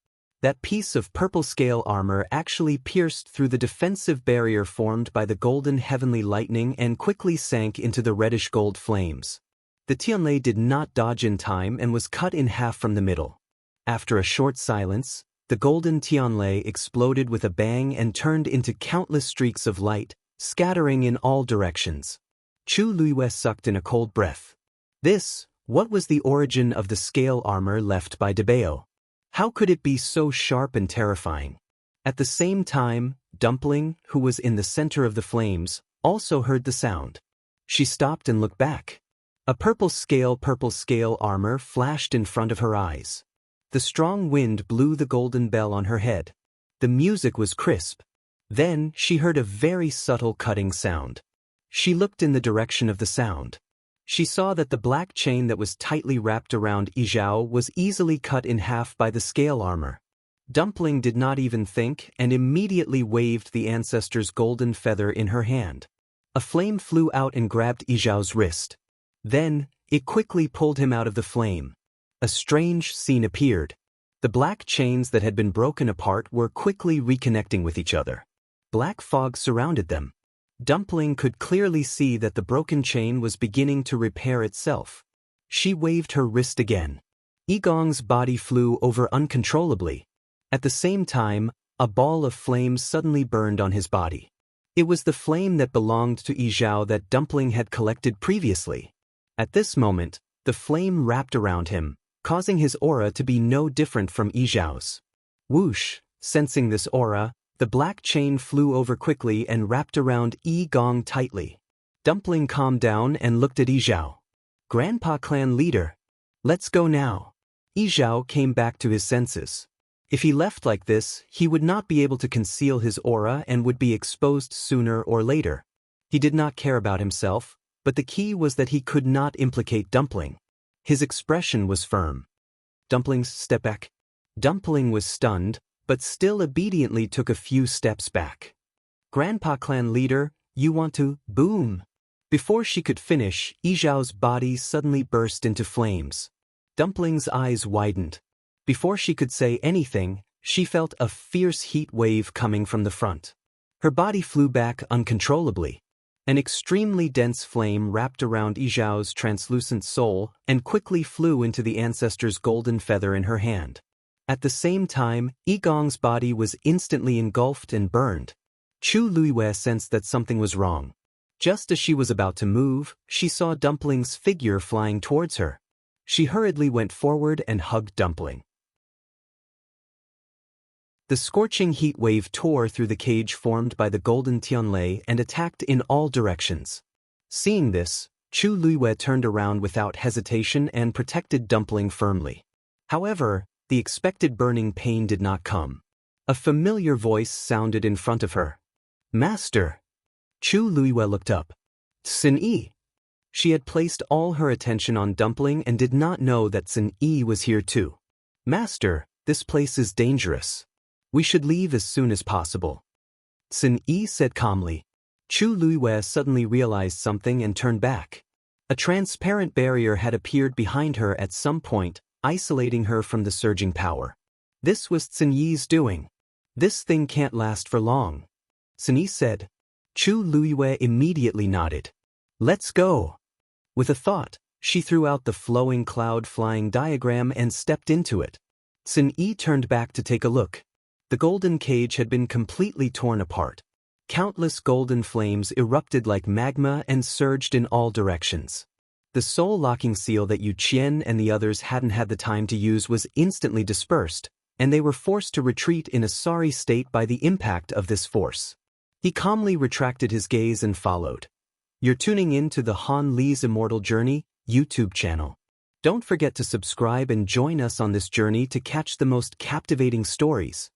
That piece of purple scale armor actually pierced through the defensive barrier formed by the golden heavenly lightning and quickly sank into the reddish gold flames. The Tianlei did not dodge in time and was cut in half from the middle. After a short silence, the golden Tianlei exploded with a bang and turned into countless streaks of light, scattering in all directions. Chu Luiyue sucked in a cold breath. What was the origin of the scale armor left by Debeo? How could it be so sharp and terrifying? At the same time, Dumpling, who was in the center of the flames, also heard the sound. She stopped and looked back. A purple scale armor flashed in front of her eyes. The strong wind blew the golden bell on her head. The music was crisp. Then she heard a very subtle cutting sound. She looked in the direction of the sound. She saw that the black chain that was tightly wrapped around Yi Zhao was easily cut in half by the scale armor. Dumpling did not even think and immediately waved the ancestor's golden feather in her hand. A flame flew out and grabbed Yi Zhao's wrist. Then, it quickly pulled him out of the flame. A strange scene appeared. The black chains that had been broken apart were quickly reconnecting with each other. Black fog surrounded them. Dumpling could clearly see that the broken chain was beginning to repair itself. She waved her wrist again. Yigong's body flew over uncontrollably. At the same time, a ball of flame suddenly burned on his body. It was the flame that belonged to Yi Zhao that Dumpling had collected previously. At this moment, the flame wrapped around him, causing his aura to be no different from Yizhao's. Whoosh, sensing this aura, the black chain flew over quickly and wrapped around Yi Gong tightly. Dumpling calmed down and looked at Yizhao. Grandpa clan leader. Let's go now. Yizhao came back to his senses. If he left like this, he would not be able to conceal his aura and would be exposed sooner or later. He did not care about himself, but the key was that he could not implicate Dumpling. His expression was firm. Dumpling's step back. Dumpling was stunned, but still obediently took a few steps back. Grandpa clan leader, you want to, boom. Before she could finish, Yizhao's body suddenly burst into flames. Dumpling's eyes widened. Before she could say anything, she felt a fierce heat wave coming from the front. Her body flew back uncontrollably. An extremely dense flame wrapped around Yizhao's translucent soul and quickly flew into the ancestor's golden feather in her hand. At the same time, Yi Gong's body was instantly engulfed and burned. Chu Luiwei sensed that something was wrong. Just as she was about to move, she saw Dumpling's figure flying towards her. She hurriedly went forward and hugged Dumpling. The scorching heat wave tore through the cage formed by the golden Tianlei and attacked in all directions. Seeing this, Chu Luiwei turned around without hesitation and protected Dumpling firmly. However, the expected burning pain did not come. A familiar voice sounded in front of her. Master! Chu Luiwei looked up. Xin Yi! She had placed all her attention on Dumpling and did not know that Xin Yi was here too. Master, this place is dangerous. We should leave as soon as possible. Xin Yi said calmly. Chu Luiwei suddenly realized something and turned back. A transparent barrier had appeared behind her at some point, isolating her from the surging power. This was Xin Yi's doing. This thing can't last for long. Xin Yi said. Chu Luiwei immediately nodded. Let's go. With a thought, she threw out the flowing cloud flying diagram and stepped into it. Xin Yi turned back to take a look. The golden cage had been completely torn apart. Countless golden flames erupted like magma and surged in all directions. The soul-locking seal that Yu Qian and the others hadn't had the time to use was instantly dispersed, and they were forced to retreat in a sorry state by the impact of this force. He calmly retracted his gaze and followed. You're tuning in to the Han Li's Immortal Journey YouTube channel. Don't forget to subscribe and join us on this journey to catch the most captivating stories.